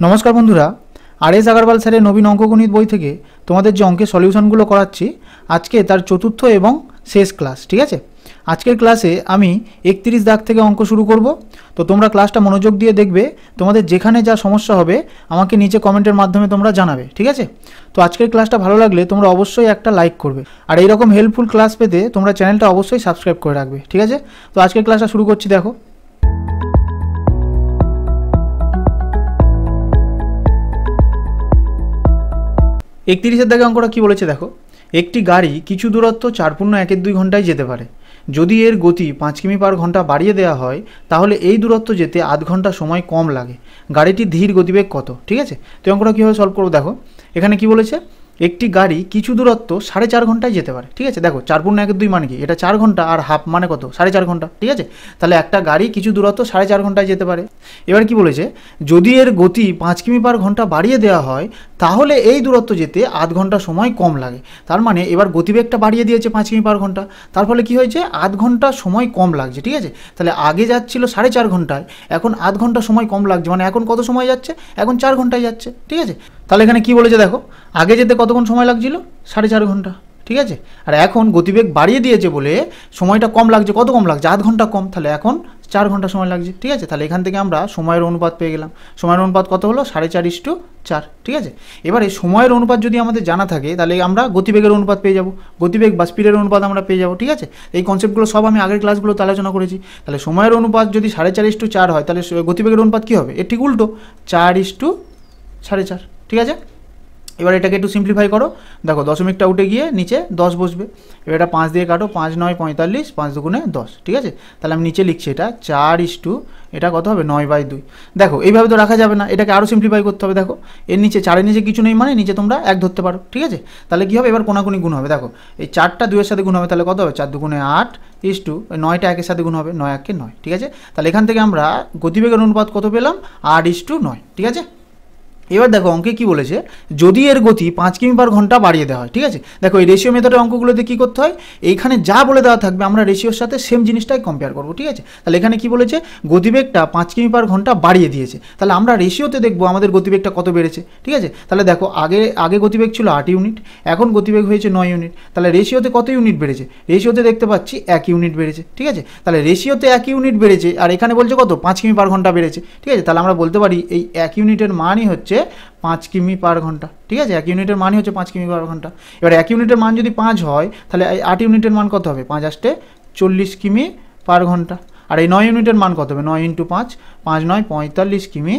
নমস্কার বন্ধুরা, আর.এস. আগারওয়াল স্যারের নবীন অঙ্কগণিত বই থেকে তোমাদের যে অঙ্কের সলিউশনগুলো করাচ্ছি আজকে তার চতুর্থ এবং শেষ ক্লাস। ঠিক আছে, আজকের ক্লাসে আমি 31 দাগ থেকে অঙ্ক শুরু করব। তো তোমরা ক্লাসটা মনোযোগ দিয়ে দেখবে, তোমাদের যেখানে যা সমস্যা হবে আমাকে নিচে কমেন্টের মাধ্যমে তোমরা জানাবে। ঠিক আছে, তো আজকের ক্লাসটা ভালো লাগলে তোমরা অবশ্যই একটা লাইক করবে, আর এইরকম হেল্পফুল ক্লাস পেতে তোমরা চ্যানেলটা অবশ্যই সাবস্ক্রাইব করে রাখবে। ঠিক আছে, তো আজকের ক্লাসটা শুরু করছি। দেখো, 31 দাগে অঙ্কটা কি বলেছে দেখো, একটি গাড়ি কিছু দূরত্ব 4.12 ঘন্টায় যেতে পারে। যদি এর গতি 5 কিমি পার ঘন্টা বাড়িয়ে দেওয়া হয় তাহলে এই দূরত্ব যেতে আধ ঘন্টা সময় কম লাগে। গাড়িটির ধীর গতিবেগ কত? ঠিক আছে, তো অঙ্কটা কীভাবে সলভ করবো দেখো, এখানে কি বলেছে, একটি গাড়ি কিছু দূরত্ব 4.5 ঘন্টায় যেতে পারে। ঠিক আছে, দেখো 4.12 মানে কি, এটা 4 ঘন্টা আর হাফ মানে কত, 4.5 ঘন্টা। ঠিক আছে, তাহলে একটা গাড়ি কিছু দূরত্ব 4.5 ঘন্টায় যেতে পারে। এবার কি বলেছে, যদি এর গতি 5 কিমি পার ঘন্টা বাড়িয়ে দেওয়া হয় তাহলে এই দূরত্ব যেতে আধ ঘন্টা সময় কম লাগে। তার মানে এবার গতিবেগটা বাড়িয়ে দিয়েছে 5 কিমি পার ঘন্টা, তার ফলে কী হয়েছে, আধ ঘন্টা সময় কম লাগছে। ঠিক আছে, তাহলে আগে যাচ্ছিল 4.5 ঘন্টায়, এখন আধ ঘন্টা সময় কম লাগছে, মানে এখন কত সময় যাচ্ছে, এখন 4 ঘন্টায় যাচ্ছে। ঠিক আছে, তাহলে এখানে কি বলেছে দেখো, আগে যেতে কতক্ষণ সময় লাগছিল, 4.5 ঘন্টা। ঠিক আছে, আর এখন গতিবেগ বাড়িয়ে দিয়েছে বলে সময়টা কম লাগছে, কত কম লাগছে, আধ ঘন্টা কম, তাহলে এখন 4 ঘন্টা সময় লাগছে। ঠিক আছে, তাহলে এখান থেকে আমরা সময়ের অনুপাত পেয়ে গেলাম। সময়ের অনুপাত কত হলো, 4.5:4। ঠিক আছে, এবারে সময়ের অনুপাত যদি আমাদের জানা থাকে তাহলে আমরা গতিবেগের অনুপাত পেয়ে যাব, গতিবেগ বা স্পিডের অনুপাত আমরা পেয়ে যাব। ঠিক আছে, এই কনসেপ্টগুলো সব আমি আগের ক্লাসগুলোতে আলোচনা করেছি। তাহলে সময়ের অনুপাত যদি 4.5:4 হয় তাহলে গতিবেগের অনুপাত কী হবে, এর ঠিক উল্টো, 4:4.5। ঠিক আছে, এবার এটাকে একটু সিম্পলিফাই করো, দেখো দশমিকটা উঠে গিয়ে নিচে 10 বসবে। এবার এটা 5 দিয়ে কাটো, 5 9 45, 5 দুগুণে 10। ঠিক আছে, তাহলে আমি নিচে লিখছি এটা 4:, এটা কত হবে, 9/2। দেখো এইভাবে তো রাখা যাবে না, এটাকে আরও সিম্পলিফাই করতে হবে। দেখো এর নিচে 4-এর নিচে কিছু নেই, মানে নিচে তোমরা 1 ধরতে পারো। ঠিক আছে, তাহলে কী হবে, এবার কোনাকুনি গুণ হবে। দেখো এই 4টা 2-এর সাথে গুণ হবে, তাহলে কত হবে, 4 দুগুণে 8, 9টা 1-এর সাথে গুণ হবে, 9 1-কে 9। ঠিক আছে, তাহলে এখান থেকে আমরা গতিবেগের অনুপাত কত পেলাম, 8:9। ঠিক আছে, এবার দেখো অঙ্কে কি বলেছে, যদি এর গতি 5 কিমি পার ঘন্টা বাড়িয়ে দেওয়া হয়। ঠিক আছে, দেখো এই রেশিও মেথডের অঙ্কগুলোতে কী করতে হয়, এইখানে যা বলে দেওয়া থাকবে আমরা রেশিওর সাথে সেম জিনিসটাই কম্পেয়ার করবো। ঠিক আছে, তাহলে এখানে কি বলেছে, গতিবেগটা 5 কিমি পার ঘন্টা বাড়িয়ে দিয়েছে, তাহলে আমরা রেশিওতে দেখবো আমাদের গতিবেগটা কত বেড়েছে। ঠিক আছে, তাহলে দেখো আগে গতিবেগ ছিল 8 ইউনিট, এখন গতিবেগ হয়েছে 9 ইউনিট, তাহলে রেশিওতে কত ইউনিট বেড়েছে, রেশিওতে দেখতে পাচ্ছি 1 ইউনিট বেড়েছে। ঠিক আছে, তাহলে রেশিওতে 1 ইউনিট বেড়েছে আর এখানে বলছে কত, 5 কিমি পার ঘন্টা বেড়েছে। ঠিক আছে, তাহলে আমরা বলতে পারি এই 1 ইউনিটের মানই হচ্ছে 5 কিমি পার ঘন্টা। ঠিক আছে, 1 ইউনিটের মানই হচ্ছে 5 কিমি পার ঘন্টা। এবার 1 ইউনিটের মান যদি 5 হয় তাহলে এই 8 ইউনিটের মান কত হবে, 5 8 40 কিমি পার ঘন্টা। আর এই 9 ইউনিটের মান কত হবে, 9 × 5, 5 9 45 কিমি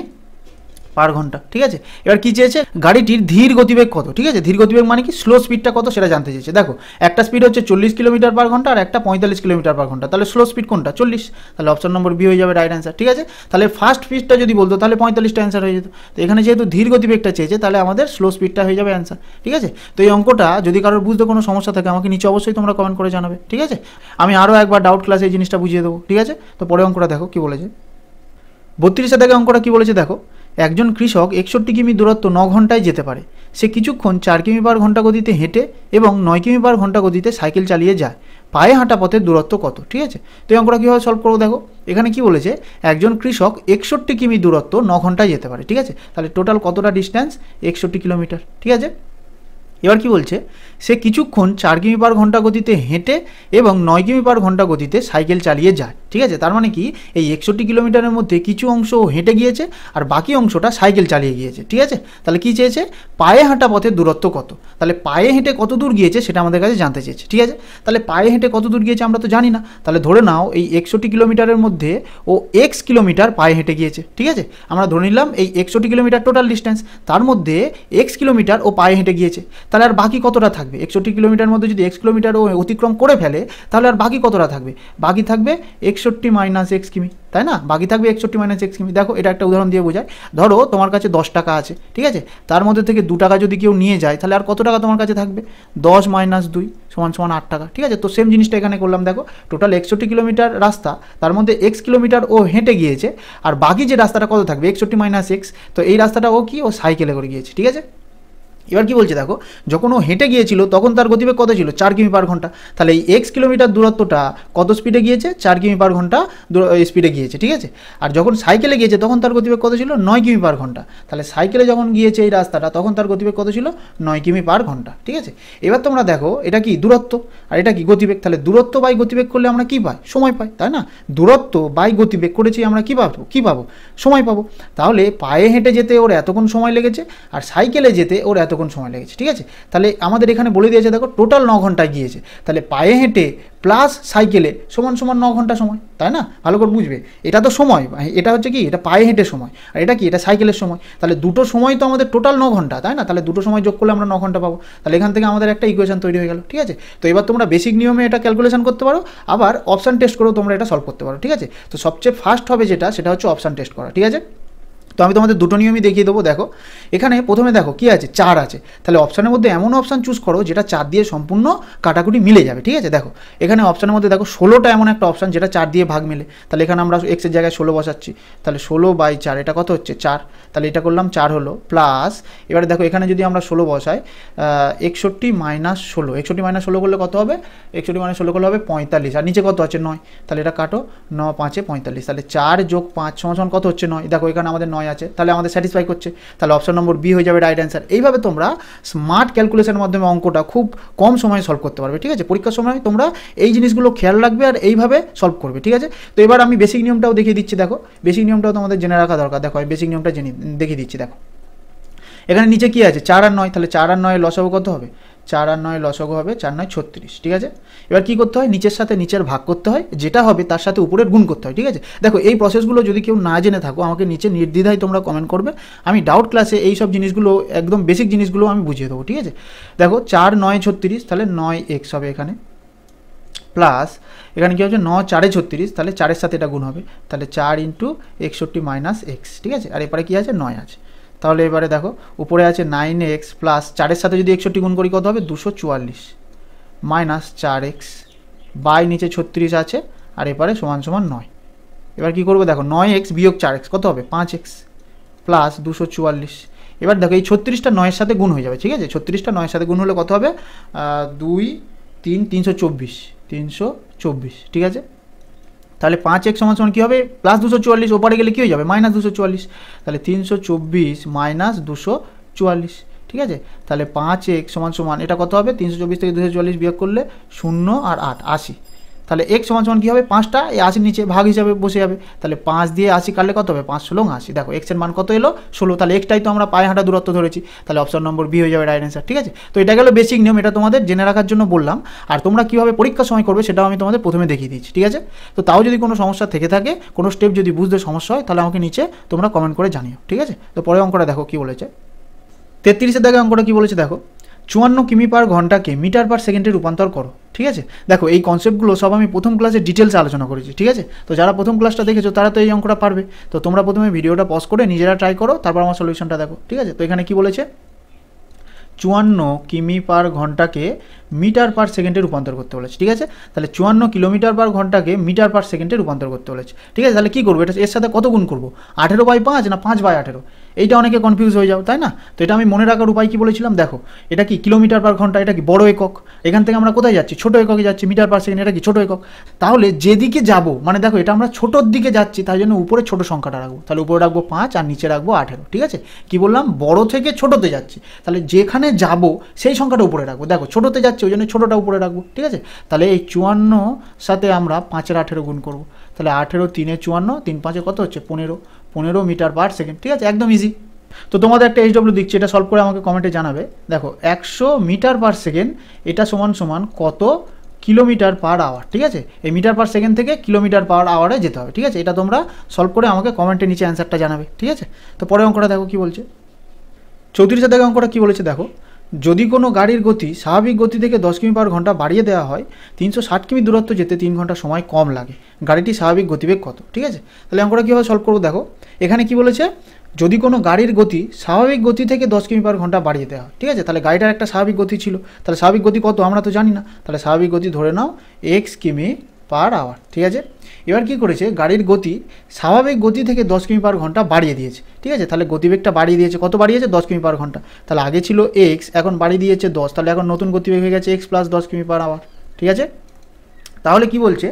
পার ঘন্টা। ঠিক আছে, এবার কি চেয়েছে, গাড়িটির ধীর গতিবেগ কত। ঠিক আছে, ধীর গতিবেগ মানে কি, স্লো স্পিডটা কত সেটা জানতে চেয়েছে। দেখো একটা স্পিড হচ্ছে 40 কিলোমিটার পার ঘন্টা আর একটা 45 কিলোমিটার পার ঘন্টা, তাহলে স্লো স্পিড কোনটা, 40, তাহলে অপশন নম্বর বি হয়ে যাবে রাইট অ্যান্সার। ঠিক আছে, তাহলে ফার্স্ট স্পিডটা যদি বলতো তাহলে 45টা অ্যান্সার হয়ে যেত। তো এখানে যেহেতু ধীর গতিবেগটা চেয়েছে তাহলে আমাদের স্লো স্পিডটা হয়ে যাবে অ্যান্সার। ঠিক আছে, তো এই অঙ্কটা যদি কারোর বুঝতে কোনো সমস্যা থাকে আমাকে নিচে অবশ্যই তোমরা কমেন্ট করে জানাবে। ঠিক আছে, আমি আরও একবার ডাউট ক্লাসে এই জিনিসটা বুঝিয়ে দেবো। ঠিক আছে, তো পরে অঙ্কটা দেখো কি বলেছে, 32 দাগে অঙ্কটা কি বলেছে দেখো, একজন কৃষক 61 কিমি দূরত্ব 9 ঘন্টায় যেতে পারে। সে কিছুক্ষণ 4 কিমি পার ঘন্টা গতিতে হেঁটে এবং 9 কিমি পার ঘন্টা গতিতে সাইকেল চালিয়ে যায়। পায়ে হাঁটা পথের দূরত্ব কত? ঠিক আছে, তো এই অঙ্কটা কীভাবে সলভ করবো দেখো, এখানে কি বলেছে, একজন কৃষক 61 কিমি দূরত্ব 9 ঘন্টায় যেতে পারে। ঠিক আছে, তাহলে টোটাল কতটা ডিস্ট্যান্স, 61 কিলোমিটার। ঠিক আছে, এবার কি বলছে, সে কিছুক্ষণ 4 কিমি পার ঘন্টা গতিতে হেঁটে এবং 9 কিমি পার ঘন্টা গতিতে সাইকেল চালিয়ে যায়। ঠিক আছে, তার মানে কি, এই 61 কিলোমিটারের মধ্যে কিছু অংশ হেঁটে গিয়েছে আর বাকি অংশটা সাইকেল চালিয়ে গিয়েছে। ঠিক আছে, তাহলে কি চেয়েছে, পায়ে হাঁটা পথের দূরত্ব কত, তাহলে পায়ে হেঁটে কত দূর গিয়েছে সেটা আমাদের কাছে জানতে চেয়েছে। ঠিক আছে, তাহলে পায়ে হেঁটে কত দূর গিয়েছে আমরা তো জানি না, তাহলে ধরে নাও এই 61 কিলোমিটারের মধ্যে ও x কিলোমিটার পায়ে হেঁটে গিয়েছে। ঠিক আছে, আমরা ধরে নিলাম এই 61 কিলোমিটার টোটাল ডিস্টেন্স, তার মধ্যে x কিলোমিটার ও পায়ে হেঁটে গিয়েছে, তাহলে আর বাকি কতটা থাকবে, 61 কিলোমিটার মধ্যে যদি x কিলোমিটার ও অতিক্রম করে ফেলে তাহলে আর বাকি কতটা থাকবে, বাকি থাকবে 61 - x কিমি, তাই না, বাকি থাকবে 61 - x কিমি। দেখো এটা একটা উদাহরণ দিয়ে বোঝায়, ধরো তোমার কাছে 10 টাকা আছে। ঠিক আছে, তার মধ্যে থেকে 2 টাকা যদি কেউ নিয়ে যায় তাহলে আর কত টাকা তোমার কাছে থাকবে, 10 - 2 = 8 টাকা। ঠিক আছে, তো সেম জিনিসটা এখানে করলাম। দেখো টোটাল 61 কিলোমিটার রাস্তা, তার মধ্যে x কিলোমিটার ও হেঁটে গিয়েছে আর বাকি যে রাস্তাটা কত থাকবে, 61 - x, তো এই রাস্তাটা ও কি, ও সাইকেলে করে গিয়েছে। ঠিক আছে, এবার কি বলছে দেখো, যখন ও হেঁটে গিয়েছিল তখন তার গতিবেগ কত ছিল? 4 কিমি পার ঘন্টা। তাহলে এই x কিলোমিটার দূরত্বটা কত স্পিডে গিয়েছে? 4 কিমি পার ঘন্টা স্পিডে গিয়েছে, ঠিক আছে। আর যখন সাইকেলে গিয়েছে তখন তার গতিবেগ কত ছিল? 9 কিমি পার ঘন্টা। তাহলে সাইকেলে যখন গিয়েছে এই রাস্তাটা তখন তার গতিবেগ কত ছিল? 9 কিমি পার ঘন্টা, ঠিক আছে। এবার তোমরা দেখো এটা কি দূরত্ব আর এটা কি গতিবেগ। তাহলে দূরত্ব বাই গতিবেগ করলে আমরা কি পাই? সময় পাই, তাই না? দূরত্ব বাই গতিবেগ করেছি আমরা কি পাবো? সময় পাবো। তাহলে পায়ে হেঁটে যেতে ওর এতক্ষণ সময় লেগেছে আর সাইকেলে যেতে ওর এতক্ষণ সময় লেগেছে, ঠিক আছে। তাহলে আমাদের এখানে বলে দিয়েছে দেখো টোটাল 9 ঘন্টায় গিয়েছে। তাহলে পায়ে হেঁটে প্লাস সাইকেলে সমান 9 ঘন্টা সময়, তাই না? ভালো করে বুঝবে, এটা তো সময়, এটা হচ্ছে কি, এটা পায়ে হেঁটে সময়, আর এটা কি, এটা সাইকেলের সময়। তাহলে দুটো সময় তো আমাদের টোটাল 9 ঘন্টা, তাই না? তাহলে দুটো সময় যোগ করলে আমরা 9 ঘন্টা পাবো। তাহলে এখান থেকে আমাদের একটা ইকুয়েশন তৈরি হয়ে গেল, ঠিক আছে। তো এবার তোমরা বেসিক নিয়মে এটা ক্যালকুলেশন করতে পারো, আবার অপশান টেস্ট করেও তোমরা এটা সলভ করতে পারো, ঠিক আছে। তো সবচেয়ে ফার্স্ট হবে সেটা হচ্ছে অপশান টেস্ট করা, ঠিক আছে। তো আমি তোমাদের দুটো নিয়মই দেখিয়ে দেবো। দেখো এখানে প্রথমে দেখো কী আছে, 4 আছে। তাহলে অপশানের মধ্যে এমন অপশান চুজ করো যেটা 4 দিয়ে সম্পূর্ণ কাটাকুটি মিলে যাবে, ঠিক আছে। দেখো এখানে অপশানের মধ্যে দেখো 16টা এমন একটা অপশান যেটা 4 দিয়ে ভাগ মেলে। তাহলে এখানে আমরা এক্সের জায়গায় 16 বসাচ্ছি। তাহলে 16/4 এটা কত হচ্ছে? 4। তাহলে এটা করলাম 4 হলো, প্লাস এবারে দেখো এখানে যদি আমরা 16 বসাই, 61 - 16, 61 - 16 করলে কত হবে? 61 - 16 করলে হবে 45, আর নিচে কত আছে? 9। তাহলে এটা কাটো, 9 × 5 = 45। তাহলে 4 + 5 = কত হচ্ছে? 9। দেখো এখানে আমাদের 9 আছে, তাহলে আমাদের স্যাটিসফাই করছে। তাহলে অপশন নম্বর বি হয়ে যাবে রাইট অ্যান্সার। এইভাবে তোমরা স্মার্ট ক্যালকুলেশনের মাধ্যমে অঙ্কটা খুব কম সময়ে সলভ করতে পারবে, ঠিক আছে। পরীক্ষার সময় তোমরা এই জিনিসগুলো খেয়াল রাখবে আর এইভাবে সলভ করবে, ঠিক আছে। তো এবার আমি বেসিক নিয়মটাও দেখিয়ে দিচ্ছি। দেখো বেসিক নিয়মটাও তোমাদের জেনে রাখা দরকার। দেখো আমি বেসিক নিয়মটা দেখিয়ে দিচ্ছি। দেখো এখানে নিচে কি আছে? 4 আর 9। তাহলে 4 আর 9 লসাগু কত হবে? 4 আর 9 লসাগু হবে 4 × 9 = 36, ঠিক আছে। এবার কী করতে হয়? নিচের সাথে নিচের ভাগ করতে হয়, যেটা হবে তার সাথে উপরের গুণ করতে হয়, ঠিক আছে। দেখো এই প্রসেসগুলো যদি কেউ না জেনে থাকো আমাকে নিচে নির্দ্বিধায় তোমরা কমেন্ট করবে, আমি ডাউট ক্লাসে এই সব জিনিসগুলো একদম বেসিক জিনিসগুলো আমি বুঝিয়ে দেবো, ঠিক আছে। দেখো 4 × 9 = 36, তাহলে 9x হবে এখানে, প্লাস এখানে কী হচ্ছে? 9 × 4 = 36, তাহলে 4-এর সাথে এটা গুণ হবে, তাহলে 4 × 61 - x, ঠিক আছে। আর এরপরে কী আছে? 9 আছে। তাহলে এবারে দেখো উপরে আছে 9x প্লাস 4-এর সাথে যদি 61 গুণ করি কত হবে? 244 মাইনাস 4x বাই নিচে 36 আছে, আর এবারে সমান 9। এবার কী করবো? দেখো 9x - 4x কত হবে? 5x plus 244। এবার দেখো এই 36টা 9-এর সাথে গুণ হয়ে যাবে, ঠিক আছে। 36টা 9-এর সাথে গুণ হলে কত হবে? 2 3 324, ঠিক আছে। তাহলে 5x = কী হবে? প্লাস 244, ওপরে গেলে কী হয়ে যাবে? মাইনাস 244। তাহলে 324 মাইনাস 244, ঠিক আছে। তাহলে 5x = এটা কত হবে? 324 থেকে 244 বিয়োগ করলে 0 আর 8 80। তাহলে x = কী হবে? 5টা এই 80 নিচে ভাগ হিসাবে বসে যাবে। তাহলে 5 দিয়ে 80 কাটলে কত হবে? 5 × 16 = 80। দেখো x এর মান কত এলো? 16। তাহলে এক্সটাই তো আমরা পায়ে হাঁটা দূরত্ব ধরেছি। তাহলে অপশন নম্বর বি হয়ে যাবে রাইট অ্যান্সার, ঠিক আছে। তো এটা গেল বেসিক নিয়ম, এটা তোমাদের জেনে রাখার জন্য বললাম। আর তোমরা কীভাবে পরীক্ষার সময় করবে সেটাও আমি তোমাদের প্রথমে দেখিয়ে দিচ্ছি, ঠিক আছে। তো তাও যদি কোনো সমস্যা থেকে থাকে, কোনো স্টেপ যদি বুঝতে সমস্যা হয়, তাহলে আমাকে নিচে তোমরা কমেন্ট করে জানিও, ঠিক আছে। তো পরে অঙ্কটা দেখো কী বলেছে। 33-এর দাগে অঙ্কটা কী বলেছে দেখো, 54 কিমি পার ঘন্টাকে মিটার পার সেকেন্ডে রূপান্তর করো, ঠিক আছে। দেখো এই কনসেপ্টগুলো সব আমি প্রথম ক্লাসে ডিটেলসে আলোচনা করেছি, ঠিক আছে। তো যারা প্রথম ক্লাসটা দেখেছো তারা তো এই অঙ্কটা পারবে। তো তোমরা প্রথমে ভিডিওটা পজ করে নিজেরা ট্রাই করো, তারপর আমার সলিউশনটা দেখো, ঠিক আছে। তো এখানে কি বলেছে? 54 কিমি পার ঘন্টাকে মিটার পার সেকেন্ডে রূপান্তর করতে বলেছে, ঠিক আছে। তাহলে 54 কিলোমিটার পার ঘন্টাকে মিটার পার সেকেন্ডে রূপান্তর করতে বলেছে, ঠিক আছে। তাহলে কী করবো? এটা এর সাথে কত গুণ করবো? 18/5 না 5/18? এইটা অনেকে কনফিউজ হয়ে যাও, তাই না? তো এটা আমি মনে রাখার উপায় কী বলেছিলাম? দেখো এটা কি কিলোমিটার পার ঘন্টা, এটা কি বড় একক। এখান থেকে আমরা কোথায় যাচ্ছি? ছোটো এককে যাচ্ছি। মিটার পার সেকেন্ড এটা কি ছোটো একক। তাহলে যেদিকে যাবো, মানে দেখো এটা আমরা ছোটোর দিকে যাচ্ছি, তাই জন্য উপরে ছোটো সংখ্যাটা রাখবো। তাহলে উপরে রাখবো 5 আর নিচে রাখবো 18, ঠিক আছে। কি বললাম? বড় থেকে ছোটোতে যাচ্ছি, তাহলে যেখানে যাবো সেই সংখ্যাটা উপরে রাখবো। দেখো ছোটোতে যাচ্ছে ওই জন্য ছোটোটা উপরে রাখবো, ঠিক আছে। তাহলে এই 54 সাথে আমরা 5-এর 18 গুণ করবো। তাহলে 18 3 এ 54, 3 5 কত হচ্ছে? 15 মিটার পার সেকেন্ড, ঠিক আছে। একদম ইজি। তো তোমাদের একটা HW দিচ্ছি, এটা সলভ করে আমাকে কমেন্টে জানাবে। দেখো 100 মিটার পার সেকেন্ড এটা সমান কত কিলোমিটার পার আওয়ার, ঠিক আছে। এই মিটার পার সেকেন্ড থেকে কিলোমিটার পার আওয়ারে যেতে হবে, ঠিক আছে। এটা তোমরা সলভ করে আমাকে কমেন্টে নিচে অ্যান্সারটা জানাবে, ঠিক আছে। তো পরে অঙ্কটা দেখো কী বলছে। 34-এর দাগে অঙ্কটা কী বলেছে দেখো, যদি কোনো গাড়ির গতি স্বাভাবিক গতি থেকে 10 কিমি পার ঘন্টা বাড়িয়ে দেওয়া হয়, 360 কিমি দূরত্ব যেতে 3 ঘন্টা সময় কম লাগে, গাড়িটি স্বাভাবিক গতিবেগ কত, ঠিক আছে। তাহলে অঙ্কটা কীভাবে সলভ করবো দেখো, এখানে কি বলেছে? যদি কোনো গাড়ির গতি স্বাভাবিক গতি থেকে 10 কিমি পার ঘন্টা বাড়িয়ে দেওয়া হয়, ঠিক আছে। তাহলে গাড়িটার একটা স্বাভাবিক গতি ছিল, তাহলে স্বাভাবিক গতি কত আমরা তো জানি না। তাহলে স্বাভাবিক গতি ধরে নাও x কিমি পার আওয়ার। ঠিক আছে, এবার কি করেছে, গাড়ির গতি স্বাভাবিক গতি থেকে 10 কিমি পার ঘন্টা বাড়িয়ে দিয়েছে। ঠিক আছে, তাহলে গতিবেগটা বাড়িয়ে দিয়েছে, কত বাড়িয়েছে, 10 কিমি পার ঘন্টা। তাহলে আগে ছিল এক্স, এখন বাড়িয়ে দিয়েছে 10, তাহলে এখন নতুন গতিবেগ হয়ে গেছে এক্স প্লাস 10 কিমি পার আওয়ার। ঠিক আছে, তাহলে কি বলছে,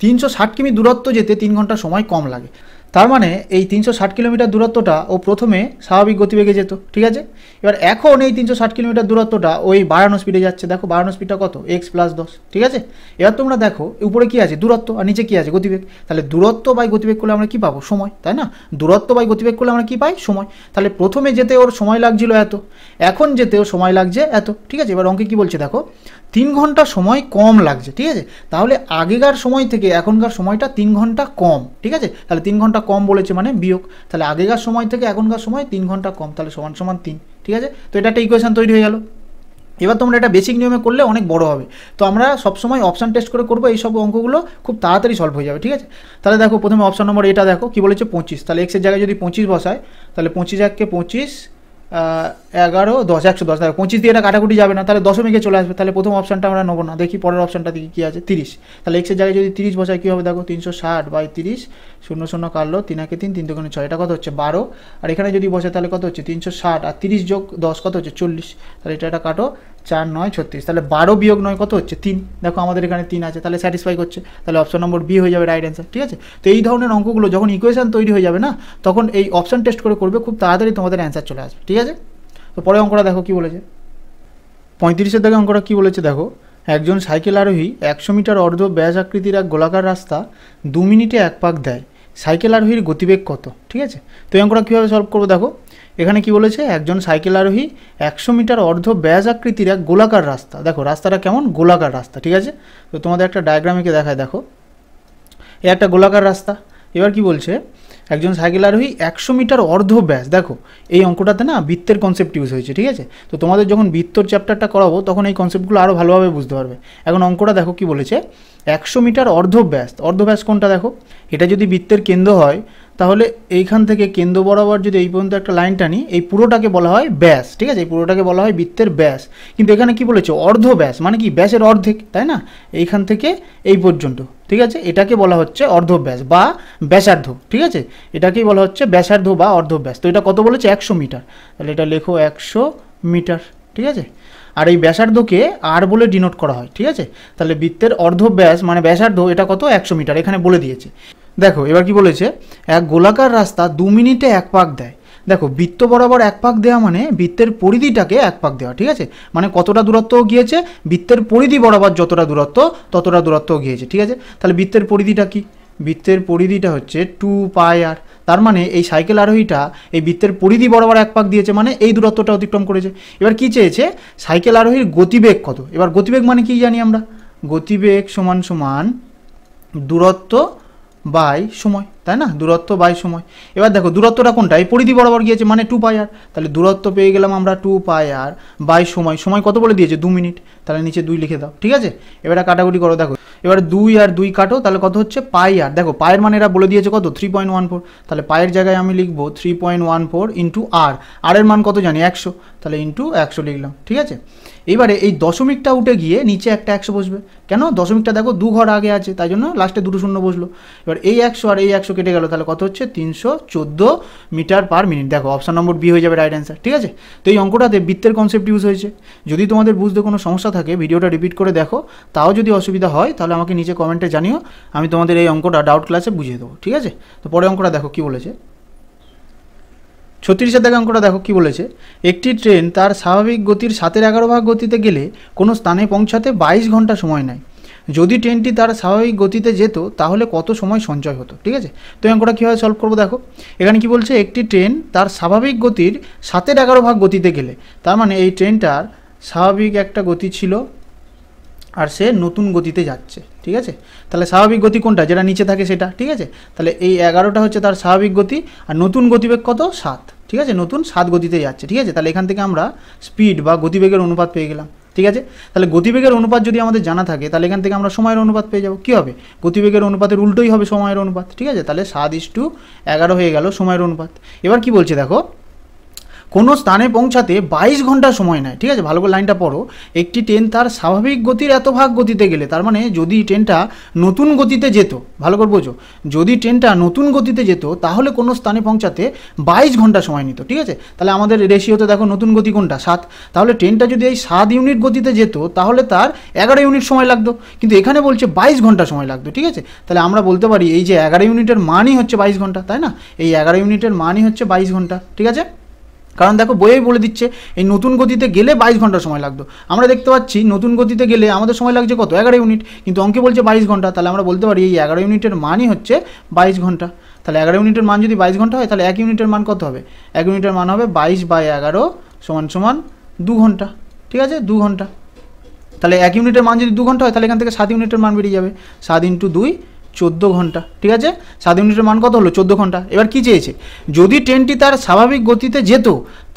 360 কিমি দূরত্ব যেতে 3 ঘন্টা সময় কম লাগে। তার মানে এই 360 কিলোমিটার দূরত্বটা ও প্রথমে স্বাভাবিক গতিবেগে যেত। ঠিক আছে, এবার এখন এই 360 কিলোমিটার দূরত্বটা ওই বাড়ানো স্পিডে যাচ্ছে। দেখো বাড়ানো স্পিডটা কত, এক্স প্লাস 10। ঠিক আছে, এবার তোমরা দেখো উপরে কি আছে, দূরত্ব, আর নিচে কি আছে, গতিবেগ। তাহলে দূরত্ব বাই গতিবেগ করলে আমরা কি পাবো, সময়, তাই না? দূরত্ব বাই গতিবেগ করলে আমরা কি পাই, সময়। তাহলে প্রথমে যেতে ওর সময় লাগছিল এত, এখন যেতে ওর সময় লাগছে এত। ঠিক আছে, এবার অঙ্কে কি বলছে দেখো, 3 ঘন্টা সময় কম লাগছে। ঠিক আছে, তাহলে আগেকার সময় থেকে এখনকার সময়টা 3 ঘন্টা কম। ঠিক আছে, তাহলে 3 ঘন্টা কম বলেছে মানে বিয়োগ, তাহলে আগেকার সময় থেকে এখনকার সময় 3 ঘন্টা কম, তাহলে সমান সমান 3। ঠিক আছে, তো এটা একটা ইকুয়েশন তৈরি হয়ে গেল। এবার তোমরা এটা বেসিক নিয়মে করলে অনেক বড় হবে, তো আমরা সবসময় অপশান টেস্ট করে করবো, এইসব অঙ্কগুলো খুব তাড়াতাড়ি সলভ হয়ে যাবে। ঠিক আছে, তাহলে দেখো প্রথমে অপশান নম্বর এটা দেখো কি বলেছে, 25। তাহলে এক্সের জায়গায় যদি 25 বসায়, তাহলে 25 1 কে 25, 11 10 110। দেখো 25 দিয়ে এটা কাটাকুটি যাবে না, তাহলে দশমিকে চলে আসবে। তাহলে প্রথম অপশানটা আমরা নেবো না, দেখি পরের অপশানটা দিকে কী আছে, 30। তাহলে এক্সের জায়গায় যদি 30 বসায় কী হবে দেখো, 360 বাই 30, 0 0 কাটলো, 3 1 3, 3 2 6, এটা কত হচ্ছে 12। আর এখানে যদি বসে তাহলে কত হচ্ছে 360, আর 30 যোগ 10 কত হচ্ছে 40। তাহলে এটা কাটো, 4 9 36, তাহলে 12 বিয়োগ 9 কত হচ্ছে 3। দেখো আমাদের এখানে 3 আছে, তাহলে স্যাটিসফাই করছে, তাহলে অপশন নম্বর বি হয়ে যাবে রাইট অ্যান্সার। ঠিক আছে, তো এই ধরনের অঙ্কগুলো যখন ইকুয়েশন তৈরি হয়ে যাবে না, তখন এই অপশন টেস্ট করে করবে, খুব তাড়াতাড়ি তোমাদের অ্যান্সার চলে আসবে। ঠিক আছে, তো পরে অঙ্কটা দেখো কি বলেছে, 35-এর দিকে অঙ্কটা কি বলেছে দেখো, একজন সাইকেল আরোহী 100 মিটার অর্ধ ব্যাস আকৃতির এক গোলাকার রাস্তা 2 মিনিটে 1 পাক দেয়, সাইকেল আরোহীর গতিবেগ কত? ঠিক আছে, তো এই অঙ্কটা কীভাবে সলভ করবো দেখো, এখানে কি বলেছে, একজন সাইকেল আরোহী 100 মিটার অর্ধ ব্যাস আকৃতির এক গোলাকার রাস্তা, দেখো রাস্তাটা কেমন, গোলাকার রাস্তা। ঠিক আছে, তো তোমাদের একটা ডায়াগ্রামিকে দেখায়, দেখো এ একটা গোলাকার রাস্তা। এবার কি বলছে, একজন সাইকেল আরোহী 100 মিটার অর্ধ ব্যাস, দেখো এই অঙ্কটাতে না বৃত্তের কনসেপ্ট ইউজ হয়েছে। ঠিক আছে, তো তোমাদের যখন বৃত্তর চ্যাপ্টারটা করাবো তখন এই কনসেপ্টগুলো আরও ভালোভাবে বুঝতে পারবে। এখন অঙ্কটা দেখো কি বলেছে, 100 মিটার অর্ধ ব্যাস, অর্ধ ব্যাস কোনটা দেখো, এটা যদি বৃত্তের কেন্দ্র হয় তাহলে এইখান থেকে কেন্দ্র বরাবর যদি এই পর্যন্ত একটা লাইন টানি, এই পুরোটাকে বলা হয় ব্যাস। ঠিক আছে, এই পুরোটাকে বলা হয় বৃত্তের ব্যাস। কিন্তু এখানে কি বলেছে, অর্ধ ব্যাস, মানে কি ব্যাসের অর্ধেক, তাই না, এইখান থেকে এই পর্যন্ত। ঠিক আছে, এটাকে বলা হচ্ছে অর্ধ ব্যাস বা ব্যাসার্ধ। ঠিক আছে, এটাকেই বলা হচ্ছে ব্যাসার্ধ বা অর্ধ ব্যাস। তো এটা কত বলেছে, 100 মিটার, তাহলে এটা লেখো 100 মিটার। ঠিক আছে, আর এই ব্যাসার্ধকে আর বলে ডিনোট করা হয়। ঠিক আছে, তাহলে বৃত্তের অর্ধ ব্যাস মানে ব্যাসার্ধ, এটা কত, 100 মিটার, এখানে বলে দিয়েছে। দেখো এবার কি বলেছে, এক গোলাকার রাস্তা 2 মিনিটে 1 পাক দেয়। দেখো বৃত্ত বরাবর 1 পাক দেওয়া মানে বৃত্তের পরিধিটাকে 1 পাক দেওয়া। ঠিক আছে, মানে কতটা দূরত্ব গিয়েছে, বৃত্তের পরিধি বরাবর যতটা দূরত্ব ততটা দূরত্ব গিয়েছে। ঠিক আছে, তাহলে বৃত্তের পরিধিটা কি, বৃত্তের পরিধিটা হচ্ছে 2πr। তার মানে এই সাইকেল আরোহীটা এই বৃত্তের পরিধি বরাবর 1 পাক দিয়েছে, মানে এই দূরত্বটা অতিক্রম করেছে। এবার কি চেয়েছে, সাইকেল আরোহীর গতিবেগ কত। এবার গতিবেগ মানে কি জানি আমরা, গতিবেগ সমান সমান দূরত্ব বাই সময়, তাই না, দূরত্ব বাই সময়। এবার দেখো দূরত্বটা কোনটা, এই পরিধি বরাবর গিয়েছে মানে 2πr, তাহলে দূরত্ব পেয়ে গেলাম আমরা 2πr বাই সময়। সময় কত বলে দিয়েছে, 2 মিনিট, তাহলে নিচে 2 লিখে দাও। ঠিক আছে, এবার কাটাকুটি করো, দেখো এবার 2 আর 2 কাটো, তাহলে কত হচ্ছে πr। দেখো পায়ের মানে এরা বলে দিয়েছে কত, 3.14, তাহলে পায়ের জায়গায় আমি লিখবো 3.14 ইন্টু আর এর মান কত জানি 100, তাহলে ইন্টু 100 লিখলাম। ঠিক আছে, এবারে এই দশমিকটা উঠে গিয়ে নিচে একটা 100 বসবে, কেন, দশমিকটা দেখো 2 ঘর আগে আছে, তাই জন্য লাস্টে 2 শূন্য বসলো। এবার এই 100 আর এই 100 কেটে গেল, তাহলে কত হচ্ছে 314 মিটার পার মিনিট। দেখো অপশন নম্বর বি হয়ে যাবে রাইট অ্যান্সার। ঠিক আছে, তো এই অঙ্কটাতে বৃত্তের কনসেপ্ট ইউজ হয়েছে। যদি তোমাদের বুঝতে কোনো সমস্যা থাকে ভিডিওটা রিপিট করে দেখো, তাও যদি অসুবিধা হয় তাহলে আমাকে নিচে কমেন্টে জানিও, আমি তোমাদের এই অঙ্কটা ডাউট ক্লাসে বুঝিয়ে দেবো। ঠিক আছে, তো পরে অঙ্কটা দেখো কি বলেছে, 36-এর দিকে অঙ্কটা দেখো কি বলেছে, একটি ট্রেন তার স্বাভাবিক গতির 7/11 ভাগ গতিতে গেলে কোনো স্থানে পৌঁছাতে 22 ঘন্টা সময় নেয়। যদি ট্রেনটি তার স্বাভাবিক গতিতে যেত তাহলে কত সময় সঞ্চয় হতো। ঠিক আছে, তো এই অঙ্কটা কীভাবে সলভ করবো দেখো, এখানে কি বলছে, একটি ট্রেন তার স্বাভাবিক গতির 7/11 ভাগ গতিতে গেলে, তার মানে এই ট্রেনটার স্বাভাবিক একটা গতি ছিল আর সে নতুন গতিতে যাচ্ছে। ঠিক আছে, তাহলে স্বাভাবিক গতি কোনটা, যেটা নিচে থাকে সেটা। ঠিক আছে, তাহলে এই 11টা হচ্ছে তার স্বাভাবিক গতি, আর নতুন গতিবেগ কত, 7। ঠিক আছে, নতুন 7 গতিতে যাচ্ছে। ঠিক আছে, তাহলে এখান থেকে আমরা স্পিড বা গতিবেগের অনুপাত পেয়ে গেলাম। ঠিক আছে, তাহলে গতিবেগের অনুপাত যদি আমাদের জানা থাকে তাহলে এখান থেকে আমরা সময়ের অনুপাত পেয়ে যাবো। কী হবে, গতিবেগের অনুপাতের উল্টোই হবে সময়ের অনুপাত। ঠিক আছে, তাহলে 7:11 হয়ে গেল সময়ের অনুপাত। এবার কি বলছে দেখো, কোনো স্থানে পৌঁছাতে 22 ঘন্টা সময় নেয়। ঠিক আছে, ভালো করে লাইনটা পড়ো। একটি ট্রেন তার স্বাভাবিক গতির এত ভাগ গতিতে গেলে, তার মানে যদি ট্রেনটা নতুন গতিতে যেত, ভালো করে বোঝো, যদি ট্রেনটা নতুন গতিতে যেত তাহলে কোনো স্থানে পৌঁছাতে 22 ঘন্টা সময় নিত। ঠিক আছে, তাহলে আমাদের রেশিওতে দেখো নতুন গতি কোনটা, 7। তাহলে ট্রেনটা যদি এই 7 ইউনিট গতিতে যেত তাহলে তার 11 ইউনিট সময় লাগতো, কিন্তু এখানে বলছে 22 ঘন্টা সময় লাগতো। ঠিক আছে, তাহলে আমরা বলতে পারি এই যে 11 ইউনিটের মানই হচ্ছে 22 ঘন্টা, তাই না? এই 11 ইউনিটের মানই হচ্ছে 22 ঘন্টা। ঠিক আছে, কারণ দেখো বইয়েই বলে দিচ্ছে এই নতুন গতিতে গেলে 22 ঘন্টা সময় লাগতো। আমরা দেখতে পাচ্ছি নতুন গতিতে গেলে আমাদের সময় লাগছে কত, 11 ইউনিট, কিন্তু অঙ্কে বলছে 22 ঘন্টা। তাহলে আমরা বলতে পারি এই 11 ইউনিটের মানই হচ্ছে 22 ঘন্টা। তাহলে 11 ইউনিটের মান যদি 22 ঘন্টা হয় তাহলে 1 ইউনিটের মান কত হবে? 1 ইউনিটের মান হবে 22/11 = 2 ঘন্টা। ঠিক আছে, 2 ঘন্টা। তাহলে 1 ইউনিটের মান যদি 2 ঘন্টা হয় তাহলে এখান থেকে 7 ইউনিটের মান বেরিয়ে যাবে। 7 × 2 14 ঘন্টা। ঠিক আছে, 7 ইউনিটের মান কত হলো? 14 ঘন্টা। এবার কি চেয়েছে? যদি ট্রেনটি তার স্বাভাবিক গতিতে যেত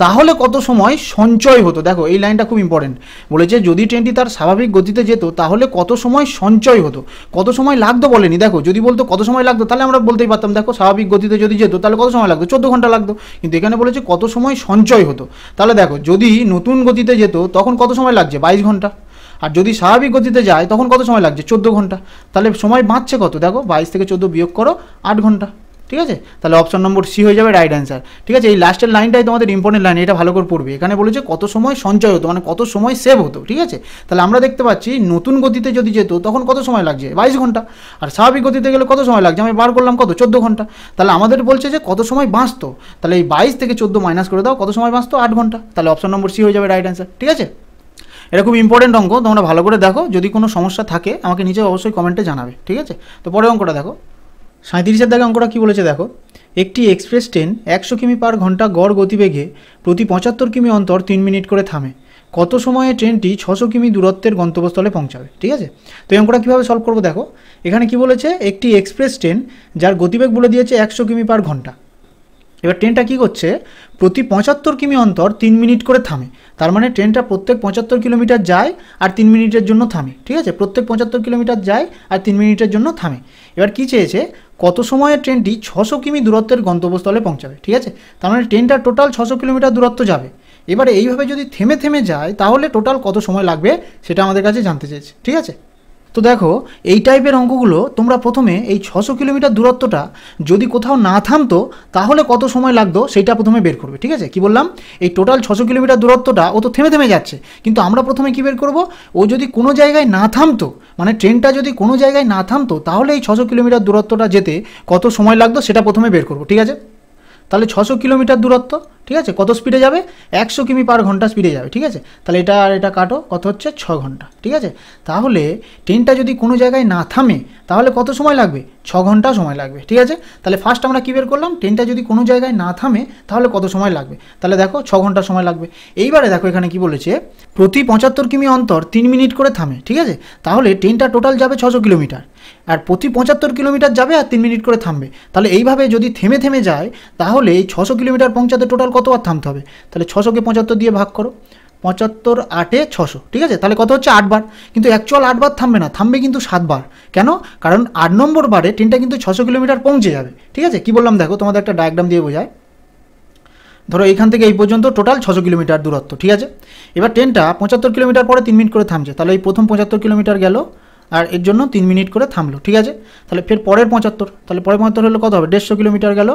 তাহলে কত সময় সঞ্চয় হতো? দেখো এই লাইনটা খুব ইম্পর্টেন্ট। বলেছে যদি ট্রেনটি তার স্বাভাবিক গতিতে যেত তাহলে কত সময় সঞ্চয় হতো, কত সময় লাগতো বলেনি। দেখো যদি বলতো কত সময় লাগতো তাহলে আমরা বলতেই পারতাম, দেখো স্বাভাবিক গতিতে যদি যেত তাহলে কত সময় লাগতো, 14 ঘন্টা লাগতো। কিন্তু এখানে বলেছে কত সময় সঞ্চয় হতো। তাহলে দেখো যদি নতুন গতিতে যেত তখন কত সময় লাগছে? 22 ঘন্টা। আর যদি স্বাভাবিক গতিতে যায় তখন কত সময় লাগছে? 14 ঘন্টা। তাহলে সময় বাঁচছে কত? দেখো 22 থেকে 14 বিয়োগ করো, 8 ঘন্টা। ঠিক আছে, তাহলে অপশন নম্বর সি হয়ে যাবে রাইট অ্যান্সার। ঠিক আছে, এই লাস্টের লাইনটাই তোমাদের ইম্পর্টেন্ট লাইন, এটা ভালো করে পড়বে। এখানে বলেছে কত সময় সঞ্চয় হতো, মানে কত সময় সেভ হতো। ঠিক আছে, তাহলে আমরা দেখতে পাচ্ছি নতুন গতিতে যদি যেত তখন কত সময় লাগছে? 22 ঘন্টা। আর স্বাভাবিক গতিতে গেলে কত সময় লাগছে? আমি বার করলাম কত, 14 ঘন্টা। তাহলে আমাদের বলছে যে কত সময় বাঁচতো, তাহলে এই 22 থেকে 14 মাইনাস করে দাও, কত সময় বাঁচতো? 8 ঘন্টা। তাহলে অপশন নম্বর সি হয়ে যাবে রাইট অ্যান্সার। ঠিক আছে, এটা খুব ইম্পর্টেন্ট অঙ্ক, তোমরা ভালো করে দেখো। যদি কোনো সমস্যা থাকে আমাকে নিচে অবশ্যই কমেন্টে জানাবে। ঠিক আছে, তো পরের অঙ্কটা দেখো। 37-এর দাগে অঙ্কটা কী বলেছে দেখো। একটি এক্সপ্রেস ট্রেন 100 কিমি/ঘন্টা গড় গতিবেগে প্রতি 75 কিমি অন্তর 3 মিনিট করে থামে। কত সময়ে ট্রেনটি 600 কিমি দূরত্বের গন্তব্যস্থলে পৌঁছাবে? ঠিক আছে, তো এই অঙ্কটা কীভাবে সলভ করবো দেখো। এখানে কি বলেছে? একটি এক্সপ্রেস ট্রেন যার গতিবেগ বলে দিয়েছে 100 কিমি/ঘন্টা। এবার ট্রেনটা কী করছে? প্রতি 75 কিমি অন্তর 3 মিনিট করে থামে। তার মানে ট্রেনটা প্রত্যেক 75 কিলোমিটার যায় আর 3 মিনিটের জন্য থামে। ঠিক আছে, প্রত্যেক 75 কিলোমিটার যায় আর 3 মিনিটের জন্য থামে। এবার কী চেয়েছে? কত সময়ে ট্রেনটি 600 কিমি দূরত্বের গন্তব্যস্থলে পৌঁছাবে। ঠিক আছে, তার মানে ট্রেনটা টোটাল 600 কিলোমিটার দূরত্ব যাবে। এবারে এইভাবে যদি থেমে থেমে যায় তাহলে টোটাল কত সময় লাগবে সেটা আমাদের কাছে জানতে চেয়েছে। ঠিক আছে, তো দেখো এই টাইপের অঙ্কগুলো তোমরা প্রথমে এই 600 কিলোমিটার দূরত্বটা যদি কোথাও না থামতো তাহলে কত সময় লাগতো সেটা প্রথমে বের করবে। ঠিক আছে, কি বললাম? এই টোটাল 600 কিলোমিটার দূরত্বটা ও তো থেমে থেমে যাচ্ছে, কিন্তু আমরা প্রথমে কী বের করব? ও যদি কোনো জায়গায় না থামতো, মানে ট্রেনটা যদি কোনো জায়গায় না থামতো তাহলে এই 600 কিলোমিটার দূরত্বটা যেতে কত সময় লাগতো সেটা প্রথমে বের করব। ঠিক আছে, তাহলে 600 কিলোমিটার দূরত্ব, ঠিক আছে, কত স্পিডে যাবে? 100 কিমি/ঘন্টা স্পিডে যাবে। ঠিক আছে, তাহলে এটা আর এটা কাটো, কত হচ্ছে? 6 ঘন্টা। ঠিক আছে, তাহলে ট্রেনটা যদি কোনো জায়গায় না থামে তাহলে কত সময় লাগবে? 6 ঘন্টা সময় লাগবে। ঠিক আছে, তাহলে ফার্স্ট আমরা কী বের করলাম? ট্রেনটা যদি কোনো জায়গায় না থামে তাহলে কত সময় লাগবে? তাহলে দেখো 6 ঘন্টা সময় লাগবে। এইবারে দেখো এখানে কি বলেছে? প্রতি 75 কিমি অন্তর 3 মিনিট করে থামে। ঠিক আছে, তাহলে ট্রেনটা টোটাল যাবে 600 কিলোমিটার আর প্রতি 75 কিলোমিটার যাবে আর 3 মিনিট করে থামবে। তাহলে এইভাবে যদি থেমে থেমে যায় তাহলে এই 600 কিলোমিটার পৌঁছাতে টোটাল কতবার থামতে হবে? তাহলে 600কে 75 দিয়ে ভাগ করো, 75 8 600। ঠিক আছে, তাহলে কত হচ্ছে? 8 বার। কিন্তু অ্যাকচুয়াল 8 বার থামবে না, থামবে কিন্তু 7 বার। কেন? কারণ 8 নম্বর বারে ট্রেনটা কিন্তু 600 কিলোমিটার পৌঁছে যাবে। ঠিক আছে, কি বললাম দেখো, তোমাদের একটা ডায়াগ্রাম দিয়ে বোঝায়। ধরো এইখান থেকে এই পর্যন্ত টোটাল 600 কিলোমিটার দূরত্ব। ঠিক আছে, এবার ট্রেনটা 75 কিলোমিটার পরে 3 মিনিট করে থামছে। তাহলে এই প্রথম 75 কিলোমিটার গেল আর এর জন্য 3 মিনিট করে থামলো। ঠিক আছে, তাহলে ফের পরের 75, তাহলে পরের 75 হলো কত হবে? 150 কিলোমিটার গেল,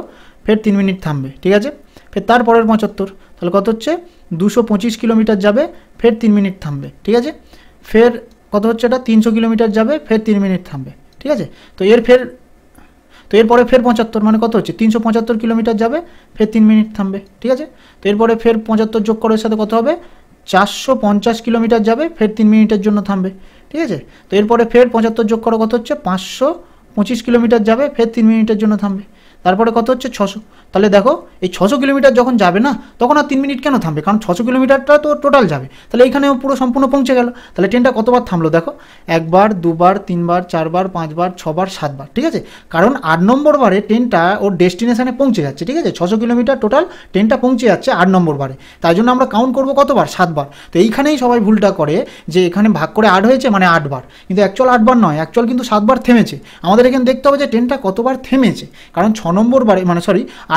ফের 3 মিনিট থামবে। ঠিক আছে, ফের তারপরের 75, তাহলে কত হচ্ছে? 225 কিলোমিটার যাবে, ফের 3 মিনিট থামবে। ঠিক আছে, ফের কত হচ্ছে? এটা 300 কিলোমিটার যাবে, ফের 3 মিনিট থামবে। ঠিক আছে, তো এরপরে ফের 75, মানে কত হচ্ছে? 375 কিলোমিটার যাবে, ফের 3 মিনিট থামবে। ঠিক আছে, তো এরপরে ফের 75 যোগ করার সাথে কত হবে? 450 কিলোমিটার যাবে, ফের 3 মিনিটের জন্য থামবে। ঠিক আছে, তো এরপরে ফের 75 যোগ করো, কত হচ্ছে? 525 কিলোমিটার যাবে, ফের 3 মিনিটের জন্য থামবে। তারপরে কত হচ্ছে? 600। তাহলে দেখো এই 600 কিলোমিটার যখন যাবে না তখন আর 3 মিনিট কেন থামবে? কারণ 600 কিলোমিটারটা তো টোটাল যাবে, তাহলে এইখানেও পুরো সম্পূর্ণ পৌঁছে গেল। তাহলে ট্রেনটা কতবার থামলো দেখো? 1 বার, 2 বার, 3 বার, 4 বার, 5 বার, 6 বার, 7 বার। ঠিক আছে, কারণ 8 নম্বর বারে ট্রেনটা ওর ডেস্টিনেশনে পৌঁছে যাচ্ছে। ঠিক আছে, 600 কিলোমিটার টোটাল ট্রেনটা পৌঁছে যাচ্ছে 8 নম্বর বারে, তাই জন্য আমরা কাউন্ট করবো কতবার? 7 বার। তো এইখানেই সবাই ভুলটা করে যে এখানে ভাগ করে 8 হয়েছে মানে 8 বার, কিন্তু অ্যাকচুয়াল 8 বার নয়, অ্যাকচুয়াল কিন্তু 7 বার থেমেছে। আমাদের এখানে দেখতে হবে যে ট্রেনটা কতবার থেমেছে, কারণ 6 নম্বর বারে মানে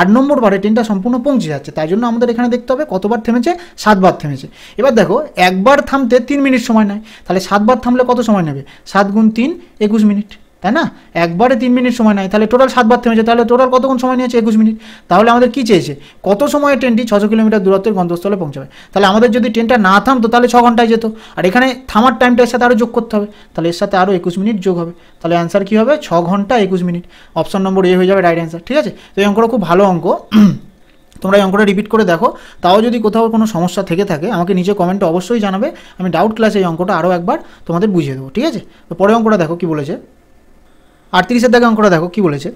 8 8 নম্বর বারে ট্রেনটা সম্পূর্ণ পৌঁছে যাচ্ছে, তাই জন্য আমাদের এখানে দেখতে হবে কতবার থেমেছে, 7 বার থেমেছে। এবার দেখো একবার থামতে 3 মিনিট সময় নেয়, তাহলে 7 বার থামলে কত সময় নেবে, 7 গুণ 3 21 মিনিট, তাই না? একবারে 3 মিনিট সময় নেয়, তাহলে টোটাল 7 বার থেমেছে, তাহলে টোটাল কতক্ষণ সময় নিয়েছে, 21 মিনিট। তাহলে আমাদের কি চেয়েছে, কত সময়ে ট্রেনটি 600 কিলোমিটার দূরত্বের গন্তব্যস্থলে পৌঁছাবে। তাহলে আমাদের যদি ট্রেনটা না থামতো তাহলে 6 ঘন্টায় যেত, আর এখানে থামার টাইমটা এর সাথে আরও যোগ করতে হবে, তাহলে এর সাথে আরও 21 মিনিট যোগ হবে, তাহলে অ্যান্সার কী হবে, 6 ঘন্টা 21 মিনিট। অপশন নম্বর এ হয়ে যাবে রাইট অ্যান্সার। ঠিক আছে, তো এই অঙ্কটা খুব ভালো অঙ্ক, তোমরা এই অঙ্কটা রিপিট করে দেখো। তাও যদি কোথাও কোনো সমস্যা থেকে থাকে আমাকে নিচে কমেন্টে অবশ্যই জানাবে, আমি ডাউট ক্লাসে এই অঙ্কটা আরও একবার তোমাদের বুঝিয়ে দেবো। ঠিক আছে, তো পরে অঙ্কটা দেখো কি বলেছে। 38-এর দাগে অঙ্কটা দেখো কি বলেছে,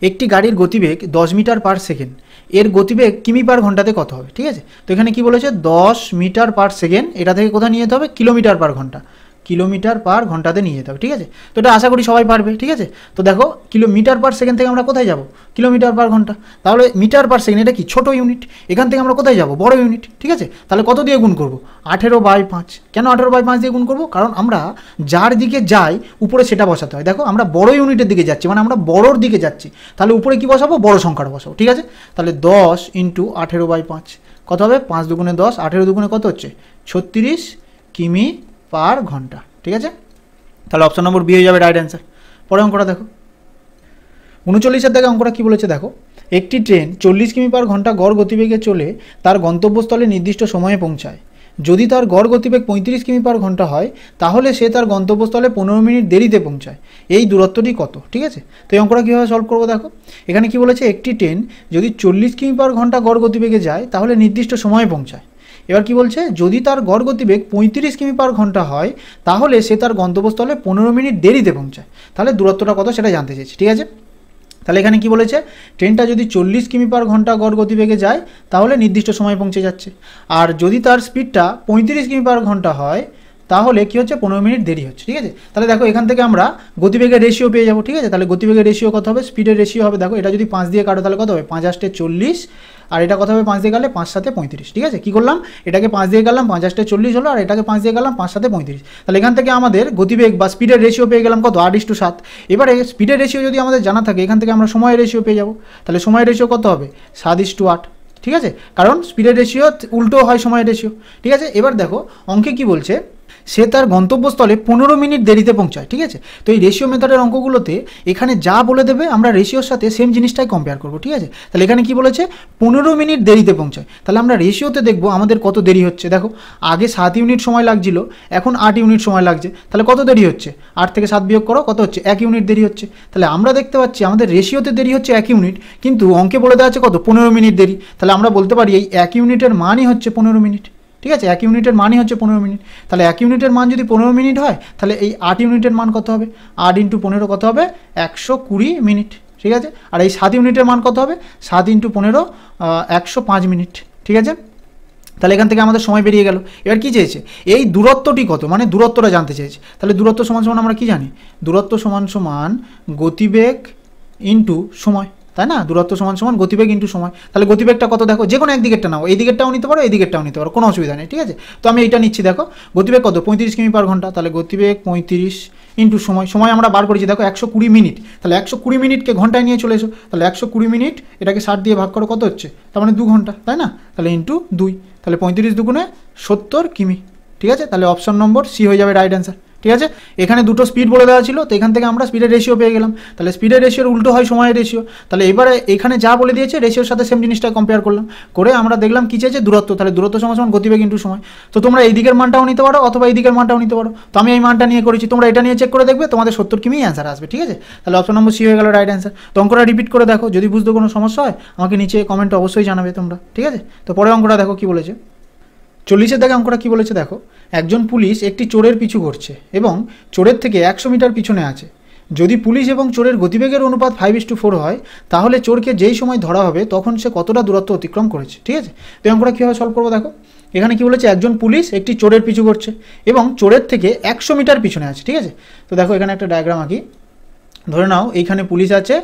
একটি গাড়ির গতিবেগ 10 মিটার পার সেকেন্ড, এর গতিবেগ কিমি পার ঘন্টাতে কত হবে। ঠিক আছে, তো এখানে কি বলেছে 10 মিটার পার সেকেন্ড, এটা থেকে কোথায় নিয়ে যেতে হবে, কিলোমিটার পার ঘন্টা, কিলোমিটার পার ঘন্টাতে নিয়ে যেতে হবে। ঠিক আছে, তো এটা আশা করি সবাই পারবে। ঠিক আছে, তো দেখো কিলোমিটার পার সেকেন্ড থেকে আমরা কোথায় যাব, কিলোমিটার পার ঘন্টা, তাহলে মিটার পার সেকেন্ড এটা কি ছোট ইউনিট, এখান থেকে আমরা কোথায় যাব, বড় ইউনিট। ঠিক আছে, তাহলে কত দিয়ে গুণ করব, 18/5। কেন 18/5 দিয়ে গুণ করব, কারণ আমরা যার দিকে যাই উপরে সেটা বসাতে হয়। দেখো আমরা বড় ইউনিটের দিকে যাচ্ছি, মানে আমরা বড়োর দিকে যাচ্ছি, তাহলে উপরে কি বসাবো, বড় সংখ্যাটা বসাবো। ঠিক আছে, তাহলে 10 × 18/5 কত হবে, 5 দুগুণে 10, 18 দুগুণে কত হচ্ছে, 36 কিমি পার ঘন্টা। ঠিক আছে, তাহলে অপশন নম্বর বি হয়ে যাবে রাইট অ্যান্সার। পরে অঙ্কটা দেখো 39-এর দাগে অঙ্কটা কী বলেছে দেখো, একটি ট্রেন 40 কিমি পার ঘন্টা গড় গতিবেগে চলে তার গন্তব্যস্থলে নির্দিষ্ট সময়ে পৌঁছায়। যদি তার গড় গতিবেগ 35 কিমি পার ঘন্টা হয় তাহলে সে তার গন্তব্যস্থলে 15 মিনিট দেরিতে পৌঁছায়, এই দূরত্বটি কত। ঠিক আছে, তো এই অঙ্কটা কীভাবে সলভ করবো দেখো, এখানে কি বলেছে, একটি ট্রেন যদি 40 কিমি পার ঘন্টা গড় গতিবেগে যায় তাহলে নির্দিষ্ট সময়ে পৌঁছায়। এবার কি বলছে, যদি তার গড় গতিবেগ 35 কিমি পার ঘন্টা হয় তাহলে সে তার গন্তব্যস্থলে 15 মিনিট দেরিতে পৌঁছায়, তাহলে দূরত্বটা কত সেটা জানতে চেয়েছি। ঠিক আছে, তাহলে এখানে কি বলেছে, ট্রেনটা যদি 40 কিমি পার ঘন্টা গড় গতিবেগে যায় তাহলে নির্দিষ্ট সময়ে পৌঁছে যাচ্ছে, আর যদি তার স্পিডটা 35 কিমি পার ঘন্টা হয় তাহলে কী হচ্ছে, 15 মিনিট দেরি হচ্ছে। ঠিক আছে, তাহলে দেখো এখান থেকে আমরা গতিবেগের রেশিও পেয়ে যাবো। ঠিক আছে, তাহলে গতিবেগের রেশিও কত হবে, স্পিডের রেশিও হবে, দেখো এটা যদি 5 দিয়ে কাটো তাহলে কত হবে, 5 × 8 = 40, আর এটা কত হবে, 5 দিয়ে কাটলে 5 × 7 = 35। ঠিক আছে, কী করলাম, এটাকে 5 দিয়ে কাটলাম, 5 × 8 = 40 হলো, আর এটাকে 5 দিয়ে কাটলাম, 5 × 7 = 35। তাহলে এখান থেকে আমাদের গতিবেগ বা স্পিডের রেশিও পেয়ে গেলাম কত, 8:7। এবারে স্পিডের রেশিও যদি আমাদের জানা থাকে এখান থেকে আমরা সময়ের রেশিও পেয়ে যাবো, তাহলে সময়ের রেশিও কত হবে, 7:8। ঠিক আছে, কারণ স্পিডের রেশিও উল্টো হয় সময়ের রেশিও। ঠিক আছে, এবার দেখো অঙ্কে কি বলছে, সে তার গন্তব্যস্থলে 15 মিনিট দেরিতে পৌঁছায়। ঠিক আছে, তো এই রেশিও মেথডের অঙ্কগুলোতে এখানে যা বলে দেবে আমরা রেশিওর সাথে সেম জিনিসটাই কম্পেয়ার করবো। ঠিক আছে, তাহলে এখানে কি বলেছে, 15 মিনিট দেরিতে পৌঁছায়, তাহলে আমরা রেশিওতে দেখবো আমাদের কত দেরি হচ্ছে। দেখো আগে 7 ইউনিট সময় লাগছিল, এখন 8 ইউনিট সময় লাগছে, তাহলে কত দেরি হচ্ছে, 8 থেকে 7 বিয়োগ করো, কত হচ্ছে, 1 ইউনিট দেরি হচ্ছে। তাহলে আমরা দেখতে পাচ্ছি আমাদের রেশিওতে দেরি হচ্ছে 1 ইউনিট, কিন্তু অঙ্কে বলে দেওয়া আছে কত, 15 মিনিট দেরি। তাহলে আমরা বলতে পারি এই 1 ইউনিটের মানই হচ্ছে 15 মিনিট। ঠিক আছে, 1 ইউনিটের মানই হচ্ছে 15 মিনিট, তাহলে 1 ইউনিটের মান যদি 15 মিনিট হয় তাহলে এই 8 ইউনিটের মান কত হবে, 8 × 15 কত হবে, 120 মিনিট। ঠিক আছে, আর এই 7 ইউনিটের মান কত হবে, 7 × 15 105 মিনিট। ঠিক আছে, তাহলে এখান থেকে আমাদের সময় বেরিয়ে গেল। এবার কি চেয়েছে, এই দূরত্বটি কত, মানে দূরত্বটা জানতে চেয়েছে। তাহলে দূরত্ব সমান সমান আমরা কি জানি, দূরত্ব সমান সমান গতিবেগ ইন্টু সময়, তাই না, দূরত্ব সমান সমান গতিবেগ ইন্টু সময়। তাহলে গতিবেগটা কত দেখো, যে কোনো একদিকেরটা নাও, এই দিকেরটাও নিতে পারো, এই দিকেরটাও নিতে পারো, কোনো অসুবিধা নেই। ঠিক আছে, তো আমি এইটা নিচ্ছি। দেখো গতিবেগ কত, 35 কিমি পার ঘন্টা, তাহলে গতিবেগ 35 ইন্টু সময়, সময় আমরা বার করেছি দেখো 120 মিনিট, তাহলে 120 মিনিটকে ঘন্টায় নিয়ে চলে এসো, তাহলে 120 মিনিট এটাকে 60 দিয়ে ভাগ করো, কত হচ্ছে, তার মানে 2 ঘন্টা, তাই না, তাহলে ইন্টু 2, তাহলে 35 দুগুণে 70 কিমি। ঠিক আছে, তাহলে অপশন নম্বর সি হয়ে যাবে রাইট অ্যান্সার। ঠিক আছে, এখানে দুটো স্পিড বলে দেওয়া ছিল, তো এখান থেকে আমরা স্পিডের রেশিও পেয়ে গেলাম, তাহলে স্পিডের রেশিওর উল্টো হয় সময়ের রেশিও। তাহলে এবারে এখানে যা বলে দিয়েছে রেশিওর সাথে সেম জিনিসটা কম্পেয়ার করলাম, করে আমরা দেখলাম কী চেয়েছে, দূরত্ব, তাহলে দূরত্ব সমান সমান গতিবেগ ইন্টু সময়। তো তোমরা এই দিকের মানটাও নিতে পারো অথবা এই দিকের মানটাও নিতে পারো, তো আমি এই মানটা নিয়ে করেছি, তোমরা এটা নিয়ে চেক করে দেখবে, তোমাদের 70 কিমি অ্যান্সার আসবে। ঠিক আছে, তাহলে অপশন নম্বর সি হয়ে গেল রাইট অ্যান্সার। তো অঙ্কটা রিপিট করে দেখো, যদি বুঝতে কোনো সমস্যা হয় আমাকে নিচে কমেন্টে অবশ্যই জানাবে তোমরা। ঠিক আছে, তো পরে অঙ্কটা দেখো কী বলেছে। 40-এর দাগে অঙ্কটা কী বলেছে দেখো, একজন পুলিশ একটি চোরের পিছু করছে এবং চোরের থেকে 100 মিটার পিছনে আছে। যদি পুলিশ এবং চোরের গতিবেগের অনুপাত 5:4 হয় তাহলে চোরকে যেই সময় ধরা হবে তখন সে কতটা দূরত্ব অতিক্রম করেছে। ঠিক আছে, তো অঙ্কটা কীভাবে সলভ করবো দেখো, এখানে কি বলেছে, একজন পুলিশ একটি চোরের পিছু করছে এবং চোরের থেকে 100 মিটার পিছনে আছে। ঠিক আছে, তো দেখো এখানে একটা ডায়াগ্রাম আঁকি, ধরে নাও এইখানে পুলিশ আছে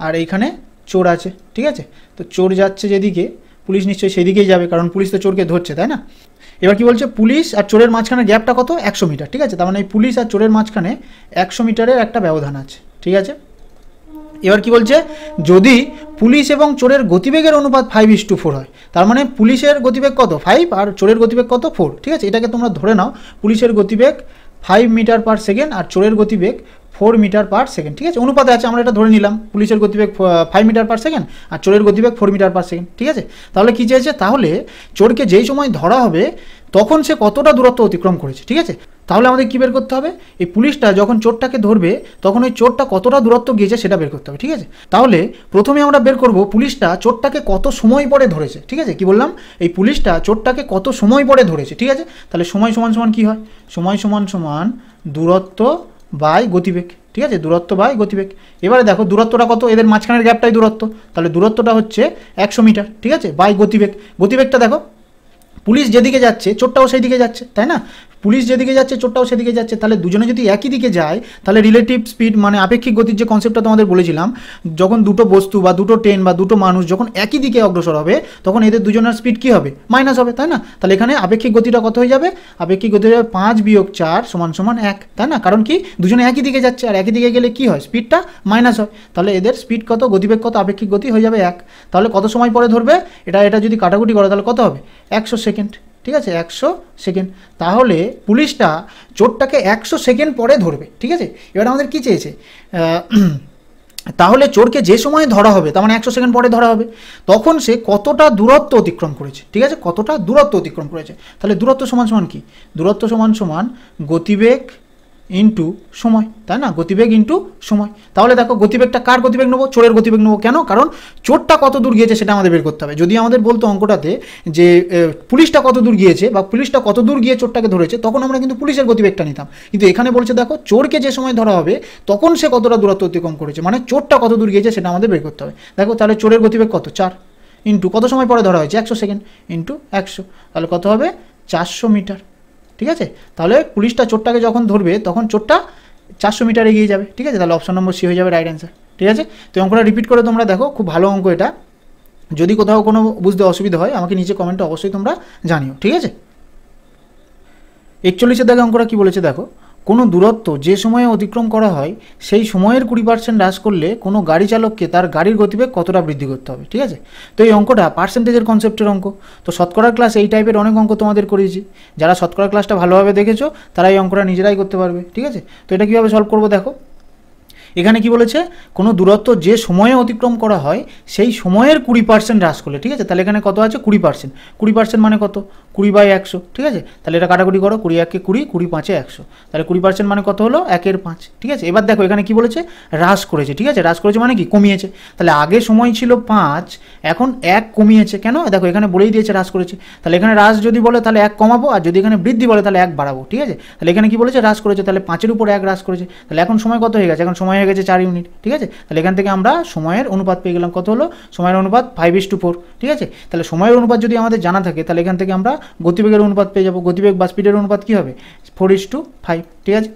আর এইখানে চোর আছে। ঠিক আছে, তো চোর যাচ্ছে যেদিকে, পুলিশ নিশ্চয়ই সেদিকেই যাবে, কারণ পুলিশ তো চোরকে ধরছে, তাই না। এবার কি বলছে, পুলিশ আর চোরের মাঝখানে গ্যাপটা কত, 100 মিটার। ঠিক আছে, তার মানে এই পুলিশ আর চোরের মাঝখানে 100 মিটারের একটা ব্যবধান আছে। ঠিক আছে, এবার কি বলছে, যদি পুলিশ এবং চোরের গতিবেগের অনুপাত 5:4 হয়, তার মানে পুলিশের গতিবেগ কত 5 আর চোরের গতিবেগ কত 4, ঠিক আছে। এটাকে তোমরা ধরে নাও পুলিশের গতিবেগ 5 মিটার পার সেকেন্ড আর চোরের গতিবেগ 4 মিটার পার সেকেন্ড, ঠিক আছে। অনুপাতে আছে, আমরা এটা ধরে নিলাম পুলিশের গতিবেগ 5 মিটার পার সেকেন্ড আর চোরের গতিবেগ 4 মিটার পার সেকেন্ড, ঠিক আছে। তাহলে কী চেয়েছে, তাহলে চোরকে যেই সময় ধরা হবে তখন সে কতটা দূরত্ব অতিক্রম করেছে, ঠিক আছে। তাহলে আমাদের কী বের করতে হবে, এই পুলিশটা যখন চোরটাকে ধরবে তখন ওই চোরটা কতটা দূরত্ব গিয়েছে সেটা বের করতে হবে, ঠিক আছে। তাহলে প্রথমে আমরা বের করব পুলিশটা চোরটাকে কত সময় পরে ধরেছে, ঠিক আছে। কি বললাম, এই পুলিশটা চোরটাকে কত সময় পরে ধরেছে, ঠিক আছে। তাহলে সময় সমান সমান কী হয়, সময় সমান সমান দূরত্ব বাই গতিবেগ, ঠিক আছে, দূরত্ব বাই গতিবেগ। এবারে দেখো দূরত্বটা কত, এদের মাঝখানের গ্যাপটাই দূরত্ব, তাহলে দূরত্বটা হচ্ছে 100 মিটার, ঠিক আছে, বাই গতিবেগ। গতিবেগটা দেখো, পুলিশ যেদিকে যাচ্ছে চোরটাও সেই দিকে যাচ্ছে, তাই না। পুলিশ যেদিকে যাচ্ছে চোরটাও সেদিকে যাচ্ছে, তাহলে দুজনে যদি একই দিকে যায় তাহলে রিলেটিভ স্পিড মানে আপেক্ষিক গতির যে কনসেপ্টটা তোমাদের বলেছিলাম, যখন দুটো বস্তু বা দুটো ট্রেন বা দুটো মানুষ যখন একই দিকে অগ্রসর হবে তখন এদের দুজনের স্পিড কী হবে, মাইনাস হবে, তাই না। তাহলে এখানে আপেক্ষিক গতিটা কত হয়ে যাবে, আপেক্ষিক গতি হয়ে যাবে 5 - 4 = 1, তাই না। কারণ কি, দুজনে একই দিকে যাচ্ছে আর একই দিকে গেলে কি হয়, স্পিডটা মাইনাস হয়। তাহলে এদের স্পিড কত, গতিবেগ কত, আপেক্ষিক গতি হয়ে যাবে 1। তাহলে কত সময় পরে ধরবে, এটা যদি কাটাকুটি করে তাহলে কত হবে, 100 সেকেন্ড, ঠিক আছে, 100 সেকেন্ড। তাহলে পুলিশটা চোরটাকে 100 সেকেন্ড পরে ধরবে, ঠিক আছে। এবার আমাদের কী চেয়েছে, তাহলে চোরকে যে সময় ধরা হবে তার মানে 100 সেকেন্ড পরে ধরা হবে, তখন সে কতটা দূরত্ব অতিক্রম করেছে, ঠিক আছে, কতটা দূরত্ব অতিক্রম করেছে। তাহলে দূরত্ব সমান সমান কি, দূরত্ব সমান সমান গতিবেগ ইন্টু সময়, তাই না, গতিবেগ ইন্টু সময়। তাহলে দেখো গতিবেগটা কার গতিবেগ নেবো, চোরের গতিবেগ নেবো, কেন, কারণ চোরটা কত দূর গিয়েছে সেটা আমাদের বের করতে হবে। যদি আমাদের বলতো অঙ্কটাতে যে পুলিশটা কত দূর গিয়েছে বা পুলিশটা কত দূর গিয়ে চোরটাকে ধরেছে, তখন আমরা কিন্তু পুলিশের গতিবেগটা নিতাম। কিন্তু এখানে বলছে দেখো চোরকে যে সময় ধরা হবে তখন সে কতটা দূরত্ব অতিক্রম করেছে, মানে চোরটা কত দূর গিয়েছে সেটা আমাদের বের করতে হবে। দেখো তাহলে চোরের গতিবেগ কত 4 ইন্টু কত সময় পরে ধরা হয়েছে 100 সেকেন্ড ইন্টু 100, তাহলে কত হবে 400 মিটার, ঠিক আছে। তাহলে পুলিশটা চোরটাকে যখন ধরবে তখন চোরটা 400 মিটার এগিয়ে যাবে, ঠিক আছে। তাহলে অপশন নম্বর সি হয়ে যাবে রাইট অ্যান্সার, ঠিক আছে। তো অঙ্কটা রিপিট করে তোমরা দেখো, খুব ভালো অঙ্ক এটা। যদি কোথাও কোনো বুঝতে অসুবিধা হয় আমাকে নিচে কমেন্টে অবশ্যই তোমরা জানিও, ঠিক আছে। 41 দাগে অঙ্কটা কী বলেছে দেখো, কোনো দূরত্ব যে সময়ে অতিক্রম করা হয় সেই সময়ের 20% হ্রাস করলে কোনো গাড়ি চালককে তার গাড়ির গতিবেগ কতটা বৃদ্ধি করতে হবে, ঠিক আছে। তো এই অঙ্কটা পার্সেন্টেজের কনসেপ্টের অঙ্ক। তো শতকরার ক্লাস এই টাইপের অনেক অঙ্ক তোমাদের করিয়েছি, যারা শতকরার ক্লাসটা ভালোভাবে দেখেছো তারা এই অঙ্কটা নিজেরাই করতে পারবে, ঠিক আছে। তো এটা কীভাবে সলভ করবো দেখো, এখানে কি বলেছে, কোনো দূরত্ব যে সময়ে অতিক্রম করা হয় সেই সময়ের 20% হ্রাস করলে, ঠিক আছে। তাহলে এখানে কত আছে 20%, 20% মানে কত 20/100, ঠিক আছে। তাহলে এটা কাটাকুটি করো, 20 × 1 = 20, 20 × 5 = 100, তাহলে 20% মানে কত হলো 1/5, ঠিক আছে। এবার দেখো এখানে কি বলেছে, হ্রাস করেছে, ঠিক আছে, হ্রাস করেছে মানে কি কমিয়েছে। তাহলে আগে সময় ছিল 5, এখন 1 কমিয়েছে, কেন দেখো এখানে বলেই দিয়েছে হ্রাস করেছে। তাহলে এখানে হ্রাস যদি বলে তাহলে 1 কমাবো, আর যদি এখানে বৃদ্ধি বলে তাহলে 1 বাড়াবো, ঠিক আছে। তাহলে এখানে কি বলেছে হ্রাস করেছে, তাহলে 5-এর উপর 1 হ্রাস করেছে। তাহলে এখন সময় কত হয়ে গেছে, এখন সময় হয়ে গেছে 4 ইউনিট, ঠিক আছে। তাহলে এখান থেকে আমরা সময়ের অনুপাত পেয়ে গেলাম, কত হলো, সময়ের অনুপাত 5:4, ঠিক আছে। তাহলে সময়ের অনুপাত যদি আমাদের জানা থাকে তাহলে এখান থেকে আমরা গতিবেগের অনুপাত পেয়ে যাবো, গতিবেগ বা স্পিডের অনুপাত কী হবে 4:5, ঠিক আছে।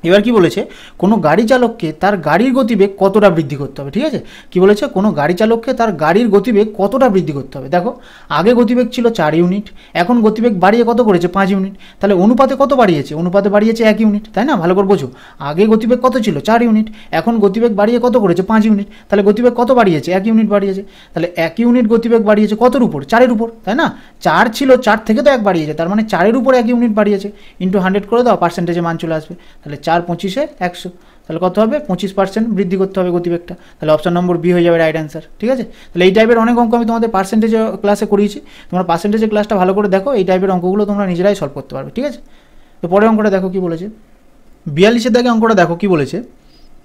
এবার কি বলেছে, কোনো গাড়ি চালককে তার গাড়ির গতিবেগ কতটা বৃদ্ধি করতে হবে, ঠিক আছে। কি বলেছে, কোনো গাড়ি চালককে তার গাড়ির গতিবেগ কতটা বৃদ্ধি করতে হবে। দেখো আগে গতিবেগ ছিল 4 ইউনিট, এখন গতিবেগ বাড়িয়ে কত করেছে 5 ইউনিট, তাহলে অনুপাতে কত বাড়িয়েছে, অনুপাতে বাড়িয়েছে 1 ইউনিট, তাই না। ভালো করে বোঝো, আগে গতিবেগ কত ছিল 4 ইউনিট, এখন গতিবেগ বাড়িয়ে কত করেছে 5 ইউনিট, তাহলে গতিবেগ কত বাড়িয়েছে 1 ইউনিট বাড়িয়েছে। তাহলে 1 ইউনিট গতিবেগ বাড়িয়েছে কতর উপর, 4-এর উপর, তাই না। 4 ছিল, 4 থেকে তো 1 বাড়িয়েছে, তার মানে 4-এর উপর 1 ইউনিট বাড়িয়েছে, ইন্টু 100 করে দাও, পার্সেন্টেজে মান চলে আসবে। তাহলে 4 × 25 = 100, তাহলে কত হবে 25% বৃদ্ধি করতে হবে গতিবেগটা। তাহলে অপশন নম্বর বি হয়ে যাবে রাইট অ্যান্সার, ঠিক আছে। তাহলে এই টাইপের অনেক অঙ্ক আমি তোমাদের পার্সেন্টেজে ক্লাসে করিয়েছি, তোমরা পার্সেন্টেজের ক্লাসটা ভালো করে দেখো, এই টাইপের অঙ্কগুলো তোমরা নিজেরাই সলভ করতে পারবে, ঠিক আছে। তো পরের অঙ্কটা দেখো কি বলেছে, 42 দাগে অঙ্কটা দেখো কি বলেছে,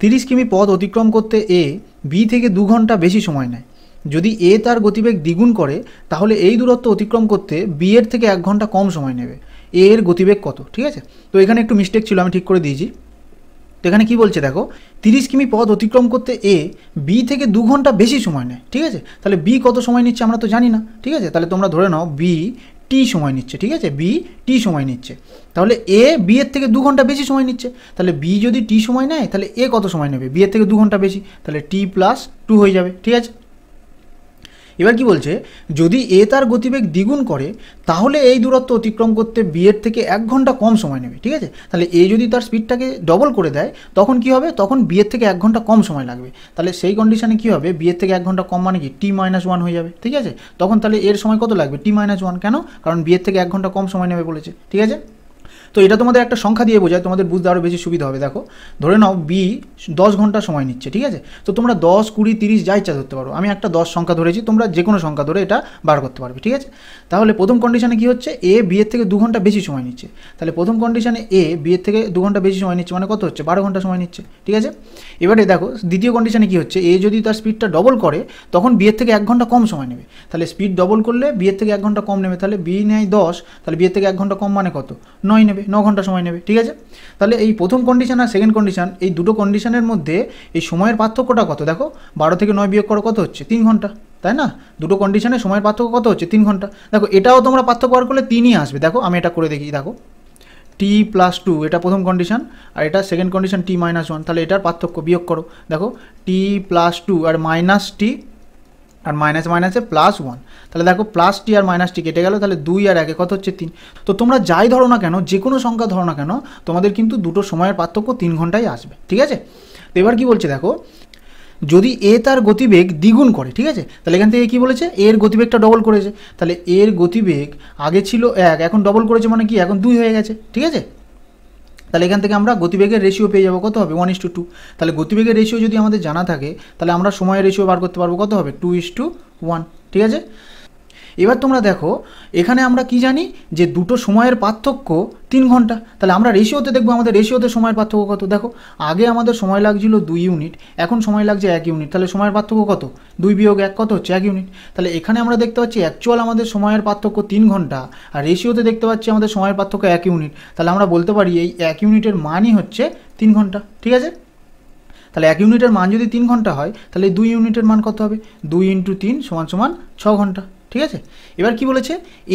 30 কিমি পথ অতিক্রম করতে এ বি থেকে 2 ঘন্টা বেশি সময় নেয়। যদি এ তার গতিবেগ দ্বিগুণ করে তাহলে এই দূরত্ব অতিক্রম করতে বি এর থেকে 1 ঘন্টা কম সময় নেবে, এ এর গতিবেগ কত, ঠিক আছে। তো এখানে একটু মিস্টেক ছিল, আমি ঠিক করে দিয়েছি। তো এখানে কী বলছে দেখো, 30 কিমি পথ অতিক্রম করতে এ বি থেকে 2 ঘন্টা বেশি সময় নেয়, ঠিক আছে। তাহলে বি কত সময় নিচ্ছে আমরা তো জানি না, ঠিক আছে। তাহলে তোমরা ধরে নাও বি টি সময় নিচ্ছে, ঠিক আছে, বি টি সময় নিচ্ছে। তাহলে এ বি এর থেকে 2 ঘন্টা বেশি সময় নিচ্ছে, তাহলে বি যদি টি সময় নেয় তাহলে এ কত সময় নেবে, বি এর থেকে 2 ঘন্টা বেশি, তাহলে টি + 2 হয়ে যাবে, ঠিক আছে। এবার কি বলছে, যদি এ তার গতিবেগ দ্বিগুণ করে তাহলে এই দূরত্ব অতিক্রম করতে বি এর থেকে 1 ঘন্টা কম সময় নেবে। ঠিক আছে, তাহলে এ যদি তার স্পিডটাকে ডবল করে দেয় তখন কি হবে, তখন বি এর থেকে 1 ঘন্টা কম সময় লাগবে। তাহলে সেই কন্ডিশনে কি হবে, বি এর থেকে 1 ঘন্টা কম মানে কি t-1 হয়ে যাবে। ঠিক আছে, তখন তাহলে এর সময় কত লাগবে, t-1। কেন, কারণ বি এর থেকে 1 ঘন্টা কম সময় নেবে বলেছে। ঠিক আছে, তো এটা তোমাদের একটা সংখ্যা দিয়ে বোঝায়, তোমাদের বুঝতে আরও বেশি সুবিধা হবে। দেখো ধরে নাও বি 10 ঘন্টা সময় নিচ্ছে। ঠিক আছে, তো তোমরা 10, 20, 30 যা ইচ্ছা ধরতে পারো। আমি একটা 10 সংখ্যা ধরেছি, তোমরা যে কোনো সংখ্যা ধরে এটা বার করতে পারবে। ঠিক আছে, তাহলে প্রথম কন্ডিশনে কি হচ্ছে, এ বি এর থেকে 2 ঘন্টা বেশি সময় নিচ্ছে। তাহলে প্রথম কন্ডিশনে এ বি এর থেকে 2 ঘন্টা বেশি সময় নিচ্ছে, মানে কত হচ্ছে, 12 ঘন্টা সময় নিচ্ছে। ঠিক আছে, এবারে দেখো দ্বিতীয় কন্ডিশনে কি হচ্ছে, এ যদি তার স্পিডটা ডবল করে তখন বি এর থেকে 1 ঘন্টা কম সময় নেবে। তাহলে স্পিড ডবল করলে বি এর থেকে 1 ঘন্টা কম নেবে। তাহলে বি নেয় 10, তাহলে বি এর থেকে 1 ঘন্টা কম মানে কত, 9 নেবে, 9 ঘন্টা সময় নেবে। ঠিক আছে, তাহলে এই প্রথম কন্ডিশন আর সেকেন্ড কন্ডিশন, এই দুটো কন্ডিশনের মধ্যে এই সময়ের পার্থক্যটা কত, দেখো 12 থেকে 9 বিয়োগ করো কত হচ্ছে, 3 ঘন্টা, তাই না? দুটো কন্ডিশনে সময়ের পার্থক্য কত হচ্ছে, 3 ঘন্টা। দেখো এটাও তোমরা পার্থক্য বার করলে 3ই আসবে। দেখো আমি এটা করে দেখি, দেখো t+2 এটা প্রথম কন্ডিশন আর এটা সেকেন্ড কন্ডিশন t-1, তাহলে এটার পার্থক্য বিয়োগ করো। দেখো t+2 আর মাইনাস টি আর মাইনাস মাইনাসে +1, তাহলে দেখো প্লাস টি আর মাইনাস টি কেটে গেল, তাহলে 2 আর 1 কত হচ্ছে, 3। তো তোমরা যাই ধরো না কেন, যে কোনো সংখ্যা ধরো না কেন, তোমাদের কিন্তু দুটো সময়ের পার্থক্য 3 ঘন্টায় আসবে। ঠিক আছে, তো এবার কি বলছে দেখো, যদি এ তার গতিবেগ দ্বিগুণ করে, ঠিক আছে, তাহলে এখান থেকে কী বলেছে, এর গতিবেগটা ডবল করেছে। তাহলে এর গতিবেগ আগে ছিল 1, এখন ডবল করেছে মানে কি, এখন 2 হয়ে গেছে। ঠিক আছে, তাহলে এখান থেকে আমরা গতিবেগের রেশিও পেয়ে যাবো, কত হবে, 1:2। তাহলে গতিবেগের রেশিও যদি আমাদের জানা থাকে তাহলে আমরা সময়ের রেশিও বার করতে পারবো, কত হবে, 2:1। ঠিক আছে, এবার তোমরা দেখো এখানে আমরা কি জানি যে দুটো সময়ের পার্থক্য 3 ঘন্টা। তাহলে আমরা রেশিওতে দেখবো আমাদের রেশিওতে সময়ের পার্থক্য কত। দেখো আগে আমাদের সময় লাগছিল 2 ইউনিট, এখন সময় লাগছে 1 ইউনিট। তাহলে সময়ের পার্থক্য কত, 2 বিয়োগ 1 কত হচ্ছে, 1 ইউনিট। তাহলে এখানে আমরা দেখতে পাচ্ছি অ্যাকচুয়াল আমাদের সময়ের পার্থক্য 3 ঘন্টা, আর রেশিওতে দেখতে পাচ্ছি আমাদের সময়ের পার্থক্য 1 ইউনিট। তাহলে আমরা বলতে পারি এই 1 ইউনিটের মানই হচ্ছে 3 ঘন্টা। ঠিক আছে, তাহলে 1 ইউনিটের মান যদি 3 ঘন্টা হয় তাহলে 2 ইউনিটের মান কত হবে, 2 × 3 = 6 ঘন্টা। ঠিক আছে, এবার কি বলেছে,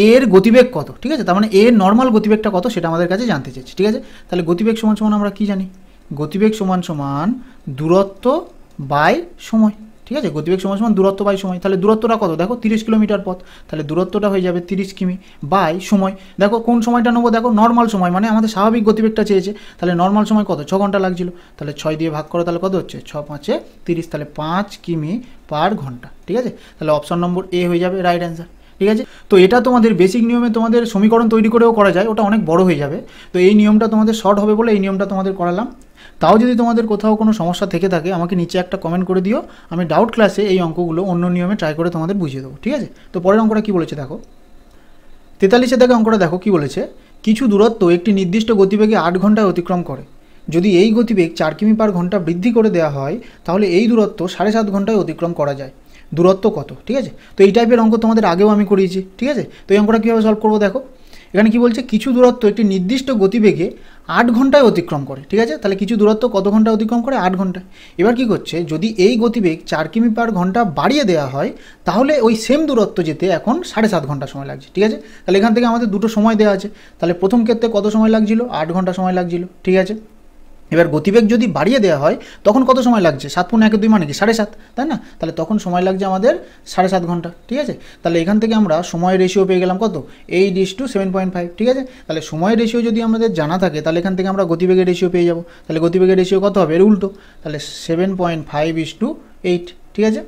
এর গতিবেগ কত। ঠিক আছে, তার মানে এর নর্মাল গতিবেগটা কত সেটা আমাদের কাছে জানতে চাইছি। ঠিক আছে, তাহলে গতিবেগ সমান আমরা কি জানি, গতিবেগ সমান দূরত্ব বাই সময়। ঠিক আছে, গতিবেগ সমান দূরত্ব বাই সময়। তাহলে দূরত্বটা কত, দেখো 30 কিলোমিটার পথ, তাহলে দূরত্বটা হয়ে যাবে 30 কিমি বাই সময়। দেখো কোন সময়টা নেবো, দেখো নর্মাল সময়, মানে আমাদের স্বাভাবিক গতিবেগটা চেয়েছে। তাহলে নর্মাল সময় কত, 6 ঘন্টা লাগছিল। তাহলে 6 দিয়ে ভাগ করো, তাহলে কত হচ্ছে, 6×5 = 30, তাহলে 5 কিমি পার ঘন্টা। ঠিক আছে, তাহলে অপশন নম্বর এ হয়ে যাবে রাইট অ্যান্সার। ঠিক আছে, তো এটা তোমাদের বেসিক নিয়মে তোমাদের সমীকরণ তৈরি করেও করা যায়, ওটা অনেক বড় হয়ে যাবে। তো এই নিয়মটা তোমাদের শর্ট হবে বলে এই নিয়মটা তোমাদের করালাম। তাও যদি তোমাদের কোথাও কোনো সমস্যা থেকে থাকে আমাকে নিচে একটা কমেন্ট করে দিও, আমি ডাউট ক্লাসে এই অঙ্কগুলো অন্য নিয়মে ট্রাই করে তোমাদের বুঝিয়ে দেবো। ঠিক আছে, তো পরের অঙ্কটা কী বলেছে দেখো, 43 থেকে অঙ্কটা দেখো কী বলেছে, কিছু দূরত্ব একটি নির্দিষ্ট গতিবেগে 8 ঘন্টায় অতিক্রম করে। যদি এই গতিবেগ 4 কিমি পার ঘন্টা বৃদ্ধি করে দেওয়া হয় তাহলে এই দূরত্ব 7.5 ঘন্টায় অতিক্রম করা যায়। দূরত্ব কত। ঠিক আছে, তো এই টাইপের অঙ্ক তোমাদের আগেও আমি করিয়েছি। ঠিক আছে, তো এই অঙ্কটা কীভাবে সলভ করবো দেখো, এখানে কি বলছে, কিছু দূরত্ব একটি নির্দিষ্ট গতিবেগে 8 ঘন্টায় অতিক্রম করে। ঠিক আছে, তাহলে কিছু দূরত্ব কত ঘন্টায় অতিক্রম করে, 8 ঘন্টায়। এবার কি করছে, যদি এই গতিবেগ 4 কিমি পার ঘন্টা বাড়িয়ে দেওয়া হয় তাহলে ওই সেম দূরত্ব যেতে এখন 7.5 ঘন্টা সময় লাগছে। ঠিক আছে, তাহলে এখান থেকে আমাদের দুটো সময় দেওয়া আছে। তাহলে প্রথম ক্ষেত্রে কত সময় লাগছিল, 8 ঘন্টা সময় লাগছিল। ঠিক আছে, এবার গতিবেগ যদি বাড়িয়ে দেওয়া হয় তখন কত সময় লাগছে, 7 × 1 = 2 মানে কি 7.5, তাই না? তাহলে তখন সময় লাগছে আমাদের 7.5 ঘন্টা। ঠিক আছে, তাহলে এখান থেকে আমরা সময়ের রেশিও পেয়ে গেলাম কত, 8:7.5। ঠিক আছে, তাহলে সময়ের রেশিও যদি আমাদের জানা থাকে তাহলে এখান থেকে আমরা গতিবেগের রেশিও পেয়ে যাব। তাহলে গতিবেগের রেশিও কত হবে, এর উল্টো, তাহলে 7.5:8। ঠিক আছে,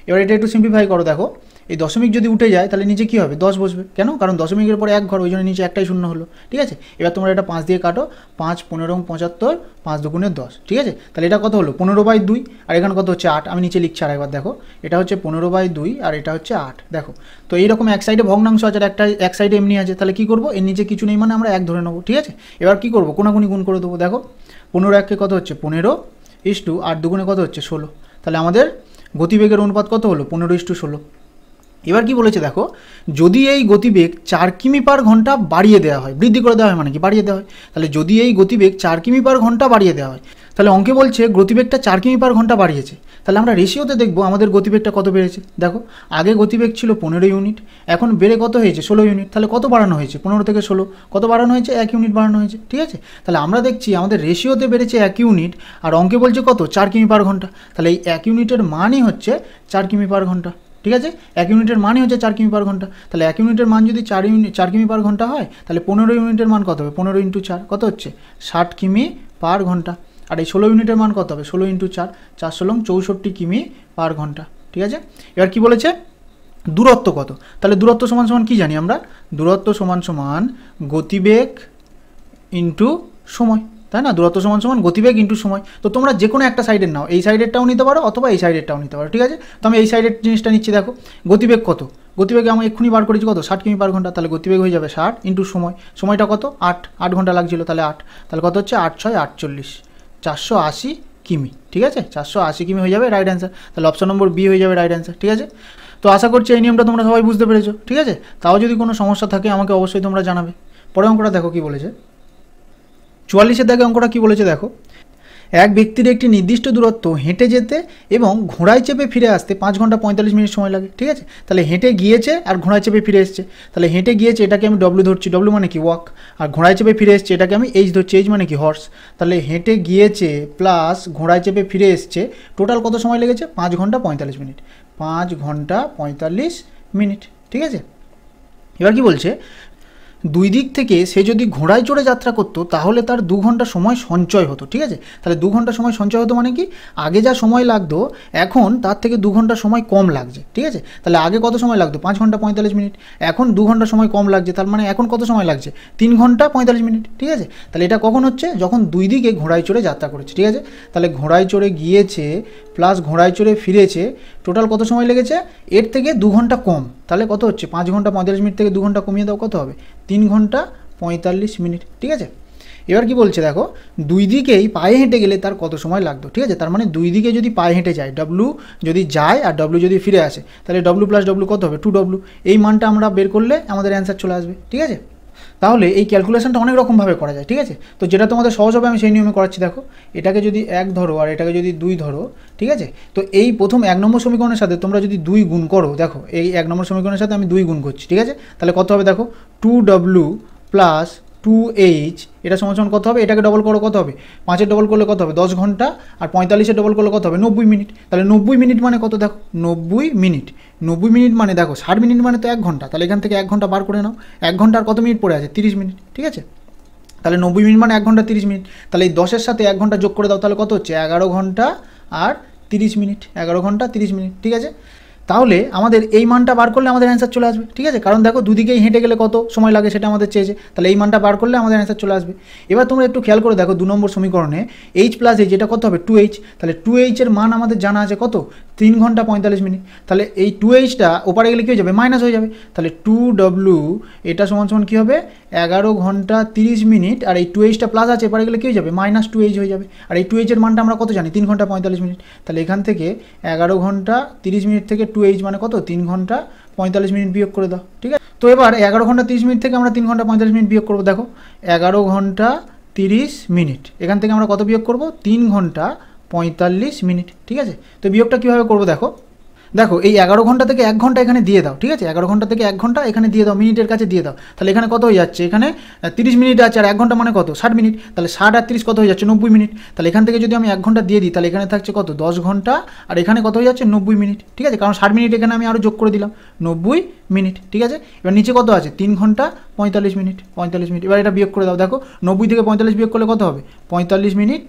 এবার এটা একটু সিম্পলিফাই করো, দেখো এই দশমিক যদি উঠে যায় তাহলে নিচে কী হবে, 10 বসবে। কেন, কারণ দশমিকের পরে 1 ঘর, ওই জন্য নিচে একটাই শূন্য হলো। ঠিক আছে, এবার তোমরা এটা 5 দিয়ে কাটো, 5, 15, 75, 5 × 2 = 10। ঠিক আছে, তাহলে এটা কত হলো, 15/2, আর এখানে কত হচ্ছে 8। আমি নিচে লিখছি আর একবার, দেখো এটা হচ্ছে 15/2 আর এটা হচ্ছে 8। দেখো তো এইরকম এক সাইডে ভগ্নাংশ আছে আর এক সাইডে এমনি আছে, তাহলে কী করবো, এর নিচে কিছু নেই মানে আমরা 1 ধরে নেবো। ঠিক আছে, এবার কী করবো, কোনাকুনি গুণ করে দেবো। দেখো 15 কত হচ্ছে 15, 8 2 কত হচ্ছে 16। তাহলে আমাদের গতিবেগের অনুপাত কত হলো, 15:16। এবার কি বলেছে দেখো, যদি এই গতিবেগ 4 কিমি পার ঘন্টা বাড়িয়ে দেওয়া হয়, বৃদ্ধি করে দেওয়া হয় মানে কি, বাড়িয়ে দেওয়া হয়, তাহলে যদি এই গতিবেগ 4 কিমি পার ঘন্টা বাড়িয়ে দেওয়া হয়, তাহলে অঙ্কে বলছে গতিবেগটা 4 কিমি পার ঘন্টা বাড়িয়েছে। তাহলে আমরা রেশিওতে দেখবো আমাদের গতিবেগটা কত বেড়েছে। দেখো আগে গতিবেগ ছিল 15 ইউনিট, এখন বেড়ে কত হয়েছে, 16 ইউনিট। তাহলে কত বাড়ানো হয়েছে, 15 থেকে 16 কত বাড়ানো হয়েছে, 1 ইউনিট বাড়ানো হয়েছে। ঠিক আছে, তাহলে আমরা দেখছি আমাদের রেশিওতে বেড়েছে 1 ইউনিট, আর অঙ্কে বলছে কত, 4 কিমি পার ঘন্টা। তাহলে এই 1 ইউনিটের মানই হচ্ছে 4 কিমি পার ঘন্টা। ঠিক আছে, 1 ইউনিটের মানই হচ্ছে 4 কিমি পার ঘন্টা। তাহলে 1 ইউনিটের মান যদি 4 কিমি পার ঘন্টা হয়, তাহলে 15 ইউনিটের মান কত হবে? 15 × 4 কত হচ্ছে? 60 কিমি পার ঘন্টা। আর এই 16 ইউনিটের মান কত হবে? 16 × 4, 4 × 64 কিমি পার ঘন্টা। ঠিক আছে, এবার কি বলেছে? দূরত্ব কত? তাহলে দূরত্ব সমান সমান কি জানি আমরা? দূরত্ব সমান সমান গতিবেগ ইন্টু সময়, তাই না? দূরত্ব সমান সমান গতিবেগ ইন্টু সময়। তো তোমরা যে কোনো একটা সাইডের নাও, এই সাইডেরটাও নিতে পারো অথবা এই সাইডেরটাও নিতে পারো। ঠিক আছে, তো আমি এই সাইডের জিনিসটা নিচ্ছি। দেখো গতিবেগ কত? গতিবেগ আমি এক্ষুনি বার করেছি কত? 60 কিমি পার ঘন্টা। তাহলে গতিবেগ হয়ে যাবে 60 ইন্টু সময়। সময়টা কত? 8 ঘন্টা লাগছিল, তাহলে 8, তাহলে কত হচ্ছে? 8 × 6 = 48, 480 কিমি। ঠিক আছে, 480 কিমি হয়ে যাবে রাইট অ্যান্সার। তাহলে অপশন নম্বর বি হয়ে যাবে রাইট অ্যান্সার। ঠিক আছে, তো আশা করছি এই নিয়মটা তোমরা সবাই বুঝতে পেরেছো। ঠিক আছে, তাও যদি কোনো সমস্যা থাকে আমাকে অবশ্যই তোমরা জানাবে। পরে অঙ্কটা দেখো কি বলেছে। 44-এর দাগে অঙ্কটা কি বলেছে দেখো। এক ব্যক্তির একটি নির্দিষ্ট দূরত্ব হেঁটে যেতে এবং ঘোড়ায় চেপে ফিরে আসতে 5 ঘন্টা 45 মিনিট সময় লাগে। ঠিক আছে, তাহলে হেঁটে গিয়েছে আর ঘোড়ায় চেপে ফিরে এসছে। তাহলে হেঁটে গিয়েছে এটাকে আমি ডব্লিউ ধরছি, ডব্লিউ মানে কি ওয়াক। আর ঘোড়ায় চেপে ফিরে এসছে এটাকে আমি এইচ ধরছি, এইচ মানে কি হর্স। তাহলে হেঁটে গিয়েছে প্লাস ঘোড়ায় চেপে ফিরে এসছে, টোটাল কত সময় লেগেছে? 5 ঘন্টা 45 মিনিট। 5 ঘন্টা 45 মিনিট। ঠিক আছে, এবার কি বলছে? দুই দিক থেকে সে যদি ঘোড়ায় চড়ে যাত্রা করতো তাহলে তার 2 ঘন্টা সময় সঞ্চয় হতো। ঠিক আছে, তাহলে 2 ঘন্টা সময় সঞ্চয় হতো মানে কি? আগে যা সময় লাগতো এখন তার থেকে 2 ঘন্টা সময় কম লাগছে। ঠিক আছে, তাহলে আগে কত সময় লাগতো? 5 ঘন্টা 45 মিনিট। এখন 2 ঘন্টা সময় কম লাগছে, তার মানে এখন কত সময় লাগছে? 3 ঘন্টা 45 মিনিট। ঠিক আছে, তাহলে এটা কখন হচ্ছে? যখন দুই দিকে ঘোড়ায় চড়ে যাত্রা করেছে। ঠিক আছে, তাহলে ঘোড়ায় চড়ে গিয়েছে প্লাস ঘোড়ায় চড়ে ফিরেছে, টোটাল কত সময় লেগেছে? এর থেকে 2 ঘন্টা কম। তাহলে কত হচ্ছে? 5 ঘন্টা 45 মিনিট থেকে 2 ঘন্টা কমিয়ে দাও, কত হবে? 3 ঘন্টা 45 মিনিট। ঠিক আছে, এবার কি বলছে দেখো, দুই দিকেই পায়ে হেঁটে গেলে তার কত সময় লাগতো। ঠিক আছে, তার মানে দুই দিকে যদি পায়ে হেঁটে যায়, ডব্লু যদি যায় আর ডব্লু যদি ফিরে আসে, তাহলে ডব্লু প্লাস ডব্লু কত হবে? 2W। এই মানটা আমরা বের করলে আমাদের অ্যান্সার চলে আসবে। ঠিক আছে, তাহলে এই ক্যালকুলেশনটা অনেক রকমভাবে করা যায়। ঠিক আছে, তো যেটা তোমাদের সহজ হবে আমি সেই নিয়মে করাচ্ছি। দেখো, এটাকে যদি 1 ধরো আর এটাকে যদি 2 ধরো, ঠিক আছে, তো এই প্রথম 1 নম্বর সমীকরণের সাথে তোমরা যদি 2 গুণ করো, দেখো এই 1 নম্বর সমীকরণের সাথে আমি 2 গুণ করছি। ঠিক আছে, তাহলে কত হবে? দেখো 2W প্লাস 2H, এটা সমান সমান কত হবে? এটাকে ডবল করো, কত হবে? 5-এর ডবল করলে কত হবে? 10 ঘন্টা। আর 45-এর ডবল করলে কত হবে? 90 মিনিট। তাহলে 90 মিনিট মানে কত? দেখো 90 মিনিট। 90 মিনিট মানে দেখো 60 মিনিট মানে তো 1 ঘন্টা। তাহলে এখান থেকে 1 ঘন্টা বার করে নাও। 1 ঘন্টা আর কত মিনিট পড়ে আছে? 30 মিনিট। ঠিক আছে, তাহলে 90 মিনিট মানে 1 ঘন্টা 30 মিনিট। তাহলে এই 10-এর সাথে 1 ঘন্টা যোগ করে দাও, তাহলে কত হচ্ছে? 11 ঘন্টা আর 30 মিনিট। 11 ঘন্টা 30 মিনিট। ঠিক আছে, তাহলে আমাদের এই মানটা বার করলে আমাদের অ্যান্সার চলে আসবে। ঠিক আছে, কারণ দেখো দুদিকেই হেঁটে গেলে কত সময় লাগে সেটা আমাদের চেয়েছে, তাহলে এই মানটা বার করলে আমাদের অ্যান্সার চলে আসবে। এবার তোমরা একটু খেয়াল করে দেখো 2 নম্বর সমীকরণে H প্লাস H, এটা কত হবে? 2H। তাহলে 2H এর মান আমাদের জানা আছে কত? 3 ঘন্টা 45 মিনিট। তাহলে এই 2Hটা ওপারে গেলে কী হয়ে যাবে? মাইনাস হয়ে যাবে। তাহলে 2W এটা সমান সমান কী হবে? 11 ঘন্টা 30 মিনিট। আর এই 2Hটা প্লাস আছে, এপারে গেলে কী হয়ে যাবে? মাইনাস 2H হয়ে যাবে। আর এই 2H এর মানটা আমরা কত জানি? 3 ঘন্টা 45 মিনিট। তাহলে এখান থেকে 11 ঘন্টা 30 মিনিট থেকে 2H মানে কত? 3 ঘন্টা 45 মিনিট বিয়োগ করে দাও। ঠিক আছে, তো এবার 11 ঘন্টা 30 মিনিট থেকে আমরা 3 ঘন্টা 45 মিনিট বিয়োগ করবো। দেখো 11 ঘন্টা 30 মিনিট, এখান থেকে আমরা কত বিয়োগ করব? 3 ঘন্টা 45 মিনিট। ঠিক আছে, তো বিয়োগটা কীভাবে করবো? দেখো দেখো এই 11 ঘন্টা থেকে 1 ঘন্টা এখানে দিয়ে দাও। ঠিক আছে, 11 ঘন্টা থেকে 1 ঘন্টা এখানে দিয়ে দাও, মিনিটের কাছে দিয়ে দাও। তাহলে এখানে কত হয়ে যাচ্ছে? এখানে 30 মিনিট আছে আর 1 ঘন্টা মানে কত? 60 মিনিট। তাহলে 60 আর 30 কত হয়ে যাচ্ছে? 90 মিনিট। তাহলে এখান থেকে যদি আমি 1 ঘন্টা দিয়ে দিই, তাহলে এখানে থাকছে কত? 10 ঘন্টা। আর এখানে কত হয়ে যাচ্ছে? 90 মিনিট। ঠিক আছে, কারণ 60 মিনিট এখানে আমি আরও যোগ করে দিলাম, 90 মিনিট। ঠিক আছে, এবার নিচে কত আছে? 3 ঘন্টা 45 মিনিট। 45 মিনিট, এবার এটা বিয়োগ করে দাও। দেখো 90 থেকে 45 বিয়োগ করলে কত হবে? 45 মিনিট।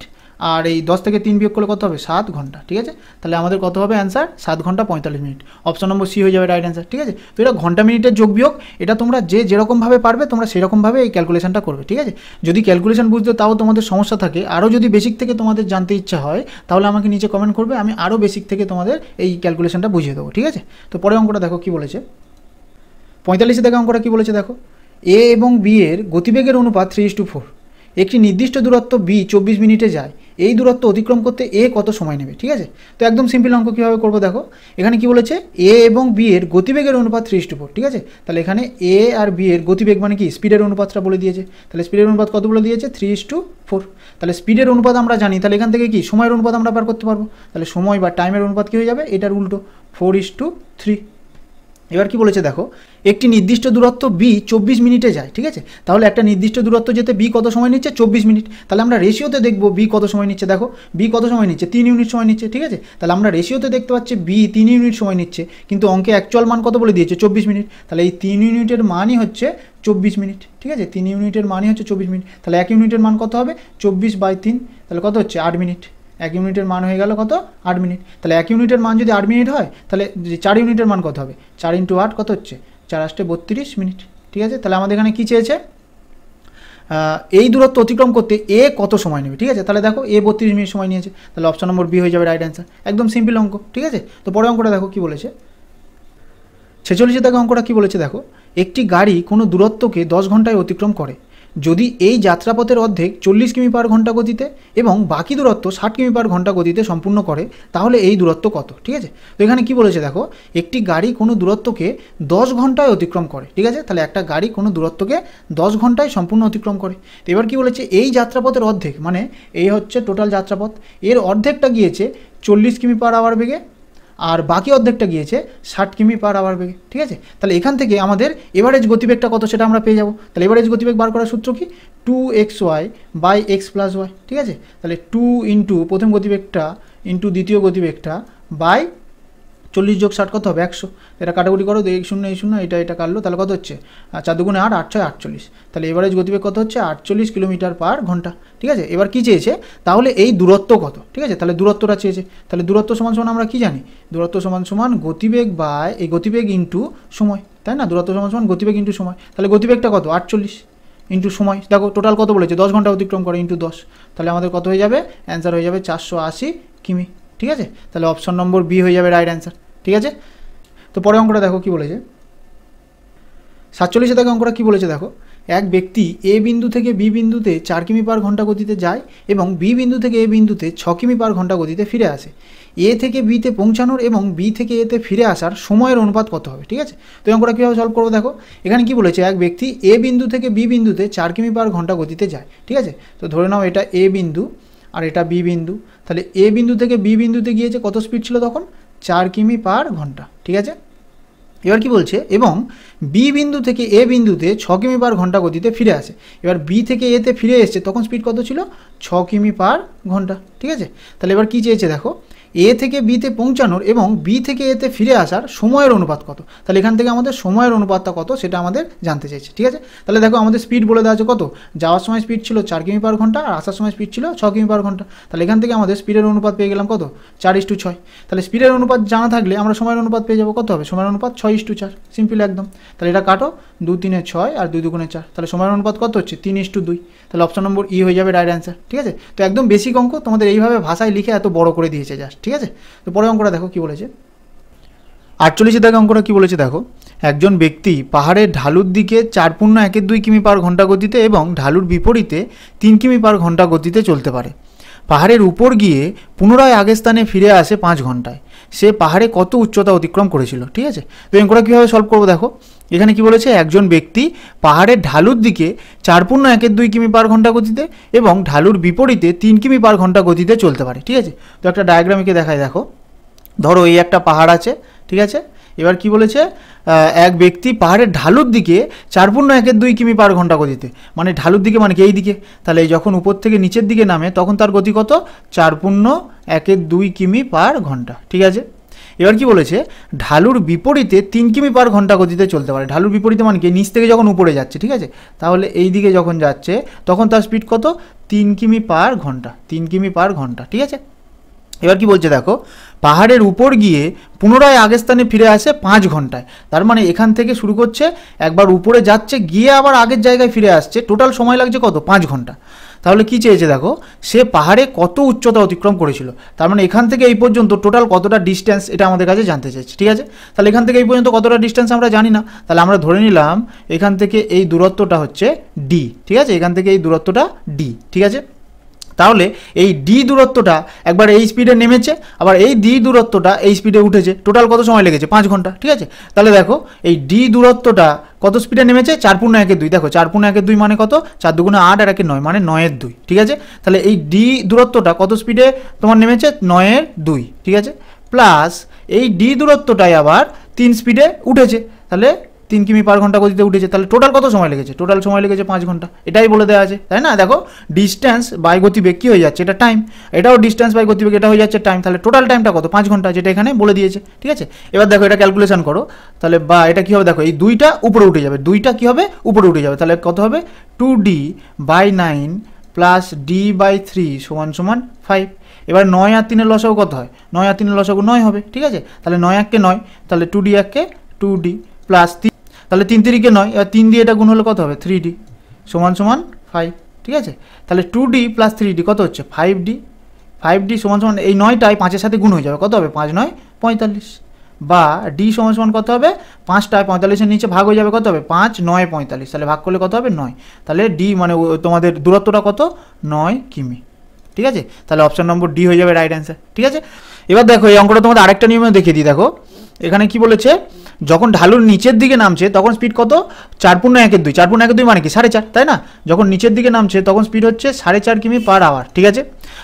আর এই 10 থেকে 3 বিয়োগ করলে কত হবে? 7 ঘন্টা। ঠিক আছে, তাহলে আমাদের কত হবে অ্যান্সার? 7 ঘন্টা 45 মিনিট। অপশন নম্বর সি হয়ে যাবে রাইট অ্যান্সার। ঠিক আছে, তো এটা ঘন্টা মিনিটের যোগ বিয়োগ, এটা তোমরা যেরকমভাবে পারবে তোমরা সেরকমভাবে এই ক্যালকুলেশনটা করবে। ঠিক আছে, যদি ক্যালকুলেশন বুঝতে তাও তোমাদের সমস্যা থাকে, আরও যদি বেসিক থেকে তোমাদের জানতে ইচ্ছা হয়, তাহলে আমাকে নিচে কমেন্ট করবে, আমি আরও বেসিক থেকে তোমাদের এই ক্যালকুলেশনটা বুঝিয়ে দেবো। ঠিক আছে, তো পরে অঙ্কটা দেখো কী বলেছে। 45-এ দেখো অঙ্কটা কী বলেছে। দেখো এ এবং বি এর গতিবেগের অনুপাত 3:4। একটি নির্দিষ্ট দূরত্ব বি 24 মিনিটে যায়, এই দূরত্ব অতিক্রম করতে এ কত সময় নেবে? ঠিক আছে, তো একদম সিম্পল অঙ্ক কীভাবে করবো দেখো, এখানে কি বলেছে? এ এবং বি এর গতিবেগের অনুপাত 3:4। ঠিক আছে, তাহলে এখানে এ আর বি এর গতিবেগ মানে কি? স্পিডের অনুপাতটা বলে দিয়েছে। তাহলে স্পিডের অনুপাত কত বলে দিয়েছে? 3:4। তাহলে স্পিডের অনুপাত আমরা জানি, তাহলে এখান থেকে কি সময়ের অনুপাত আমরা বার করতে পারবো। তাহলে সময় বা টাইমের অনুপাত কী হয়ে যাবে? এটার উল্টো, 4:3। এবার কি বলেছে দেখো, একটি নির্দিষ্ট দূরত্ব বি 24 মিনিটে যায়, ঠিক আছে। তাহলে একটা নির্দিষ্ট দূরত্ব যেতে বি কত সময় নিচ্ছে, 24 মিনিট। তাহলে আমরা রেশিওতে দেখবো বি কত সময় নিচ্ছে। দেখো বি কত সময় নিচ্ছে, 3 ইউনিট সময় নিচ্ছে, ঠিক আছে। তাহলে আমরা রেশিওতে দেখতে পাচ্ছি বি 3 ইউনিট সময় নিচ্ছে, কিন্তু অঙ্কে অ্যাকচুয়াল মান কত বলে দিয়েছে, 24 মিনিট। তাহলে এই 3 ইউনিটের মানই হচ্ছে 24 মিনিট, ঠিক আছে। 3 ইউনিটের মানই হচ্ছে 24 মিনিট। তাহলে 1 ইউনিটের মান কত হবে, 24/3, তাহলে কত হচ্ছে 8 মিনিট। 1 ইউনিটের মান হয়ে গেল কত, 8 মিনিট। তাহলে 1 ইউনিটের মান যদি 8 মিনিট হয়, তাহলে 4 ইউনিটের মান কত হবে, 4 × 8 কত হচ্ছে, 4 × 8 = 32 মিনিট, ঠিক আছে। তাহলে আমাদের এখানে কী চেয়েছে, এই দূরত্ব অতিক্রম করতে এ কত সময় নেবে, ঠিক আছে। তাহলে দেখো এ 32 মিনিট সময় নিয়েছে, তাহলে অপশন নম্বর বি হয়ে যাবে রাইট অ্যান্সার। একদম সিম্পল অঙ্ক, ঠিক আছে। তো পরে অঙ্কটা দেখো কী বলেছে, 46 দেখো অঙ্কটা কী বলেছে দেখো, একটি গাড়ি কোনো দূরত্বকে 10 ঘন্টায় অতিক্রম করে যদি এই যাত্রাপথের অর্ধেক 40 কিমি/ঘন্টা গতিতে এবং বাকি দূরত্ব 60 কিমি/ঘন্টা গতিতে সম্পূর্ণ করে, তাহলে এই দূরত্ব কত, ঠিক আছে। তো এখানে কি বলেছে দেখো, একটি গাড়ি কোনো দূরত্বকে 10 ঘন্টায় অতিক্রম করে, ঠিক আছে। তাহলে একটা গাড়ি কোনো দূরত্বকে 10 ঘন্টায় সম্পূর্ণ অতিক্রম করে। তো এবার কি বলেছে, এই যাত্রাপথের অর্ধেক, মানে এই হচ্ছে টোটাল যাত্রাপথ, এর অর্ধেকটা গিয়েছে 40 কিমি/আওয়ার বেগে, আর বাকি অর্ধেকটা গিয়েছে 60 কিমি/আওয়ার বেগে, ঠিক আছে। তাহলে এখান থেকে আমাদের এভারেজ গতিবেগটা কত সেটা আমরা পেয়ে যাবো। তাহলে এভারেজ গতিবেগ বার করার সূত্র কি, 2xy/x + y, ঠিক আছে। তাহলে 2 × প্রথম গতিবেগটা ইন্টু দ্বিতীয় গতিবেগটা বাই 40 + 60 কত হবে, 100। এটা কাটাকুটি করো, 2 0 এই 0, এটা কাটলো, তাহলে কত হচ্ছে 4 × 2 = 8, 8 × 6 = 48। তাহলে এভারেজ গতিবেগ কত হচ্ছে, 48 কিমি/ঘন্টা, ঠিক আছে। এবার কি চেয়েছে, তাহলে এই দূরত্ব কত, ঠিক আছে। তাহলে দূরত্বটা চেয়েছে, তাহলে দূরত্ব সমান সমান আমরা কি জানি, দূরত্ব সমান সমান গতিবেগ বাই এই গতিবেগ ইন্টু সময়, তাই না। দূরত্ব সমান সমান গতিবেগ ইন্টু সময়। তাহলে গতিবেগটা কত, 48 ইন্টু সময়, দেখো টোটাল কত বলেছে, 10 ঘন্টা অতিক্রম করে ইন্টু 10, তাহলে আমাদের কত হয়ে যাবে, অ্যান্সার হয়ে যাবে 480 কিমি, ঠিক আছে। তাহলে অপশন নম্বর বি হয়ে যাবে রাইট অ্যান্সার, ঠিক আছে। তো পরে অঙ্কটা দেখো কি বলেছে, 47 থেকে অঙ্কটা কি বলেছে দেখো, এক ব্যক্তি এ বিন্দু থেকে বি বিন্দুতে 4 কিমি/ঘন্টা গতিতে যায় এবং বি বিন্দু থেকে এ বিন্দুতে 6 কিমি/ঘন্টা গতিতে ফিরে আসে। এ থেকে বিতে পৌঁছানোর এবং বি থেকে এতে ফিরে আসার সময়ের অনুপাত কত হবে, ঠিক আছে। তো এই অঙ্কটা কীভাবে সলভ করবো দেখো, এখানে কি বলেছে, এক ব্যক্তি এ বিন্দু থেকে বি বিন্দুতে 4 কিমি/ঘন্টা গতিতে যায়, ঠিক আছে। তো ধরে নাও এটা এ বিন্দু আর এটা বি বিন্দু, তাহলে এ বিন্দু থেকে বি বিন্দুতে গিয়েছে কত স্পিড ছিল তখন, 4 কিমি/ঘন্টা, ঠিক আছে। এবার কি বলছে, এবং বি বিন্দু থেকে এ বিন্দুতে 6 কিমি/ঘন্টা গতিতে ফিরে আসে। এবার বি থেকে এতে ফিরে এসছে, তখন স্পিড কত ছিল, 6 কিমি/ঘন্টা, ঠিক আছে। তাহলে এবার কি চেয়েছে দেখো, এ থেকে বিতে পৌঁছানোর এবং বি থেকে এতে ফিরে আসার সময়ের অনুপাত কত। তাহলে এখান থেকে আমাদের সময়ের অনুপাতটা কত সেটা আমাদের জানতে চাইছে, ঠিক আছে। তাহলে দেখো আমাদের স্পিড বলে দেওয়া আছে কত, যাওয়ার সময় স্পিড ছিল 4 কিমি/ঘন্টা আর আসার সময় স্পিড ছিল 6 কিমি/ঘন্টা। তাহলে এখান থেকে আমাদের স্পিডের অনুপাত পেয়ে গেলাম কত, 4:6। তাহলে স্পিডের অনুপাত জানা থাকলে আমরা সময়ের অনুপাত পেয়ে যাবো, কত হবে, সময়ের অনুপাত 6:4, সিম্পল একদম। তাহলে এটা কাটো, 2 3 6 আর 2 2 4, তাহলে সময়ের অনুপাত কত হচ্ছে, 3:2। তাহলে অপশন নম্বর ই হয়ে যাবে রাইট অ্যান্সার, ঠিক আছে। তো একদম বেসিক অঙ্ক, তোমাদের এইভাবে ভাষায় লিখে এত বড় করে দিয়েছে জাস্ট, ঠিক আছে। তো পরে অঙ্কটা দেখো কি বলেছে, 48 থেকে অঙ্কটা কি বলেছে দেখো, একজন ব্যক্তি পাহাড়ের ঢালুর দিকে 4.12 কিমি/ঘন্টা গতিতে এবং ঢালুর বিপরীতে 3 কিমি/ঘন্টা গতিতে চলতে পারে। পাহাড়ের উপর গিয়ে পুনরায় আগের স্থানে ফিরে আসে 5 ঘন্টায়। সে পাহাড়ে কত উচ্চতা অতিক্রম করেছিল, ঠিক আছে। তো অঙ্কটা কীভাবে সলভ করবো দেখো, এখানে কি বলেছে, একজন ব্যক্তি পাহাড়ের ঢালুর দিকে 4.12 কিমি/ঘন্টা গতিতে এবং ঢালুর বিপরীতে 3 কিমি/ঘন্টা গতিতে চলতে পারে, ঠিক আছে। তো একটা ডায়াগ্রামিকে দেখায় দেখো, ধরো এই একটা পাহাড় আছে, ঠিক আছে। এবার কি বলেছে, এক ব্যক্তি পাহাড়ের ঢালুর দিকে 4.12 কিমি/ঘন্টা গতিতে, মানে ঢালুর দিকে মানে কি এই দিকে, তাহলে যখন উপর থেকে নিচের দিকে নামে তখন তার গতি কত, 4.12 কিমি/ঘন্টা, ঠিক আছে। এবার কি বলেছে, ঢালুর বিপরীতে 3 কিমি/ঘন্টা গতিতে চলতে পারে। ঢালুর বিপরীতে মানে কি নিচ থেকে যখন উপরে যাচ্ছে, ঠিক আছে। তাহলে এই দিকে যখন যাচ্ছে তখন তার স্পিড কত, 3 কিমি/ঘন্টা, 3 কিমি/ঘন্টা, ঠিক আছে। এবার কি বলছে দেখো, পাহাড়ের উপর গিয়ে পুনরায় আগের স্থানে ফিরে আসে 5 ঘন্টায়। তার মানে এখান থেকে শুরু করছে, একবার উপরে যাচ্ছে, গিয়ে আবার আগের জায়গায় ফিরে আসছে, টোটাল সময় লাগছে কত, 5 ঘন্টা। তাহলে কি চেয়েছে দেখো, সে পাহাড়ে কত উচ্চতা অতিক্রম করেছিল, তার মানে এখান থেকে এই পর্যন্ত টোটাল কতটা ডিস্টেন্স এটা আমাদের কাছে জানতে চাইছে, ঠিক আছে। তাহলে এখান থেকে এই পর্যন্ত কতটা ডিস্টেন্স আমরা জানি না, তাহলে আমরা ধরে নিলাম এখান থেকে এই দূরত্বটা হচ্ছে ডি, ঠিক আছে। এখান থেকে এই দূরত্বটা ডি, ঠিক আছে। তাহলে এই ডি দূরত্বটা একবার এই স্পিডে নেমেছে, আবার এই ডি দূরত্বটা এই স্পিডে উঠেছে, টোটাল কত সময় লেগেছে, 5 ঘন্টা, ঠিক আছে। তাহলে দেখো এই ডি দূরত্বটা কত স্পিডে নেমেছে, 4.12, দেখো 4.12 মানে কত, 4 2 8 আর 1 9 মানে 9/2, ঠিক আছে। তাহলে এই ডি দূরত্বটা কত স্পিডে তোমার নেমেছে, 9/2, ঠিক আছে। প্লাস এই ডি দূরত্বটাই আবার 3 স্পিডে উঠেছে, তাহলে 3 কিমি পার ঘন্টা গতিতে উঠেছে, তাহলে টোটাল কত সময় লেগেছে? টোটাল সময় লেগেছে 5 ঘন্টা, এটাই বলে দেওয়া আছে, তাই না? দেখো ডিস্টেন্স বাই গতিবেগ কী হয়ে যাচ্ছে, এটা টাইম, এটাও ডিস্টেন্স বাই গতিবেগ, এটা হয়ে যাচ্ছে টাইম, তাহলে টোটাল টাইমটা কত? 5 ঘন্টা, যেটা এখানে বলে দিয়েছে, ঠিক আছে? এবার দেখো এটা ক্যালকুলেশন করো, তাহলে বা এটা কী হবে, দেখো এই 2টা উপরে উঠে যাবে, 2টা কী হবে? উপরে উঠে যাবে, তাহলে কত হবে? 2d/9 প্লাস d/3 সমান 5। এবার 9 আর 3 লসাগু কত হয়? 9 আর 3 লসাগু 9 হবে, ঠিক আছে? তাহলে 9 1 কে 9, তাহলে 2d 1 কে 2d প্লাস 3, তাহলে 3 3 কে 9, এবার 3 দিয়ে এটা গুণ হলে কত হবে? 3d সমান 5, ঠিক আছে? তাহলে 2d প্লাস 3d কত হচ্ছে? 5d। 5d সমান এই 9টাই 5-এর সাথে গুণ হয়ে যাবে, কত হবে? 5 9 45, বা d সমান কত হবে? 5টায় 45-এর নিচে ভাগ হয়ে যাবে, কত হবে? 5 9 45, তাহলে ভাগ করলে কত হবে? 9, তাহলে d মানে তোমাদের দূরত্বটা কত? 9 কিমি, ঠিক আছে? তাহলে অপশন নম্বর ডি হয়ে যাবে রাইট অ্যান্সার, ঠিক আছে? এবার দেখো এই অঙ্কটা তোমাদের আরেকটা নিয়মে দেখিয়ে দিই। দেখো এখানে কি বলেছে, যখন ঢালুর নিচের দিকে নামছে তখন স্পিড কত? 4.1/2, 4.1/2 মানে কি 4.5, তাই না? যখন নিচের দিকে নামছে তখন স্পিড হচ্ছে 4.5 কিমি পার আওয়ার, ঠিক আছে?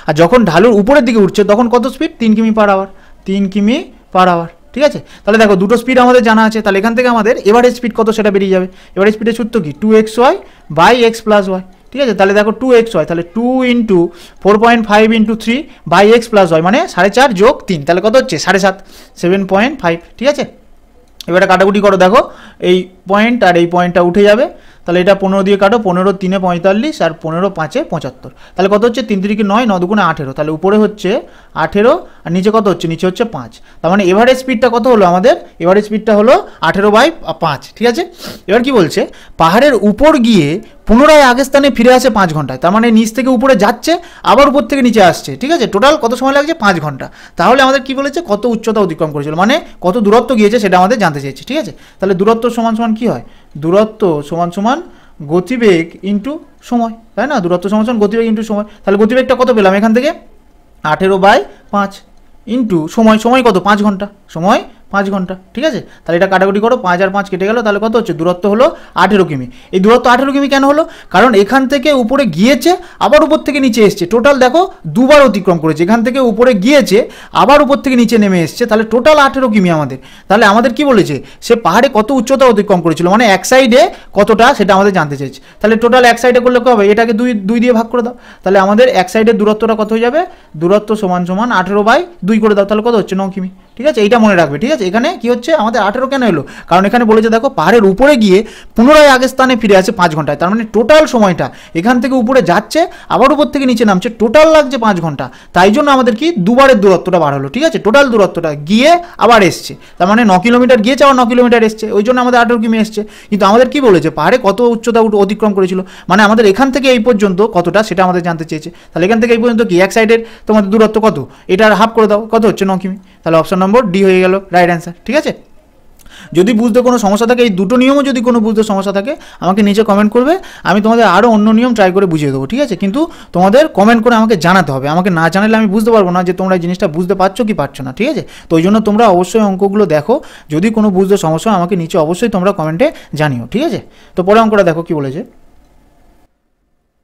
আর যখন ঢালুর উপরের দিকে উঠছে তখন কত স্পিড? 3 কিমি পার আওয়ার, 3 কিমি পার আওয়ার, ঠিক আছে? তাহলে দেখো দুটো স্পিড আমাদের জানা আছে, তাহলে এখান থেকে আমাদের এভারেজ স্পিড কত সেটা বেরিয়ে যাবে। এভারেজ স্পিডের সূত্র কি? 2xy/x + y, ঠিক আছে? তাহলে দেখো 2xy, তাহলে 2 × 4.5 × 3/x + y মানে 4.5 + 3, তাহলে কত হচ্ছে? 7.5, 7.5, ঠিক আছে? এবারে কাটাকুটি করো, দেখো এই পয়েন্ট আর এই পয়েন্টটা উঠে যাবে, তাহলে এটা 15 দিয়ে কাটো, 15 3 45 আর 15 5 75, তাহলে কত হচ্ছে? 3 3 9, 9 2 18, তাহলে উপরে হচ্ছে 18 আর নিচে কত হচ্ছে? নিচে হচ্ছে 5, তার মানে এভারেজ স্পিডটা কত হলো আমাদের? এভারেজ স্পিডটা হলো 18/5, ঠিক আছে? এবার কি বলছে, পাহাড়ের উপর গিয়ে পুনরায় আগের স্থানে ফিরে আসে 5 ঘন্টায়, তার মানে নিচ থেকে উপরে যাচ্ছে আবার উপর থেকে নিচে আসছে, ঠিক আছে? টোটাল কত সময় লাগছে? 5 ঘন্টা। তাহলে আমাদের কি বলেছে? কত উচ্চতা অতিক্রম করেছিল, মানে কত দূরত্ব গিয়েছে সেটা আমাদের জানতে চেয়েছে, ঠিক আছে? তাহলে দূরত্ব সমান কি হয়? দূরত্ব সমান গতিবেগ ইন্টু সময়, তাই না? দূরত্ব সমান গতিবেগ ইন্টু সময়, তাহলে গতিবেগটা কত পেলাম এখান থেকে? 18/5 ইন্টু সময় কত? 5 ঘন্টা, সময় 5 ঘন্টা, ঠিক আছে? তাহলে এটা কাটাকুটি করো, 5 আর 5 কেটে গেল, তাহলে কত হচ্ছে? দূরত্ব হলো 18 কিমি। এই দূরত্ব 18 কিমি কেন হলো? কারণ এখান থেকে উপরে গিয়েছে আবার উপর থেকে নিচে এসছে, টোটাল দেখো দুবার অতিক্রম করেছে, এখান থেকে উপরে গিয়েছে আবার উপর থেকে নিচে নেমে এসছে, তাহলে টোটাল 18 কিমি আমাদের। তাহলে আমাদের কি বলেছে? সে পাহাড়ে কত উচ্চতা অতিক্রম করেছিল, মানে এক সাইডে কতটা সেটা আমাদের জানতে চাইছে। তাহলে টোটাল এক সাইডে করলে কী হবে? এটাকে 2 দিয়ে ভাগ করে দাও, তাহলে আমাদের এক সাইডের দূরত্বটা কত হয়ে যাবে? দূরত্ব সমান 18/2 করে দাও, তাহলে কত হচ্ছে? 9 কিমি, ঠিক আছে? এইটা মনে রাখবে, ঠিক আছে? এখানে কি হচ্ছে আমাদের 18 কেন এলো? কারণ এখানে বলেছে দেখো পাহাড়ের উপরে গিয়ে পুনরায় আগের স্থানে ফিরে আসে 5 ঘন্টায়, তার মানে টোটাল সময়টা এখান থেকে উপরে যাচ্ছে আবার উপর থেকে নিচে নামছে, টোটাল লাগছে 5 ঘন্টা। তাই জন্য আমাদের কি দুবারের দূরত্বটা বার হলো, ঠিক আছে? টোটাল দূরত্বটা গিয়ে আবার এসছে, তার মানে 9 কিলোমিটার গিয়েছে আবার 9 কিলোমিটার এসছে, ওই জন্য আমাদের 18 কিমি এসছে। কিন্তু আমাদের কি বলেছে? পাহাড়ে কত উচ্চতা অতিক্রম করেছিল, মানে আমাদের এখান থেকে এই পর্যন্ত কতটা সেটা আমাদের জানতে চেয়েছে। তাহলে এখান থেকে এই পর্যন্ত কি এক সাইডের তোমাদের দূরত্ব কত? এটার হাফ করে দাও, কত হচ্ছে? 9 কিমি, তাহলে অপশন নম্বর ডি হয়ে গেল রাইট অ্যান্সার, ঠিক আছে? যদি বুঝতে কোনো সমস্যা থাকে, এই দুটো নিয়মও যদি কোনো বুঝতে সমস্যা থাকে আমাকে নিচে কমেন্ট করবে, আমি তোমাদের আরও অন্য নিয়ম ট্রাই করে বুঝিয়ে দেবো, ঠিক আছে? কিন্তু তোমাদের কমেন্ট করে আমাকে জানাতে হবে, আমাকে না জানালে আমি বুঝতে পারবো না যে তোমরা এই জিনিসটা বুঝতে পারছো কি পারছো না, ঠিক আছে? তো ওই জন্য তোমরা অবশ্যই অঙ্কগুলো দেখো, যদি কোনো বুঝতে সমস্যা হয় আমাকে নিচে অবশ্যই তোমরা কমেন্টে জানিও, ঠিক আছে? তো পরে অঙ্কটা দেখো কি বলেছে,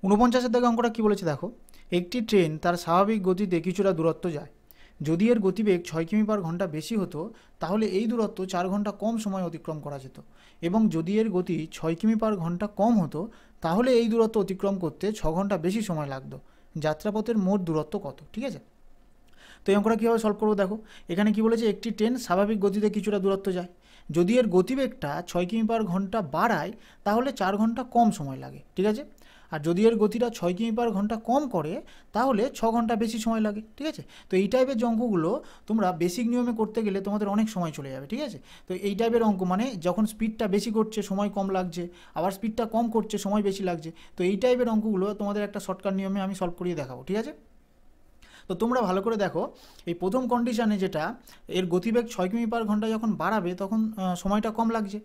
49 থেকে অঙ্কটা কি বলেছে দেখো, একটি ট্রেন তার স্বাভাবিক গতিতে কিছুটা দূরত্ব যায়, যদি এর গতিবেগ 6 কিমি পার ঘন্টা বেশি হতো তাহলে এই দূরত্ব 4 ঘন্টা কম সময় অতিক্রম করা যেত, এবং যদি এর গতি 6 কিমি পার ঘন্টা কম হতো তাহলে এই দূরত্ব অতিক্রম করতে 6 ঘন্টা বেশি সময় লাগতো। যাত্রাপথের মোট দূরত্ব কত, ঠিক আছে? তো এই অঙ্কটা কীভাবে সলভ করবো দেখো, এখানে কি বলেছে? একটি ট্রেন স্বাভাবিক গতিতে কিছুটা দূরত্ব যায়, যদি এর গতিবেগটা 6 কিমি পার ঘন্টা বাড়ায় তাহলে 4 ঘন্টা কম সময় লাগে, ঠিক আছে? আর যদি এর গতিটা 6 কিমি পার ঘন্টা কম করে তাহলে 6 ঘন্টা বেশি সময় লাগে, ঠিক আছে? তো এই টাইপের যে অঙ্কগুলো তোমরা বেসিক নিয়মে করতে গেলে তোমাদের অনেক সময় চলে যাবে, ঠিক আছে? তো এই টাইপের অঙ্ক মানে যখন স্পিডটা বেশি করছে সময় কম লাগছে, আবার স্পিডটা কম করছে সময় বেশি লাগছে, তো এই টাইপের অঙ্কগুলো তোমাদের একটা শর্টকাট নিয়মে আমি সলভ করিয়ে দেখাবো, ঠিক আছে? তো তোমরা ভালো করে দেখো, এই প্রথম কন্ডিশনে যেটা এর গতিবেগ 6 কিমি পার ঘন্টা যখন বাড়াবে তখন সময়টা কম লাগছে,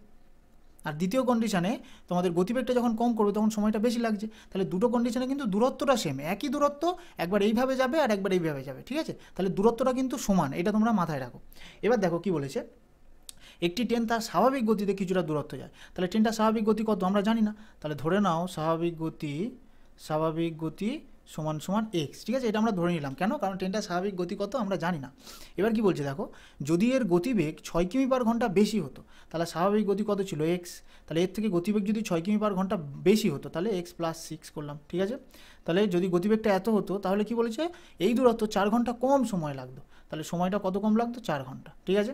আর দ্বিতীয় কন্ডিশনে তোমাদের গতিবেগটা যখন কম করবে তখন সময়টা বেশি লাগছে। তাহলে দুটো কন্ডিশনে কিন্তু দূরত্বটা সেম, একই দূরত্ব, একবার এইভাবে যাবে আর একবার এইভাবে যাবে, ঠিক আছে? তাহলে দূরত্বটা কিন্তু সমান, এটা তোমরা মাথায় রাখো। এবার দেখো কি বলেছে, একটি ট্রেন তার স্বাভাবিক গতিতে কিছুটা দূরত্ব যায়, তাহলে ট্রেনটা স্বাভাবিক গতি কত আমরা জানি না, তাহলে ধরে নাও স্বাভাবিক গতি সমান সমান এক্স, ঠিক আছে? এটা আমরা ধরে নিলাম, কেন? কারণ ট্রেনটার স্বাভাবিক গতি কত আমরা জানি না। এবার কি বলছে দেখো, যদি এর গতিবেগ 6 কিমি পার ঘন্টা বেশি হতো তাহলে স্বাভাবিক গতি কত ছিল? এক্স। তাহলে এর থেকে গতিবেগ যদি 6 কিমি পার ঘন্টা বেশি হতো তাহলে এক্স প্লাস 6 করলাম, ঠিক আছে? তাহলে যদি গতিবেগটা এত হতো তাহলে কি বলেছে, এই দূরত্ব 4 ঘন্টা কম সময় লাগতো। তাহলে সময়টা কত কম লাগতো? 4 ঘন্টা, ঠিক আছে?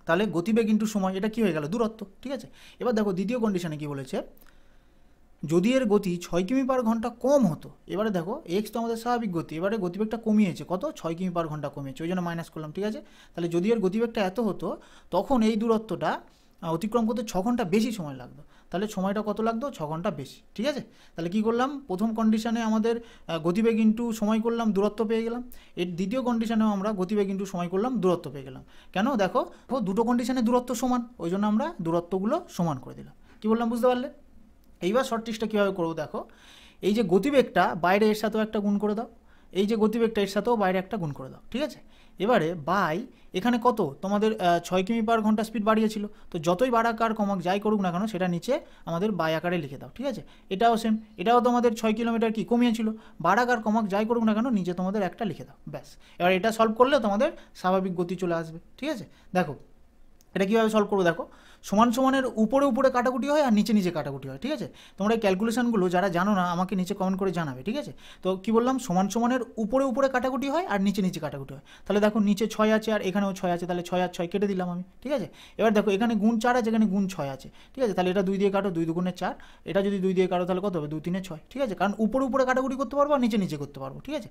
তাহলে গতিবেগ ইন্টু সময়, এটা কি হয়ে গেল? দূরত্ব, ঠিক আছে? এবার দেখো দ্বিতীয় কন্ডিশনে কি বলেছে, যদি এর গতি 6 কিমি পার ঘন্টা কম হতো, এবারে দেখো এক্স তো আমাদের স্বাভাবিক গতি, এবারে গতিবেগটা কমিয়েছে কত? 6 কিমি পার ঘন্টা কমিয়েছে, ওই জন্য মাইনাস করলাম, ঠিক আছে? তাহলে যদি এর গতিবেগটা এত হতো তখন এই দূরত্বটা অতিক্রম করতে 6 ঘন্টা বেশি সময় লাগতো। তাহলে সময়টা কত লাগতো? 6 ঘন্টা বেশি, ঠিক আছে? তাহলে কি করলাম, প্রথম কন্ডিশনে আমাদের গতিবেগ ইন্টু সময় করলাম, দূরত্ব পেয়ে গেলাম। এর দ্বিতীয় কন্ডিশনেও আমরা গতিবেগ ইন্টু সময় করলাম, দূরত্ব পেয়ে গেলাম। কেন? দেখো দুটো কন্ডিশনে দূরত্ব সমান, ওই জন্য আমরা দূরত্বগুলো সমান করে দিলাম। কি বললাম বুঝতে পারলে? এইবার শর্ট ট্রিক্সটা কীভাবে করবো দেখো, এই যে গতিবেগটা বাইরে এর সাথেও একটা গুণ করে দাও, এই যে গতিবেগটা এর সাথেও বাইরে একটা গুণ করে দাও, ঠিক আছে? এবারে বাই এখানে কত তোমাদের 6 কিমি পার ঘন্টা স্পিড বাড়িয়েছিল, তো যতই বাড়াকার কমাক যাই করুক না কেন সেটা নিচে আমাদের বাই আকারে লিখে দাও, ঠিক আছে? এটাও সেম, এটাও তোমাদের 6 কিলোমিটার কি কমিয়েছিল, বাড়াকার কমাক যাই করুক না কেন নিচে তোমাদের একটা লিখে দাও, ব্যাস। এবার এটা সলভ করলে তোমাদের স্বাভাবিক গতি চলে আসবে, ঠিক আছে? দেখো এটা কীভাবে সলভ করবো দেখো, সমান সমানের উপরে উপরে কাটাকুটি হয় আর নিচে নিচে কাটাকুটি হয়, ঠিক আছে? তোমরা এই ক্যালকুলেশনগুলো যারা জানো না আমাকে নিচে কমেন্ট করে জানাবে, ঠিক আছে? তো কী বললাম, সমান সমানের উপরে উপরে কাটাকুটি হয় আর নিচে নিচে কাটাকুটি হয়। তাহলে দেখো নিচে 6 আছে আর এখানেও 6 আছে, তাহলে 6 আর 6 কেটে দিলাম আমি, ঠিক আছে? এবার দেখো এখানে গুণ 4 আছে, এখানে গুণ 6 আছে, ঠিক আছে? তাহলে এটা 2 দিয়ে কাটো, 2 দুগুণে 4, এটা যদি 2 দিয়ে কাটো তাহলে কত হবে? 2 3 6, ঠিক আছে? কারণ উপরে উপরে কাটাকুটি করতে পারবো আর নিচে নিচে করতে পারবো, ঠিক আছে?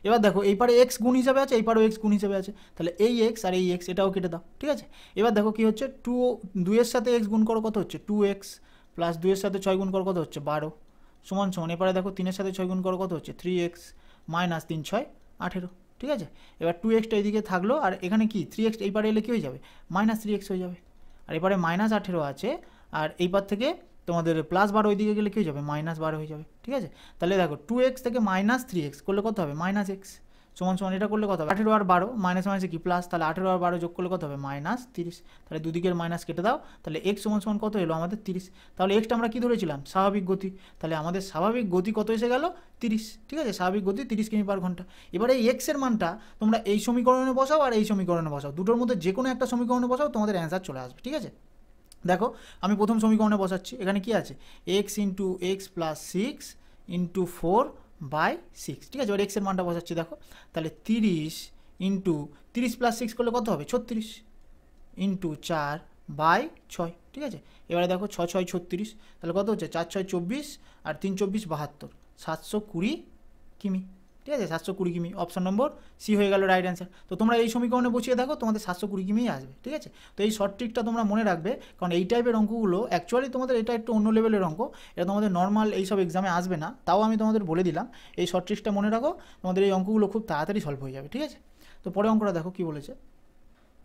এবার দেখো এই পারে এক্স গুণ হিসাবে আছে, এই পারেও এক্স গুণ হিসাবে আছে, তাহলে এই এক্স আর এই এক্স এটাও কেটে দাও, ঠিক আছে? এবার দেখো কী হচ্ছে, 2 এর সাথে এক্স গুণ করো কত হচ্ছে? 2x প্লাস 2 এর সাথে 6 গুণ করো কত হচ্ছে? 12 সমান সমান, এবারে দেখো 3 এর সাথে 6 গুণ করো কত হচ্ছে? 3x মাইনাস 3 6 18, ঠিক আছে? এবার 2xটা এইদিকে থাকলো আর এখানে কি 3x এই পারে এলে কী হয়ে যাবে? মাইনাস 3x হয়ে যাবে, আর এবারে মাইনাস 18 আছে আর এই পার থেকে তোমাদের প্লাস 12 ওইদিকে গেলে কী হয়ে যাবে? মাইনাস 12 হয়ে যাবে, ঠিক আছে? তাহলে দেখো 2x থেকে মাইনাস 3x করলে কত হবে? মাইনাস x সমান সমান, এটা করলে কত হবে? 18 আর 12 মাইনাস মাইনাসে কি প্লাস, তাহলে 18 আর 12 যোগ করলে কত হবে? মাইনাস 30, তাহলে দুদিকের মাইনাস কেটে দাও, তাহলে এক্স সমান সমান কত এলো আমাদের? 30। তাহলে এক্সটা আমরা কী ধরেছিলাম? স্বাভাবিক গতি, তাহলে আমাদের স্বাভাবিক গতি কত এসে গেল? 30, ঠিক আছে? স্বাভাবিক গতি 30 কিমি পার ঘন্টা। এবারে এই এক্সের মানটা তোমরা এই সমীকরণে বসাও আর এই সমীকরণে বসাও, দুটোর মধ্যে যে কোনো একটা সমীকরণে বসাও, তোমাদের অ্যান্সার চলে আসবে, ঠিক আছে? দেখো আমি প্রথম সমীকরণে বসাচ্ছি, এখানে কি আছে? X into x plus 6 into 4/6, ঠিক আছে? এবার এক্সের মানটা বসাচ্ছি, দেখো তাহলে 30 ইন্টু 30 প্লাস 6 করলে কত হবে? 36 ইন্টু 4/6, ঠিক আছে? এবারে দেখো 6 6 36, তাহলে কত হচ্ছে? 4 6 24 আর 3 24 72, 720 কিমি, ঠিক আছে? 720 কিমি, অপশন নম্বর সি হয়ে গেল রাইট অ্যান্সার। তো তোমরা এই সমীকরণে বসিয়ে দেখো, তোমাদের 720 কিমিই আসবে, ঠিক আছে? তো এই শর্ট ট্রিকটা তোমরা মনে রাখবে, কারণ এই টাইপের অঙ্কগুলো অ্যাকচুয়ালি তোমাদের এটা একটু অন্য লেভেলের অঙ্ক, এটা তোমাদের নর্মাল এইসব এক্সামে আসবে না, তাও আমি তোমাদের বলে দিলাম এই শর্ট ট্রিকটা মনে রাখো, তোমাদের এই অঙ্কগুলো খুব তাড়াতাড়ি সলভ হয়ে যাবে, ঠিক আছে? তো পরে অঙ্কটা দেখো কী বলেছে,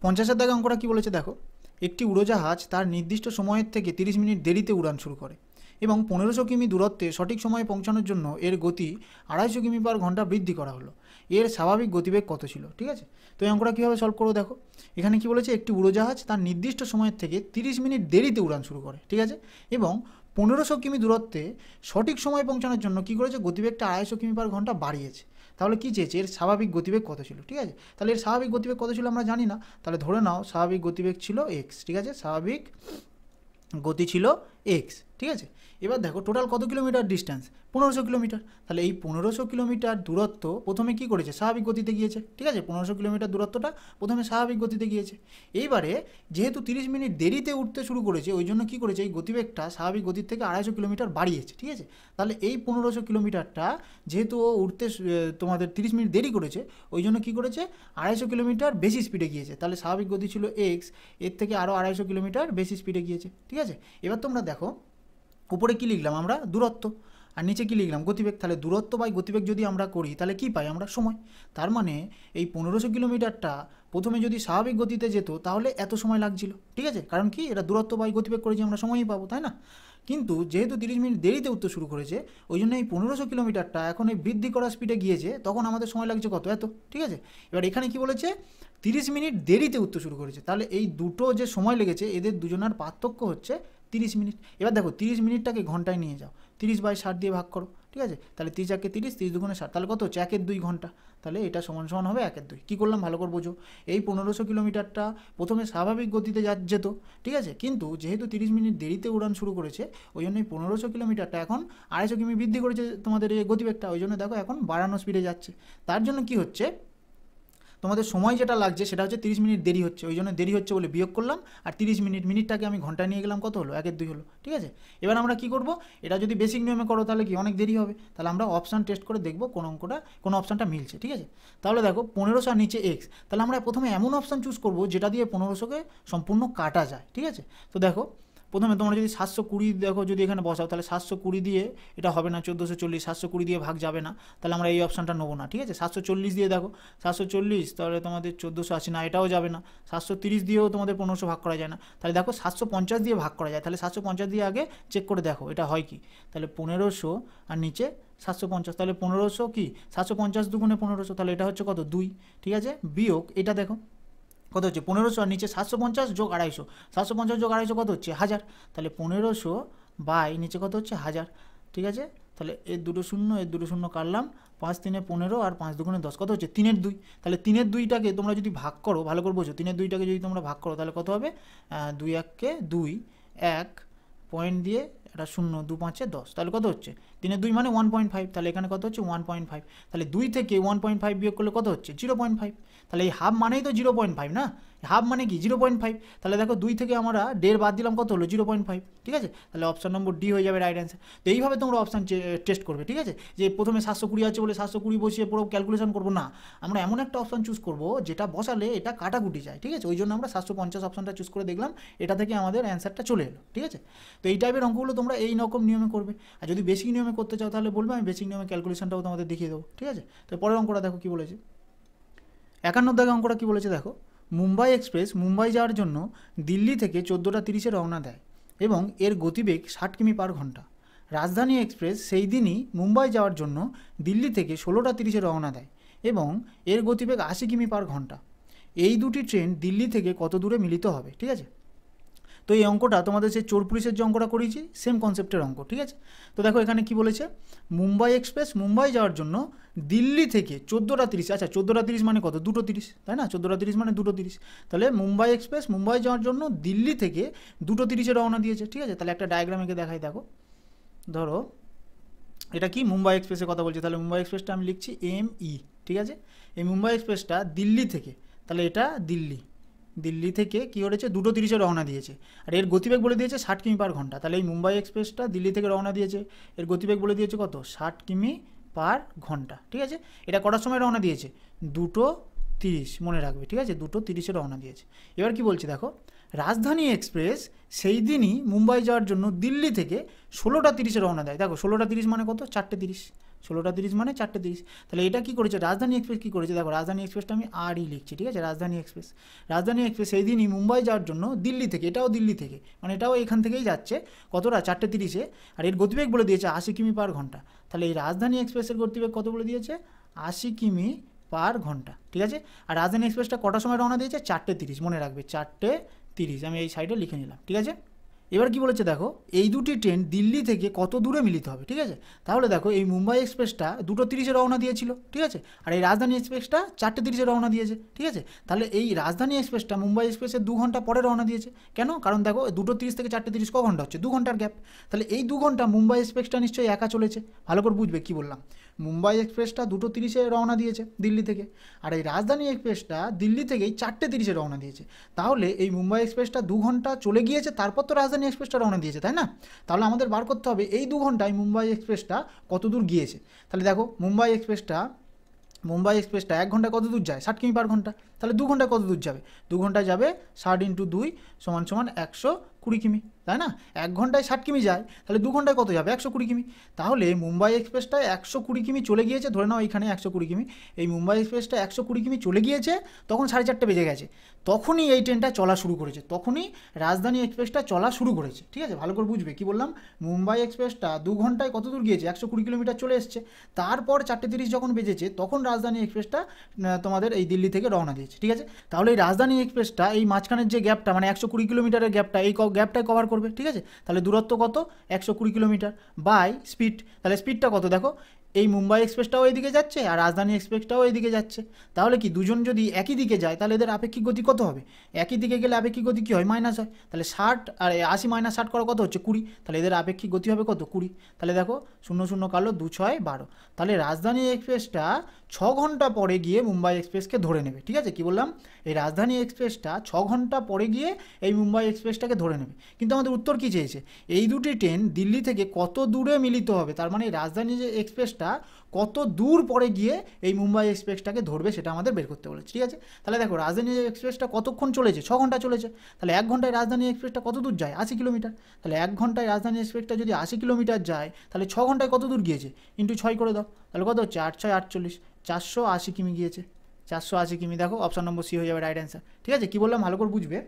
50-এর দাগে অঙ্কটা কী বলেছে দেখো, একটি উড়োজাহাজ তার নির্দিষ্ট সময়ের থেকে 30 মিনিট দেরিতে উড়ান শুরু করে এবং 1500 কিমি দূরত্বে সঠিক সময়ে পৌঁছানোর জন্য এর গতি 250 কিমি পার ঘন্টা বৃদ্ধি করা হলো, এর স্বাভাবিক গতিবেগ কত ছিল, ঠিক আছে? তো এই অঙ্কটা কীভাবে সলভ করবো দেখো, এখানে কি বলেছে, একটি উড়োজাহাজ তার নির্দিষ্ট সময়ের থেকে 30 মিনিট দেরিতে উড়ান শুরু করে, ঠিক আছে? এবং 1500 কিমি দূরত্বে সঠিক সময়ে পৌঁছানোর জন্য কী করেছে? গতিবেগটা 250 কিমি পার ঘন্টা বাড়িয়েছে। তাহলে কী চেয়েছে? এর স্বাভাবিক গতিবেগ কত ছিল, ঠিক আছে? তাহলে এর স্বাভাবিক গতিবেগ কত ছিল আমরা জানি না, তাহলে ধরে নাও স্বাভাবিক গতিবেগ ছিল এক্স, ঠিক আছে? স্বাভাবিক গতি ছিল এক্স, ঠিক আছে? এবার দেখো টোটাল কত কিলোমিটার ডিস্ট্যান্স? 1500 কিলোমিটার। তাহলে এই 1500 কিলোমিটার দূরত্ব প্রথমে কী করেছে? স্বাভাবিক গতিতে গিয়েছে, ঠিক আছে? 1500 কিলোমিটার দূরত্বটা প্রথমে স্বাভাবিক গতিতে গিয়েছে। এইবারে যেহেতু 30 মিনিট দেরিতে উঠতে শুরু করেছে, ওই জন্য কী করেছে? এই গতিবেগটা স্বাভাবিক গতির থেকে 250 কিলোমিটার বাড়িয়েছে, ঠিক আছে? তাহলে এই 1500 কিলোমিটারটা যেহেতু উঠতে তোমাদের 30 মিনিট দেরি করেছে, ওই জন্য কী করেছে? 250 কিলোমিটার বেশি স্পিডে গিয়েছে। তাহলে স্বাভাবিক গতি ছিল এক্স, এর থেকে আরও 250 কিলোমিটার বেশি স্পিডে গিয়েছে, ঠিক আছে? এবার তোমরা দেখো উপরে কী লিখলাম আমরা? দূরত্ব, আর নিচে কী লিখলাম? গতিবেগ। তাহলে দূরত্ব বাই গতিবেগ যদি আমরা করি তাহলে কী পাই আমরা? সময়। তার মানে এই 1500 কিলোমিটারটা প্রথমে যদি স্বাভাবিক গতিতে যেত তাহলে এত সময় লাগছিল, ঠিক আছে? কারণ কি? এটা দূরত্ব বাই গতিবেগ করেছি, আমরা সময়ই পাবো, তাই না? কিন্তু যেহেতু 30 মিনিট দেরিতে উঠতে শুরু করেছে, ওই জন্য এই 1500 কিলোমিটারটা এখন এই বৃদ্ধি করা স্পিডে গিয়েছে, তখন আমাদের সময় লাগছে কত? এত, ঠিক আছে? এবার এখানে কি বলেছে? 30 মিনিট দেরিতে উঠতে শুরু করেছে, তাহলে এই দুটো যে সময় লেগেছে এদের দুজনের পার্থক্য হচ্ছে 30 মিনিট। এবার দেখো 30 মিনিটটাকে ঘন্টায় নিয়ে যাও, 30/60 দিয়ে ভাগ করো, ঠিক আছে, তাহলে 30 1 30, 30 2 60, তাহলে কত হচ্ছে 1-2 ঘন্টা, তাহলে এটা সমান সমান হবে 1-2। কী করলাম ভালো করে বোঝো, এই 1500 কিলোমিটারটা প্রথমে স্বাভাবিক গতিতে যেত, ঠিক আছে, কিন্তু যেহেতু 30 মিনিট দেরিতে উড়ান শুরু করেছে ওই জন্য এই 1500 কিলোমিটারটা এখন 250 কিমি বৃদ্ধি করেছে তোমাদের এই গতিবেগটা, ওই জন্য দেখো এখন বাড়ানো স্পিডে যাচ্ছে। তার জন্য কি হচ্ছে, তোমাদের সময় যেটা লাগছে সেটা হচ্ছে 30 মিনিট দেরি হচ্ছে, ওই জন্য দেরি হচ্ছে বলে বিয়োগ করলাম, আর 30 মিনিটটাকে আমি ঘন্টায় নিয়ে গেলাম, কত হলো 1-2 হলো, ঠিক আছে। এবার আমরা কি করব, এটা যদি বেসিক নিয়মে করো তাহলে কি অনেক দেরি হবে, তাহলে আমরা অপশান টেস্ট করে দেখবো কোন অপশানটা মিলছে, ঠিক আছে। তাহলে দেখো 1500 আর নিচে এক্স, তাহলে আমরা প্রথমে এমন অপশান চুজ করব যেটা দিয়ে 1500কে সম্পূর্ণ কাটা যায়, ঠিক আছে। তো দেখো প্রথমে তোমরা যদি 720 দেখো, যদি এখানে বসাও তাহলে 720 দিয়ে এটা হবে না, 1440, 720 দিয়ে ভাগ যাবে না, তাহলে আমরা এই অপশানটা নেবো না, ঠিক আছে। 740 দিয়ে দেখো, 740 তাহলে তোমাদের 1480, না এটাও যাবে না। 730 দিয়েও তোমাদের 1500 ভাগ করা যায় না, তাহলে দেখো 750 দিয়ে ভাগ করা যায়, তাহলে 750 দিয়ে আগে চেক করে দেখো এটা হয় কি, তাহলে 1500 আর নিচে 750, তাহলে 1500 কি 750 দুগুণে 1500, তাহলে এটা হচ্ছে কত 2, ঠিক আছে, বিয়োগ এটা দেখো কত হচ্ছে 1500 আর নিচে 750 যোগ 250, 750 যোগ 250 কত হচ্ছে 1000, তাহলে 1500 বাই নিচে কত হচ্ছে 1000, ঠিক আছে। তাহলে এর দুটো শূন্য কাটলাম, 5 3 15 আর 5 2 10, কত হচ্ছে 3-2, তাহলে 3-2টাকে তোমরা যদি ভাগ করো, ভালো করে বোঝো, 3-2টাকে যদি তোমরা ভাগ করো তাহলে কত হবে, 2 1 2, 1 পয়েন্ট দিয়ে এটা 0 2 5 10, তাহলে কত হচ্ছে 3-2 মানে 1.5, তাহলে এখানে কত হচ্ছে 1.5, তাহলে 2 থেকে 1.5 বিয়োগ করলে কত হচ্ছে 0.5, তাহলে এই হাফ মানেই তো 0.5 না, হাফ মানে কি 0.5, তাহলে দেখো 2 থেকে আমরা 1.5 বাদ দিলাম, কত হলো 0.5, ঠিক আছে, তাহলে অপশান নম্বর ডি হয়ে যাবে রাইট অ্যান্সার। তো এইভাবে তোমরা অপশান টেস্ট করবে, ঠিক আছে, যে প্রথমে 720 আছে বলে 720 বসিয়ে পুরো ক্যালকুলেশন করবো না, আমরা এমন একটা অপশান চুজ করবো যেটা বসালে এটা কাটাকুটি যায়, ঠিক আছে, ওই জন্য আমরা 750 অপশানটা চুজ করে দেখলাম, এটা থেকে আমাদের অ্যান্সারটা চলে এলো, ঠিক আছে। তো এই টাইপের অঙ্কগুলো তোমরা এই রকম নিয়মে করবে, আর যদি বেসিক নিয়মে করতে চাও তাহলে বলবে, আমি বেসিক নিয়মে ক্যালকুলেশনটাও তোমাদের দেখিয়ে দেবো, ঠিক আছে। তো পরের অঙ্কটা দেখো কী বলেছে, 51 দাগে অঙ্কটা কী বলেছে দেখো, মুম্বাই এক্সপ্রেস মুম্বাই যাওয়ার জন্য দিল্লি থেকে 14টা 30-এ রওনা দেয় এবং এর গতিবেগ 60 কিমি পার ঘন্টা। রাজধানী এক্সপ্রেস সেই দিনই মুম্বাই যাওয়ার জন্য দিল্লি থেকে 16টা 30-এ রওনা দেয় এবং এর গতিবেগ 80 কিমি পার ঘন্টা। এই দুটি ট্রেন দিল্লি থেকে কত দূরে মিলিত হবে, ঠিক আছে। তো এই অঙ্কটা তোমাদের সেই চোর পুলিশের যে অঙ্কটা করেছি সেম কনসেপ্টের অঙ্ক, ঠিক আছে। তো দেখো এখানে কি বলেছে, মুম্বাই এক্সপ্রেস মুম্বাই যাওয়ার জন্য দিল্লি থেকে 14টা 30, আচ্ছা 14টা 30 মানে কত 2টো 30, তাই না, 14টা 30 মানে 2টো 30, তাহলে মুম্বাই এক্সপ্রেস মুম্বাই যাওয়ার জন্য দিল্লি থেকে 2টো 30-এ রওনা দিয়েছে, ঠিক আছে। তাহলে একটা ডায়াগ্রামে দেখাই, দেখো ধরো এটা কি মুম্বাই এক্সপ্রেসের কথা বলছে, তাহলে মুম্বাই এক্সপ্রেসটা আমি লিখছি ME, ঠিক আছে। এই মুম্বাই এক্সপ্রেসটা দিল্লি থেকে, তাহলে এটা দিল্লি থেকে কী করেছে 2টো 30-এ রওনা দিয়েছে, আর এর গতিবেগ বলে দিয়েছে 60 কিমি পার ঘন্টা, তাহলে এই মুম্বাই এক্সপ্রেসটা দিল্লি থেকে রওনা দিয়েছে, এর গতিবেগ বলে দিয়েছে কত 60 কিমি পার ঘন্টা, ঠিক আছে। এটা কটার সময় রওনা দিয়েছে 2টো 30, মনে রাখবে, ঠিক আছে, 2টো 30-এ রওনা দিয়েছে। এবার কি বলছে দেখো, রাজধানী এক্সপ্রেস সেই দিনই মুম্বাই যাওয়ার জন্য দিল্লি থেকে 16টা 30-এ রওনা দেয়, দেখো 16টা 30 মানে কত 4টে 30, 16টা 30 মানে 4টে 30, তাহলে এটা কী করেছে রাজধানী এক্সপ্রেস কী করেছে, দেখো রাজধানী এক্সপ্রেসটা আমি RE লিখছি, ঠিক আছে, রাজধানী এক্সপ্রেস সেই দিনই মুম্বাই যাওয়ার জন্য দিল্লি থেকে, এটাও দিল্লি থেকে মানে এটাও এখান থেকেই যাচ্ছে, কতটা 4টে 30-এ, আর এর গতিবেগ বলে দিয়েছে 80 কিমি পার ঘন্টা, তাহলে এই রাজধানী এক্সপ্রেসের গতিবেগ কত বলে দিয়েছে 80 কিমি পার ঘন্টা, ঠিক আছে। আর রাজধানী এক্সপ্রেসটা কটার সময় রওনা দিয়েছে 4টে 30, মনে রাখবে 4টে 30, আমি এই সাইডে লিখে নিলাম, ঠিক আছে। এবার কি বলেছে দেখো, এই দুটি ট্রেন দিল্লি থেকে কত দূরে মিলিত হবে, ঠিক আছে। তাহলে দেখো এই মুম্বাই এক্সপ্রেসটা 2টো 30-এ রওনা দিয়েছিল, ঠিক আছে, আর এই রাজধানী এক্সপ্রেসটা 4টে 30-এ রওনা দিয়েছে, ঠিক আছে। তাহলে এই রাজধানী এক্সপ্রেসটা মুম্বাই এক্সপ্রেসের 2 ঘন্টা পরে রওনা দিয়েছে, কেন, কারণ দেখো 2টো 30 থেকে 4টে 30 ক ঘন্টা হচ্ছে 2 ঘন্টার গ্যাপ, তাহলে এই 2 ঘন্টা মুম্বাই এক্সপ্রেসটা নিশ্চয়ই একা চলেছে, ভালো করে বুঝবে কি বললাম, মুম্বাই এক্সপ্রেসটা 2টো 30-এ রওনা দিয়েছে দিল্লি থেকে, আর এই রাজধানী এক্সপ্রেসটা দিল্লি থেকেই 4টে 30-এ রওনা দিয়েছে, তাহলে এই মুম্বাই এক্সপ্রেসটা 2 ঘন্টা চলে গিয়েছে, তারপর তো রাজধানী এক্সপ্রেসটা রওনা দিয়েছে, তাই না। তাহলে আমাদের বার করতে হবে এই 2 ঘন্টায় মুম্বাই এক্সপ্রেসটা কত দূর গিয়েছে, তাহলে দেখো মুম্বাই এক্সপ্রেসটা 1 ঘন্টায় কত দূর যায় 60 কিমি পার ঘন্টা, তাহলে 2 ঘন্টায় কত দূর যাবে 2 ঘন্টায় যাবে 60 × 2 = 120 কিমি, তাই না। 1 ঘন্টায় 60 কিমি যায়, তাহলে 2 ঘন্টায় কত যাবে 120 কিমি, তাহলে মুম্বাই এক্সপ্রেসটায় 120 কিমি চলে গিয়েছে, ধরে নাও এখানে 120 কিমি, এই মুম্বাই এক্সপ্রেসটা 120 কিমি চলে গিয়েছে, তখন 4:30 বেজে গেছে, তখনই এই ট্রেনটা চলা শুরু করেছে, তখনই রাজধানী এক্সপ্রেসটা চলা শুরু করেছে, ঠিক আছে, ভালো করে বুঝবে কি বললাম, মুম্বাই এক্সপ্রেসটা 2 ঘন্টায় কত দূর গিয়েছে 120 কিলোমিটার চলে এসছে, তারপর 4:30 যখন বেজেছে তখন রাজধানী এক্সপ্রেসটা তোমাদের এই দিল্লি থেকে রওনা দিয়েছে। দিয়েছে, ঠিক আছে। তাহলে এই রাজধানী এক্সপ্রেসটা এই মাঝখানের যে গ্যাপটা মানে 120 কিলোমিটারের গ্যাপটা, এই গ্যাপটাই কভার করবে, ঠিক আছে। তাহলে দূরত্ব কত? 120 কিলোমিটার বাই স্পিড। তাহলে স্পিডটা কত দেখো, এই মুম্বাই এক্সপ্রেসটাও এইদিকে যাচ্ছে আর রাজধানী এক্সপ্রেসটাও এইদিকে যাচ্ছে। তাহলে কি দুজন যদি একই দিকে যায় তাহলে এদের আপেক্ষিক গতি কত হবে? একই দিকে গেলে আপেক্ষিক গতি কী হয়? মাইনাস হয়। তাহলে 60 আর 80 মাইনাস 60 করা কত হচ্ছে? 20। তাহলে এদের আপেক্ষিক গতি হবে কত? 20। তাহলে দেখো 0 0 কাটলো, 2 6 12। তাহলে রাজধানী এক্সপ্রেসটা 6 ঘন্টা পরে গিয়ে মুম্বাই এক্সপ্রেসকে ধরে নেবে, ঠিক আছে। কি বললাম? এই রাজধানী এক্সপ্রেসটা 6 ঘন্টা পরে গিয়ে এই মুম্বাই এক্সপ্রেসটাকে ধরে নেবে। কিন্তু আমাদের উত্তর কী চেয়েছে? এই দুটি ট্রেন দিল্লি থেকে কত দূরে মিলিত হবে, তার মানে রাজধানী যে এক্সপ্রেসটা কত দূর পরে গিয়ে এই মুম্বাই এক্সপ্রেসটাকে ধরবে সেটা আমাদের বের করতে বলেছে, ঠিক আছে। তাহলে দেখো রাজধানী এক্সপ্রেসটা কতক্ষণ চলেছে? 6 ঘন্টা চলেছে। তাহলে 1 ঘন্টায় রাজধানী এক্সপ্রেসটা কত দূর যায়? 80 কিলোমিটার। তাহলে 1 ঘন্টায় রাজধানী এক্সপ্রেসটা যদি 80 কিলোমিটার যায় তাহলে 6 ঘন্টায় কত দূর গিয়েছে? ইন্টু 6 করে দাও, তাহলে কত হচ্ছে? 8 6 48, 480 কিমি গিয়েছে। 480 কিমি। দেখো অপশান নম্বর সি হয়ে যাবে রাইট অ্যান্সার, ঠিক আছে। কী বললাম ভালো করে বুঝবে।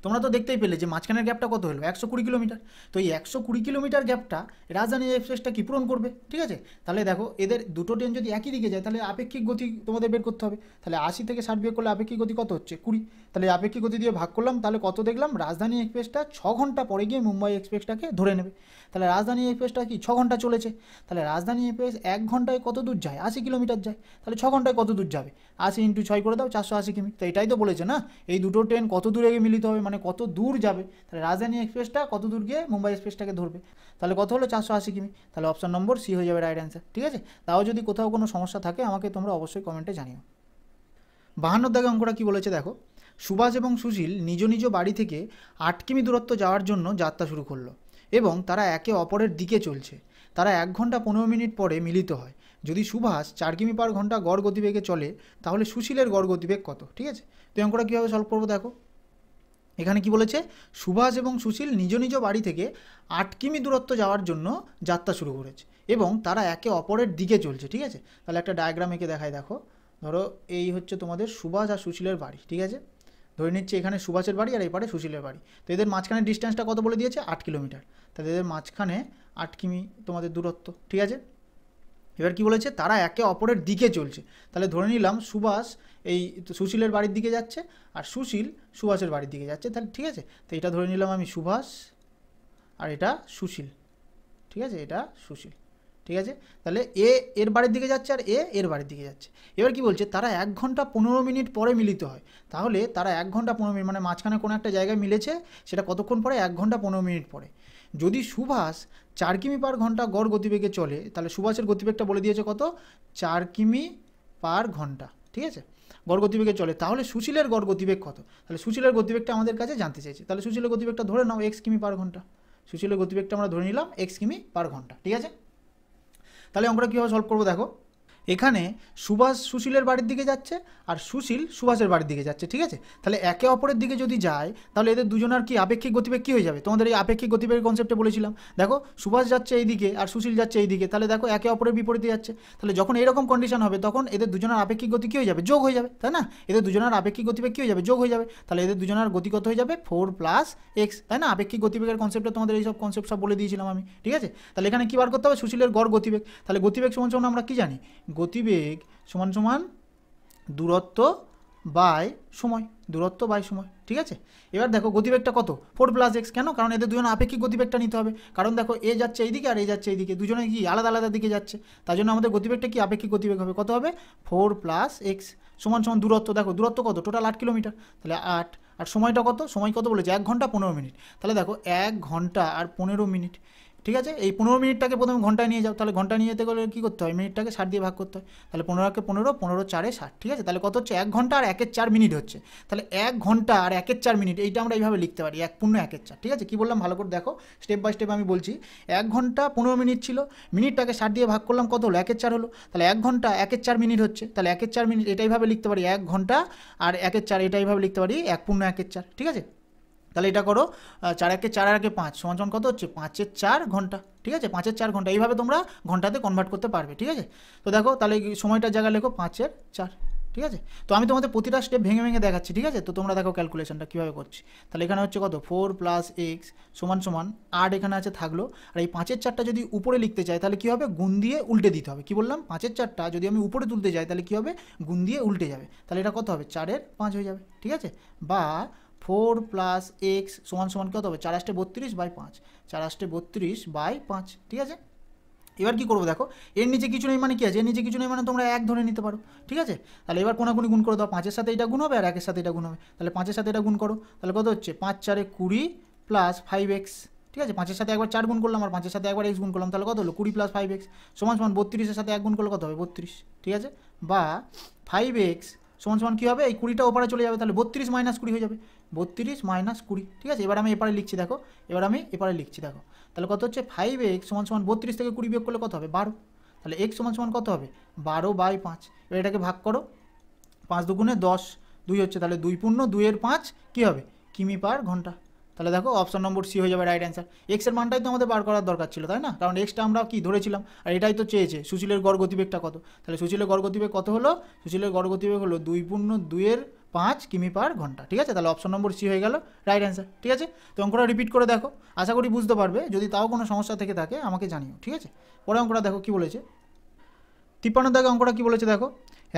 তোমরা তো দেখতেই পেলে যে মাঝখানের গ্যাপটা কত হলো? 120 কিলোমিটার। তো এই 120 কিলোমিটার গ্যাপটা রাজধানী এক্সপ্রেসটা কি পূরণ করবে, ঠিক আছে। তাহলে দেখো এদের দুটো ট্রেন যদি একই দিকে যায় তাহলে আপেক্ষিক গতি তোমাদের বের করতে হবে। তাহলে 80 থেকে 60 বিয়োগ করলে আপেক্ষিক গতি কত হচ্ছে? 20। তাহলে আপেক্ষিক গতি দিয়ে ভাগ করলাম, তাহলে কত দেখলাম? রাজধানী এক্সপ্রেসটা 6 ঘন্টা পরে গিয়ে মুম্বাই এক্সপ্রেসটাকে ধরে নেবে। তাহলে রাজধানী এক্সপ্রেসটা কি 6 ঘন্টা চলেছে। তাহলে রাজধানী এক্সপ্রেস 1 ঘন্টায় কত দূর যায়? 80 কিলোমিটার যায়। তাহলে 6 ঘন্টায় কত দূর যাবে? 80 ইন্টু 6 করে দাও, 480 কিমি। তো এটাই তো বলেছে না, এই দুটো ট্রেন কত দূরে গিয়ে মিলিত হবে, মানে কত দূর যাবে। তাহলে রাজধানী এক্সপ্রেসটা কত দূর গিয়ে মুম্বাই এক্সপ্রেসটাকে ধরবে। তাহলে কত হলো? 480 কিমি। তাহলে অপশন নম্বর সি হয়ে যাবে রাইট অ্যান্সার, ঠিক আছে। তাও যদি কোথাও কোনো সমস্যা থাকে আমাকে তোমরা অবশ্যই কমেন্টে জানিও। 52 দাগে অঙ্কটা কী বলেছে দেখো, সুভাষ এবং সুশীল নিজ নিজ বাড়ি থেকে 8 কিমি দূরত্ব যাওয়ার জন্য যাত্রা শুরু করলো এবং তারা একে অপরের দিকে চলছে। তারা 1 ঘন্টা 15 মিনিট পরে মিলিত হয়। যদি সুভাষ 4 কিমি পার ঘন্টা গড় গতিবেগে চলে তাহলে সুশীলের গড় গতিবেগ কত, ঠিক আছে। তো এই অঙ্কটা কীভাবে সলভ করবো দেখো, এখানে কি বলেছে? সুভাষ এবং সুশীল নিজ নিজ বাড়ি থেকে 8 কিমি দূরত্ব যাওয়ার জন্য যাত্রা শুরু করেছে এবং তারা একে অপরের দিকে চলছে, ঠিক আছে। তাহলে একটা ডায়াগ্রাম এঁকে দেখায় দেখো। ধরো এই হচ্ছে তোমাদের সুভাষ আর সুশীলের বাড়ি, ঠিক আছে। ধরে নিচ্ছে এখানে সুভাষের বাড়ি আর এই পারে সুশীলের বাড়ি। তো এদের মাঝখানে ডিস্টেন্সটা কত বলে দিয়েছে? 8 কিলোমিটার। তাহলে এদের মাঝখানে 8 কিমি তোমাদের দূরত্ব, ঠিক আছে। এবার কি বলেছে? তারা একে অপরের দিকে চলছে। তাহলে ধরে নিলাম সুভাষ এই সুশীলের বাড়ির দিকে যাচ্ছে আর সুশীল সুভাষের বাড়ির দিকে যাচ্ছে, তাহলে ঠিক আছে। তো এটা ধরে নিলাম আমি সুভাষ আর এটা সুশীল, ঠিক আছে, এটা সুশীল, ঠিক আছে। তাহলে এ এর বাড়ির দিকে যাচ্ছে আর এর বাড়ির দিকে যাচ্ছে। এবার কি বলছে? তারা 1 ঘন্টা 15 মিনিট পরে মিলিত হয়। তাহলে তারা 1 ঘন্টা 15 মিনিট মানে মাঝখানে কোনো একটা জায়গায় মিলেছে, সেটা কতক্ষণ পরে? 1 ঘন্টা 15 মিনিট পরে। যদি সুভাষ 4 কিমি পার ঘন্টা গড় গতিবেগে চলে তাহলে সুভাষের গতিবেগটা বলে দিয়েছে কত? 4 কিমি পার ঘন্টা, ঠিক আছে, গড় গতিবেগে চলে। তাহলে সুশীলের গড় গতিবেগ কত? তাহলে সুশীলের গতিবেগটা আমাদের কাছে জানতে চাইছে। তাহলে সুশীলের গতিবেগটা ধরে নাও x কিমি পার ঘন্টা। সুশীলের গতিবেগটা আমরা ধরে নিলাম x কিমি পার ঘন্টা, ঠিক আছে। তাহলে অঙ্কটা কীভাবে সলভ করবো দেখো, এখানে সুভাষ সুশীলের বাড়ির দিকে যাচ্ছে আর সুশীল সুভাষের বাড়ির দিকে যাচ্ছে, ঠিক আছে। তাহলে একে অপরের দিকে যদি যায় তাহলে এদের দুজনের কি আপেক্ষিক গতিবেগ কী হয়ে যাবে? তোমাদের এই আপেক্ষিক গতিবেগের কনসেপ্টে বলেছিলাম। দেখো সুভাষ যাচ্ছে এই দিকে আর সুশীল যাচ্ছে এই দিকে, তাহলে দেখো একে অপরের বিপরীতে যাচ্ছে। তাহলে যখন এরকম কন্ডিশন হবে তখন এদের দুজনের আপেক্ষিক গতি কী হয়ে যাবে? যোগ হয়ে যাবে, তাই না। এদের দুজনের আপেক্ষিক গতিবেগ কী হয়ে যাবে? যোগ হয়ে যাবে। তাহলে এদের দুজনের গতি কত হয়ে যাবে? 4 + x, তাই না। আপেক্ষিক গতিবেগের কনসেপ্টে তোমাদের এইসব কনসেপ্ট সব বলে দিয়েছিলাম আমি, ঠিক আছে। তাহলে এখানে কী বার করতে হবে? সুশীলের গড় গতিবেগ। তাহলে গতিবেগ সমান সমান আমরা কী জানি? গতিবেগ সমান সমান দূরত্ব বাই সময়, দূরত্ব বাই সময়, ঠিক আছে। এবার দেখো গতিবেগটা কত? 4 + x। কেন? কারণ এদের দুজন আপেক্ষিক গতিবেগটা নিতে হবে। কারণ দেখো এ যাচ্ছে এইদিকে আর এ যাচ্ছে এইদিকে, দুজনে কি আলাদা আলাদা দিকে যাচ্ছে, তার জন্য আমাদের গতিবেগটা কি আপেক্ষিক গতিবেগ হবে। কত হবে? 4 + x সমান সমান দূরত্ব। দেখো দূরত্ব কত? Total 8 kilometre. তাহলে 8 আর সময়টা কত? সময় কত বলেছে? 1 ঘন্টা 15 মিনিট। তাহলে দেখো 1 ঘন্টা আর 15 মিনিট, ঠিক আছে। এই 15 মিনিটটাকে প্রথমে ঘন্টায় নিয়ে যাও। তাহলে ঘন্টায় নিয়ে যেতে গেলে কী করতে হয়? মিনিটটাকে 60 দিয়ে ভাগ করতে হয়। তাহলে 15 × 15, 15 × 4 = 60, ঠিক আছে। তাহলে কত হচ্ছে? 1 ঘন্টা আর 1/4 মিনিট হচ্ছে। তাহলে 1 ঘন্টা আর 1/4 মিনিট, এইটা আমরা এইভাবে লিখতে পারি 1 × 1/4, ঠিক আছে। কী বললাম ভালো করে দেখো, স্টেপ বাই স্টেপ আমি বলছি। 1 ঘন্টা 15 মিনিট ছিল, মিনিটটাকে 60 দিয়ে ভাগ করলাম, কত হলো? 1/4 হলো। তাহলে 1 ঘন্টা 1/4 মিনিট হচ্ছে। তাহলে 1/4 মিনিট এটাইভাবে লিখতে পারি 1 ঘন্টা আর 1/4, এটাইভাবে লিখতে পারি 1 × 1/4, ঠিক আছে। তাহলে এটা করো 4 × 4 = 5 সমান সমান কত হচ্ছে? 5/4 ঘন্টা, ঠিক আছে। 5/4 ঘন্টা, এইভাবে তোমরা ঘন্টাতে কনভার্ট করতে পারবে, ঠিক আছে। তো দেখো তাহলে সময়টার জায়গায় লেখো 5/4, ঠিক আছে। তো আমি তোমাদের প্রতিটা স্টেপ ভেঙে ভেঙে দেখাচ্ছি, ঠিক আছে। তো তোমরা দেখো ক্যালকুলেশনটা কীভাবে করছি। তাহলে এখানে হচ্ছে কত 4 + x সমান সমান 8 এখানে আছে থাকলো। আর এই 5-এর 4টা যদি উপরে লিখতে চাই তাহলে কী হবে, গুণ দিয়ে উল্টে দিতে হবে। কি বললাম, 5-এর 4টা যদি আমি উপরে তুলতে যাই তাহলে কী হবে, গুণ দিয়ে উল্টে যাবে। তাহলে এটা কত হবে, 4-এর 5 হয়ে যাবে, ঠিক আছে। বা 4 + x সমান সমান কত হবে, 4 × 32/5, 4 × 32/5, ঠিক আছে। এবার কি করবো দেখো, এর নিচে কিছু নেই মানে কি আছে, এর নিচে কিছু নেই মানে তোমরা 1 ধরে নিতে পারো, ঠিক আছে। তাহলে এবার কোনাকুনি গুণ করে দাও, 5-এর সাথে এটা গুণ হবে আর 1-এর সাথে এটা গুণ হবে। তাহলে 5-এর সাথে এটা গুণ করো, তাহলে কত হচ্ছে 5 × 4 = 20 + 5x, ঠিক আছে। 5-এর সাথে একবার 4 গুণ করলাম আর 5-এর সাথে একবার x গুণ করলাম, তাহলে কত হলো 20 + 5x সমান সমান 32-এর সাথে 1 গুণ করলে কত হবে 32, ঠিক আছে। বা 5x সমান সমান কী হবে, এই 20টা ওপারে চলে যাবে, তাহলে 32 - 20 হয়ে যাবে, 32 - 20, ঠিক আছে। এবার আমি এপারে লিখছি দেখো, এবার আমি এপারে লিখছি দেখো, তাহলে কত হচ্ছে 5x সমান সমান 32 থেকে 20 বিয়োগ করলে কত হবে 12, তাহলে x সমান সমান কত হবে 12/5। এবার এটাকে ভাগ করো, 5 × 2 = 10, 2 হচ্ছে, তাহলে 2 × 2 = 5 কী হবে কিমি/ঘন্টা। তাহলে দেখো অপশন নম্বর সি হয়ে যাবে রাইট অ্যান্সার। এক্সের মানটাই তো আমাদের বার করার দরকার ছিল, তাই না, কারণ এক্সটা আমরা কি ধরেছিলাম আর এটাই তো চেয়েছে সুশীলের গড় গতিবেগটা কত। তাহলে সুশীলের গড় গতিবেগ কত হলো, সুশীলের গড় গতিবেগ হলো 2 × 2 = 5 কিমি/ঘন্টা, ঠিক আছে। তাহলে অপশন নম্বর সি হয়ে গেল রাইট অ্যান্সার, ঠিক আছে। তো অঙ্কটা রিপিট করে দেখো, আশা করি বুঝতে পারবে। যদি তাও কোনো সমস্যা থেকে থাকে আমাকে জানিও, ঠিক আছে। পরে অঙ্কটা দেখো কী বলেছে, 53 দাগে অঙ্কটা কী বলেছে দেখো,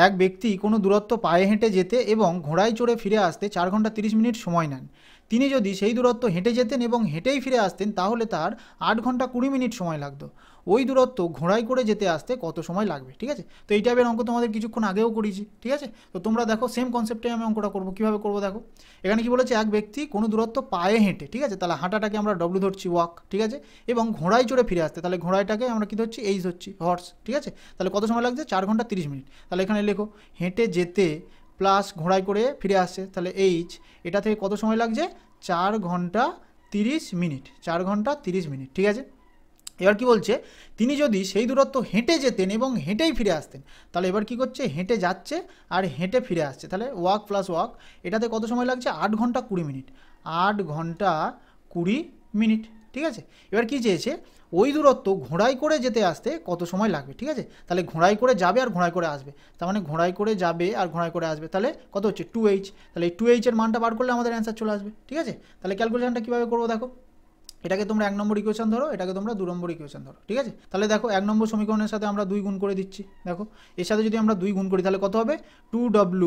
এক ব্যক্তি কোনো দূরত্ব পায়ে হেঁটে যেতে এবং ঘোড়ায় চড়ে ফিরে আসতে 4 ঘন্টা 30 মিনিট সময় নেন। তিনি যদি সেই দূরত্ব হেঁটে যেতেন এবং হেঁটেই ফিরে আসতেন তাহলে তার 8 ঘন্টা 20 মিনিট সময় লাগতো। ওই দূরত্ব ঘোড়ায় করে যেতে আসতে কত সময় লাগবে, ঠিক আছে। তো এই টাইপের অঙ্ক তোমাদের কিছুক্ষণ আগেও করেছি, ঠিক আছে। তো তোমরা দেখো সেম কনসেপ্টে আমি অঙ্কটা করবো, কীভাবে করবো দেখো। এখানে কি বলেছে, এক ব্যক্তি কোনো দূরত্ব পায়ে হেঁটে, ঠিক আছে, তাহলে হাঁটাটাকে আমরা ডব্লিউ ধরছি ওয়াক, ঠিক আছে, এবং ঘোড়ায় চড়ে ফিরে আসতে, তাহলে ঘোড়াটাকে আমরা কী ধরছি এইচ ধরছি হর্স, ঠিক আছে। তাহলে কত সময় লাগছে 4 ঘন্টা 30 মিনিট। তাহলে এখানে লেখো হেঁটে যেতে প্লাস ঘোড়ায় করে ফিরে আসছে, তাহলে এইচ, এটা থেকে কত সময় লাগছে 4 ঘন্টা 30 মিনিট, 4 ঘন্টা 30 মিনিট, ঠিক আছে। এবার কি বলছে, তিনি যদি সেই দূরত্ব হেঁটে যেতেন এবং হেঁটেই ফিরে আসতেন, তাহলে এবার কি করছে, হেঁটে যাচ্ছে আর হেঁটে ফিরে আসছে, তাহলে ওয়াক প্লাস ওয়াক, এটাতে কত সময় লাগছে 8 ঘন্টা 20 মিনিট, 8 ঘন্টা 20 মিনিট, ঠিক আছে। এবার কি চেয়েছে, ওই দূরত্ব ঘোড়ায় করে যেতে আসতে কত সময় লাগবে, ঠিক আছে। তাহলে ঘোড়ায় করে যাবে আর ঘোড়ায় করে আসবে, তার মানে ঘোড়ায় করে যাবে আর ঘোড়ায় করে আসবে, তাহলে কত হচ্ছে 2h। তাহলে এই 2h এর মানটা বার করলে আমাদের অ্যান্সার চলে আসবে, ঠিক আছে। তাহলে ক্যালকুলেশনটা কীভাবে করবো দেখো, এটাকে তোমরা 1 নম্বর ইকুয়েশন ধরো, এটাকে তোমরা 2 নম্বর ইকুয়েশন ধরো, ঠিক আছে। তাহলে দেখো 1 নম্বর সমীকরণের সাথে আমরা 2 গুণ করে দিচ্ছি, দেখো এর সাথে যদি আমরা 2 গুণ করি তাহলে কত হবে 2w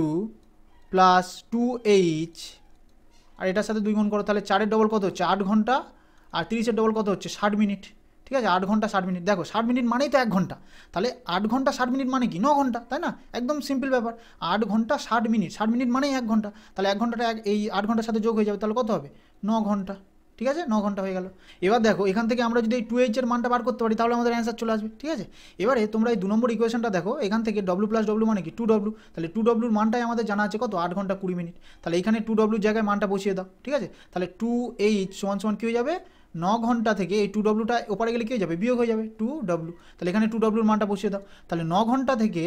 + 2h, আর এটার সাথে 2 গুণ করো তাহলে 4-এর ডবল কত হচ্ছে 8 ঘন্টা, আর 30-এর ডবল কত হচ্ছে 60 মিনিট, ঠিক আছে। 8 ঘন্টা 60 মিনিট, দেখো 60 মিনিট মানেই তো 1 ঘন্টা, তাহলে 8 ঘন্টা 60 মিনিট মানে কি 9 ঘন্টা, তাই না, একদম সিম্পল ব্যাপার। 8 ঘন্টা 60 মিনিট, 60 মিনিট মানেই 1 ঘন্টা, তাহলে 1 ঘন্টাটা এই 8 ঘন্টার সাথে যোগ হয়ে যাবে, তাহলে কত হবে 9 ঘন্টা, ঠিক আছে, 9 ঘন্টা হয়ে গেল। এবার দেখো এখান থেকে আমরা যদি এই 2h এর মানটা বার করতে পারি তাহলে আমাদের অ্যান্সার চলে আসবে, ঠিক আছে। এবারে তোমরা এই 2 নম্বর ইকুয়েশনটা দেখো, এখান থেকে w + w মানে কি 2w, তাহলে 2w এর মানটাই আমাদের জানা আছে কত 8 ঘন্টা 20 মিনিট, তাহলে এখানে 2w জায়গায় মানটা বসিয়ে দাও, ঠিক আছে। তাহলে 2h সমান সমান কী হয়ে যাবে 9 ঘন্টা থেকে এই 2wটা ওপারে গেলে কী হয়ে যাবে বিয়োগ হয়ে যাবে 2w, তাহলে এখানে 2w এর মানটা বসিয়ে দাও, তাহলে 9 ঘন্টা থেকে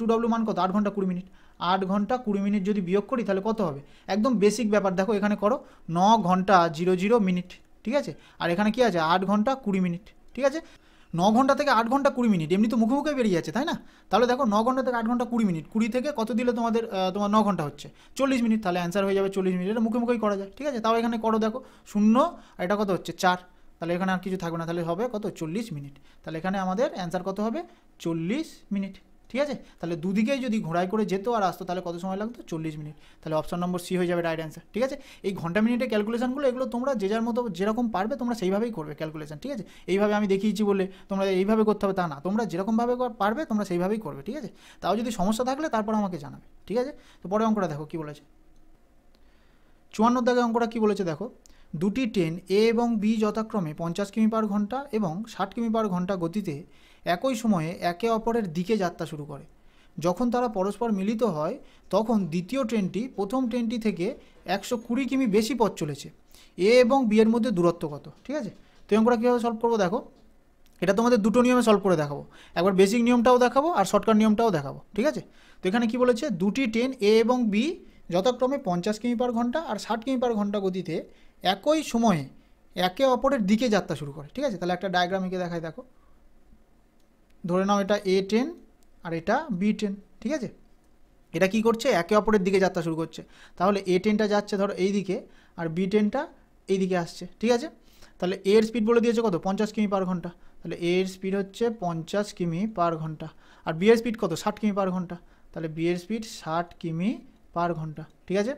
2w মান কত 8 ঘন্টা 20 মিনিট, 8 ঘন্টা 20 মিনিট যদি বিয়োগ করি তাহলে কত হবে, একদম বেসিক ব্যাপার দেখো এখানে করো 9 ঘন্টা 00 মিনিট, ঠিক আছে, আর এখানে কি আছে 8 ঘন্টা 20 মিনিট, ঠিক আছে। 9 ঘন্টা থেকে 8 ঘন্টা 20 মিনিট এমনি তো মুখে মুখে বেরিয়ে যাচ্ছে, তাই না। তাহলে দেখো 9 ঘন্টা থেকে 8 ঘন্টা 20 মিনিট, 20 থেকে কত দিলে তোমাদের তোমার 9 ঘন্টা হচ্ছে 40 মিনিট, তাহলে অ্যান্সার হয়ে যাবে 40 মিনিট, এটা মুখে মুখেই করা যায়, ঠিক আছে। তাও এখানে করো দেখো 0 আর এটা কত হচ্ছে 4, তাহলে এখানে আর কিছু থাকবে না, তাহলে হবে কত 40 মিনিট, তাহলে এখানে আমাদের অ্যান্সার কত হবে 40 মিনিট, ঠিক আছে। তাহলে দুদিকেই যদি ঘোড়ায় করে যেত আর আসতো তাহলে কত সময় লাগতো 40 মিনিট, তাহলে অপশন নম্বর সি হয়ে যাবে রাইট অ্যান্সার, ঠিক আছে। এই ঘন্টা মিনিটে ক্যালকুলেশনগুলো এগুলো তোমরা যে যার মতো যেরকম পারবে তোমরা সেইভাবেই করবে ক্যালকুলেশন, ঠিক আছে। এইভাবে আমি দেখিয়েছি বলে তোমরা এইভাবে করতে হবে তা না, তোমরা যেরকমভাবে পারবে তোমরা সেইভাবেই করবে, ঠিক আছে। তাও যদি সমস্যা থাকলে তারপর আমাকে জানাবে, ঠিক আছে। তো পরে অঙ্কটা দেখো কী বলেছে, 54 দাগে অঙ্কটা কী বলেছে দেখো, দুটি ট্রেন এ এবং বি যথাক্রমে 50 কিমি/ঘন্টা এবং 60 কিমি/ঘন্টা গতিতে একই সময়ে একে অপরের দিকে যাত্রা শুরু করে। যখন তারা পরস্পর মিলিত হয় তখন দ্বিতীয় ট্রেনটি প্রথম ট্রেনটি থেকে 120 কিমি বেশি পথ চলেছে, এ এবং বি এর মধ্যে দূরত্ব কত, ঠিক আছে। তো অঙ্কটা কীভাবে সলভ করবো দেখো, এটা তোমাদের দুটো নিয়মে সলভ করে দেখাবো, একবার বেসিক নিয়মটাও দেখাবো আর শর্টকাট নিয়মটাও দেখাবো, ঠিক আছে। তো এখানে কী বলেছে, দুটি ট্রেন এ এবং বি যথাক্রমে 50 কিমি/ঘন্টা আর 60 কিমি/ঘন্টা গতিতে একই সময়ে একে অপরের দিকে যাত্রা শুরু করে, ঠিক আছে। তাহলে একটা ডায়াগ্রাম এঁকে দেখায় দেখো, ধরে নাও এটা এ ট্রেন আর এটা বি ট্রেন, ঠিক আছে। এটা কি করছে, একে অপরের দিকে যাত্রা শুরু করছে। তাহলে এ ট্রেনটা যাচ্ছে ধরো এই দিকে, আর বি ট্রেনটা এই দিকে আসছে, ঠিক আছে। তাহলে এর স্পিড বলে দিয়েছে কত, 50 কিমি পার ঘন্টা। তাহলে এর স্পিড হচ্ছে 50 কিমি পার ঘন্টা, আর বি এর স্পিড কত, 60 কিমি পার ঘন্টা। তাহলে বি এর স্পিড 60 কিমি পার ঘন্টা, ঠিক আছে।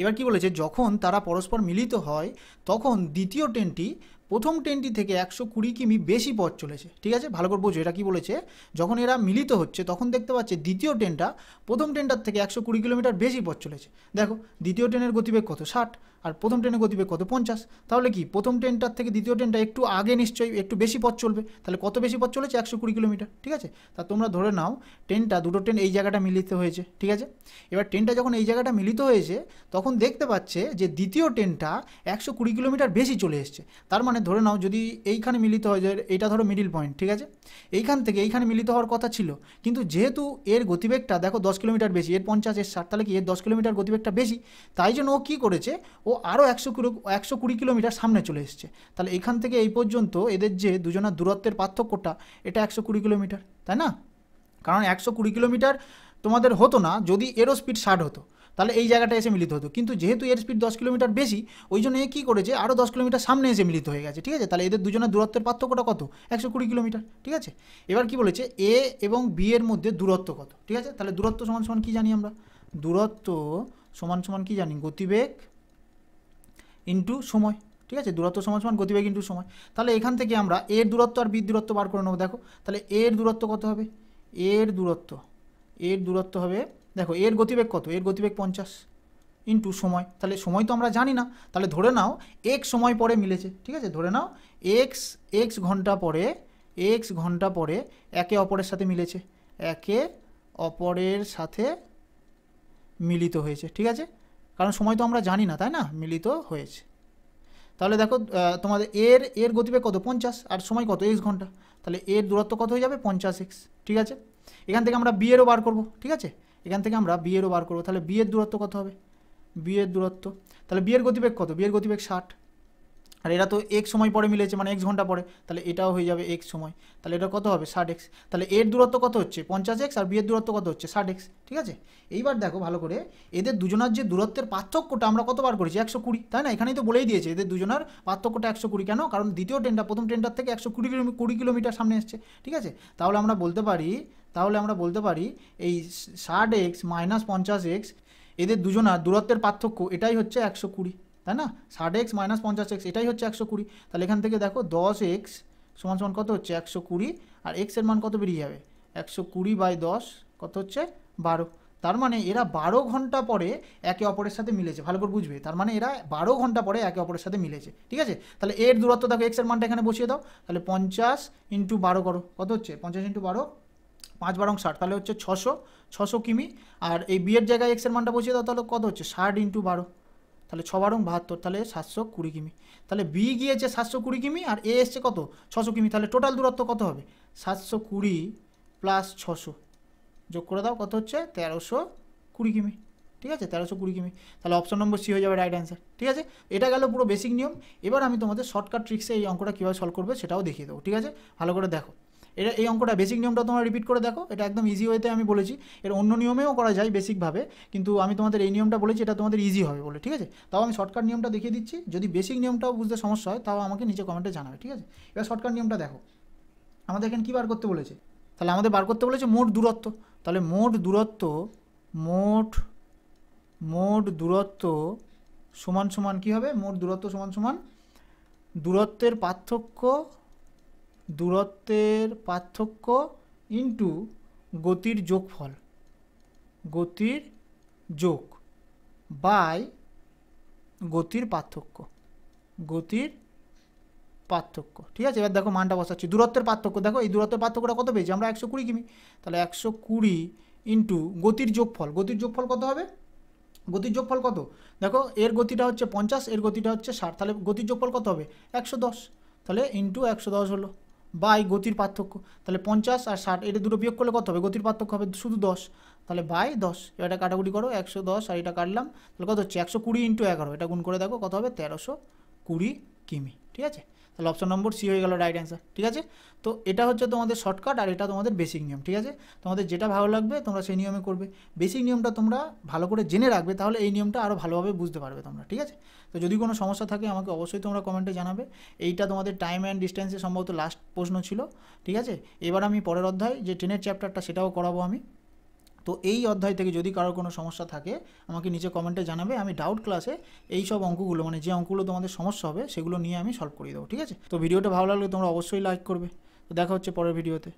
এবার কি বলেছে, যখন তারা পরস্পর মিলিত হয় তখন দ্বিতীয় ট্রেনটি প্রথম ট্রেনটি থেকে 120 কিমি বেশি পথ চলেছে, ঠিক আছে। ভালো করে বোঝো, এটা কি বলেছে, যখন এরা মিলিত হচ্ছে তখন দেখতে পাচ্ছে দ্বিতীয় ট্রেনটা প্রথম ট্রেনটার থেকে 120 কিলোমিটার বেশি পথ চলেছে। দেখো দ্বিতীয় ট্রেনের গতিবেগ কত, 60, আর প্রথম ট্রেনের গতিবেগ কত, 50। তাহলে কি প্রথম ট্রেনটার থেকে দ্বিতীয় ট্রেনটা একটু আগে নিশ্চয়ই একটু বেশি পথ চলবে। তাহলে কত বেশি পথ চলেছে, 120 কিলোমিটার, ঠিক আছে। তা তোমরা ধরে নাও দুটো ট্রেন এই জায়গাটা মিলিত হয়েছে, ঠিক আছে। এবার ট্রেনটা যখন এই জায়গাটা মিলিত হয়েছে তখন দেখতে পাচ্ছে যে দ্বিতীয় ট্রেনটা 120 কিলোমিটার বেশি চলে এসছে। তার মানে ধরে নাও যদি এইখানে মিলিত হয়ে যায়, এইটা ধরো মিডিল পয়েন্ট, ঠিক আছে। এইখান থেকে এইখানে মিলিত হওয়ার কথা ছিল, কিন্তু যেহেতু এর গতিবেগটা দেখো 10 কিলোমিটার বেশি, এর 50 এর 60, তাহলে কি এর 10 কিলোমিটার গতিবেগটা বেশি, তাই জন্য ও কী করেছে, ও আরও 120 কিলোমিটার সামনে চলে এসছে। তাহলে এইখান থেকে এই পর্যন্ত এদের যে দুজনের দূরত্বের পার্থক্যটা, এটা 120 কিলোমিটার, তাই না। কারণ 120 কিলোমিটার তোমাদের হতো না যদি এরও স্পিড 60 হতো, তাহলে এই জায়গাটা এসে মিলিত হতো। কিন্তু যেহেতু এর স্পিড 10 কিলোমিটার বেশি, ওই জন্য এ কী করেছে, আরও 10 কিলোমিটার সামনে এসে মিলিত হয়ে গেছে, ঠিক আছে। তাহলে এদের দুজনের দূরত্বের পার্থক্যটা কত, 120 কিলোমিটার, ঠিক আছে। এবার কি বলেছে, এ এবং বি এর মধ্যে দূরত্ব কত, ঠিক আছে। তাহলে দূরত্ব সমান সমান কী জানি আমরা, দূরত্ব সমান সমান কী জানি, গতিবেগ ইন্টু সময়, ঠিক আছে। দূরত্ব সমান সমান গতিবেগ ইন্টু সময়। তাহলে এখান থেকে আমরা এর দূরত্ব আর বির দূরত্ব বার করে নেবো। দেখো তাহলে এর দূরত্ব কত হবে, এর দূরত্ব হবে, দেখো এর গতিবেগ কত, এর গতিবেগ 50 ইন্টু সময়। তাহলে সময় তো আমরা জানি না, তাহলে ধরে নাও এক সময় পরে মিলেছে, ঠিক আছে। ধরে নাও এক্স ঘন্টা পরে একে অপরের সাথে মিলেছে, একে অপরের সাথে মিলিত হয়েছে, ঠিক আছে। কারণ সময় তো আমরা জানি না, তাই না, মিলিত হয়েছে। তাহলে দেখো তোমাদের এর গতিবেগ কত, 50, আর সময় কত, এক্স ঘন্টা। তাহলে এর দূরত্ব কত হয়ে যাবে, 50x, ঠিক আছে। এখান থেকে আমরা বি এরও বার করবো, ঠিক আছে। এখান থেকে আমরা বি এরও বার করবো। তাহলে বি এর দূরত্ব কত হবে, বি এর দূরত্ব, তাহলে বি এর গতিবেগ কত, বি এর গতিবেগ 60, আর এরা তো এক সময় পরে মিলেছে মানে এক্স ঘন্টা পরে, তাহলে এটাও হয়ে যাবে এক্স সময়। তাহলে এটা কত হবে, 60x। তাহলে এর দূরত্ব কত হচ্ছে, 50x, আর বি এর দূরত্ব কত হচ্ছে, 60x, ঠিক আছে। এইবার দেখো ভালো করে, এদের দুজনার যে দূরত্বের পার্থক্যটা আমরা কত বার করেছি, 120, তাই না। এখানেই তো বলেই দিয়েছে এদের দুজনার পার্থক্যটা 120, কেন, কারণ দ্বিতীয় ট্রেনটা প্রথম ট্রেনটার থেকে 120 কিলোমিটার সামনে এসছে, ঠিক আছে। তাহলে আমরা বলতে পারি এই 60x মাইনাস 50x, এদের দুজনার দূরত্বের পার্থক্য এটাই হচ্ছে 120, তাই না। 60x মাইনাস 50x এটাই হচ্ছে 120। তাহলে এখান থেকে দেখো 10x সমান সমান কত হচ্ছে, 120, আর x এর মান কত বেরিয়ে যাবে, 120/10 কত হচ্ছে, 12। তার মানে এরা 12 ঘন্টা পরে একে অপরের সাথে মিলেছে, ভালো করে বুঝবে। তার মানে এরা 12 ঘন্টা পরে একে অপরের সাথে মিলেছে, ঠিক আছে। তাহলে এর দূরত্ব দেখো, x এর মানটা এখানে বসিয়ে দাও। তাহলে 50 × 12 করো, কত হচ্ছে, 50 × 12, 5 × 12 = 60, তাহলে হচ্ছে 600 কিমি। আর এই বি এর জায়গায় x এর মানটা বসিয়ে দাও, তাহলে কত হচ্ছে, 60 × 12, তাহলে 6 × 12 = 72, তাহলে 720 কিমি। তাহলে বি গিয়েছে 720 কিমি, আর এ এসছে কত, 600 কিমি। তাহলে টোটাল দূরত্ব কত হবে, 720 + 600 যোগ করে দাও, কত হচ্ছে, 1320 কিমি, ঠিক আছে, 1320 কিমি। তাহলে অপশন নম্বর সি হয়ে যাবে রাইট অ্যান্সার, ঠিক আছে। এটা গেল পুরো বেসিক নিয়ম। এবার আমি তোমাদের শর্টকাট ট্রিক্সে এই অঙ্কটা কীভাবে সলভ করবে সেটাও দেখিয়ে দেবো, ঠিক আছে। ভালো করে দেখো, এই অঙ্কটা বেসিক নিয়মটা তোমরা রিপিট করে দেখো, এটা একদম ইজি ওয়েতে আমি বলেছি। এর অন্য নিয়মেও করা যায় বেসিকভাবে, কিন্তু আমি তোমাদের এই নিয়মটা বলেছি, এটা তোমাদের ইজি হবে বলে, ঠিক আছে। তাও আমি শর্টকাট নিয়মটা দেখিয়ে দিচ্ছি, যদি বেসিক নিয়মটাও বুঝতে সমস্যা হয় তাও আমাকে নিচে কমেন্টে জানাবে, ঠিক আছে। এবার শর্টকাট নিয়মটা দেখো, আমাদের এখানে কী বার করতে বলেছে, তাহলে আমাদের বার করতে বলেছে মোট দূরত্ব। তাহলে মোট দূরত্ব সমান সমান কী হবে, মোট দূরত্ব সমান সমান দূরত্বের পার্থক্য ইন্টু গতির যোগফল, গতির যোগ বাই গতির পার্থক্য, ঠিক আছে। এবার দেখো মানটা বসাচ্ছি, দূরত্বের পার্থক্য, দেখো এই দূরত্বের পার্থক্যটা কত পেয়েছি আমরা, 120 কিমি। তাহলে 120 ইন্টু গতির যোগফল কত হবে, গতির যোগফল কত, দেখো এর গতিটা হচ্ছে 50, এর গতিটা হচ্ছে 60, তাহলে গতির যোগফল কত হবে, 110, তাহলে ইন্টু 110 হলো, বাই গতির পার্থক্য। তাহলে 50 আর 60 এটা দুটো বিয়োগ করলে কত হবে, গতির পার্থক্য হবে শুধু 10, তাহলে বাই 10। এটা কাটাকুটি করো, 110 আর এটা কাটলাম, তাহলে কত হচ্ছে, 120 × 11, এটা গুণ করে দেখো কত হবে, 1320 কিমি, ঠিক আছে। তাহলে অপশন নম্বর সি হয়ে গেল রাইট অ্যান্সার। ঠিক আছে, তো এটা হচ্ছে তোমাদের শর্টকাট আর এটা তোমাদের বেসিক নিয়ম। ঠিক আছে, তোমাদের যেটা ভালো লাগবে তোমরা সেই নিয়মে করবে। বেসিক নিয়মটা তোমরা ভালো করে জেনে রাখবে, তাহলে এই নিয়মটা আরও ভালোভাবে বুঝতে পারবে তোমরা। ঠিক আছে, তো যদি কোনো সমস্যা থাকে আমাকে অবশ্যই তোমরা কমেন্টে জানাবে। এইটা তোমাদের টাইম অ্যান্ড ডিস্টেন্সে সম্ভবত লাস্ট প্রশ্ন ছিল। ঠিক আছে, এবার আমি পরের অধ্যায় যে ট্রেনের চ্যাপ্টারটা সেটাও করাবো আমি। তো এই অধ্যায় থেকে যদি কারোর কোনো সমস্যা থাকে আমাকে নিচে কমেন্টে জানাবে, আমি ডাউট ক্লাসে এই সব অঙ্কগুলো মানে যে অঙ্কগুলো তোমাদের সমস্যা হবে সেগুলো নিয়ে আমি সলভ করিয়ে দেবো। ঠিক আছে, তো ভিডিওটা ভালো লাগলে তোমরা অবশ্যই লাইক করবে। তো দেখা হচ্ছে পরের ভিডিওতে।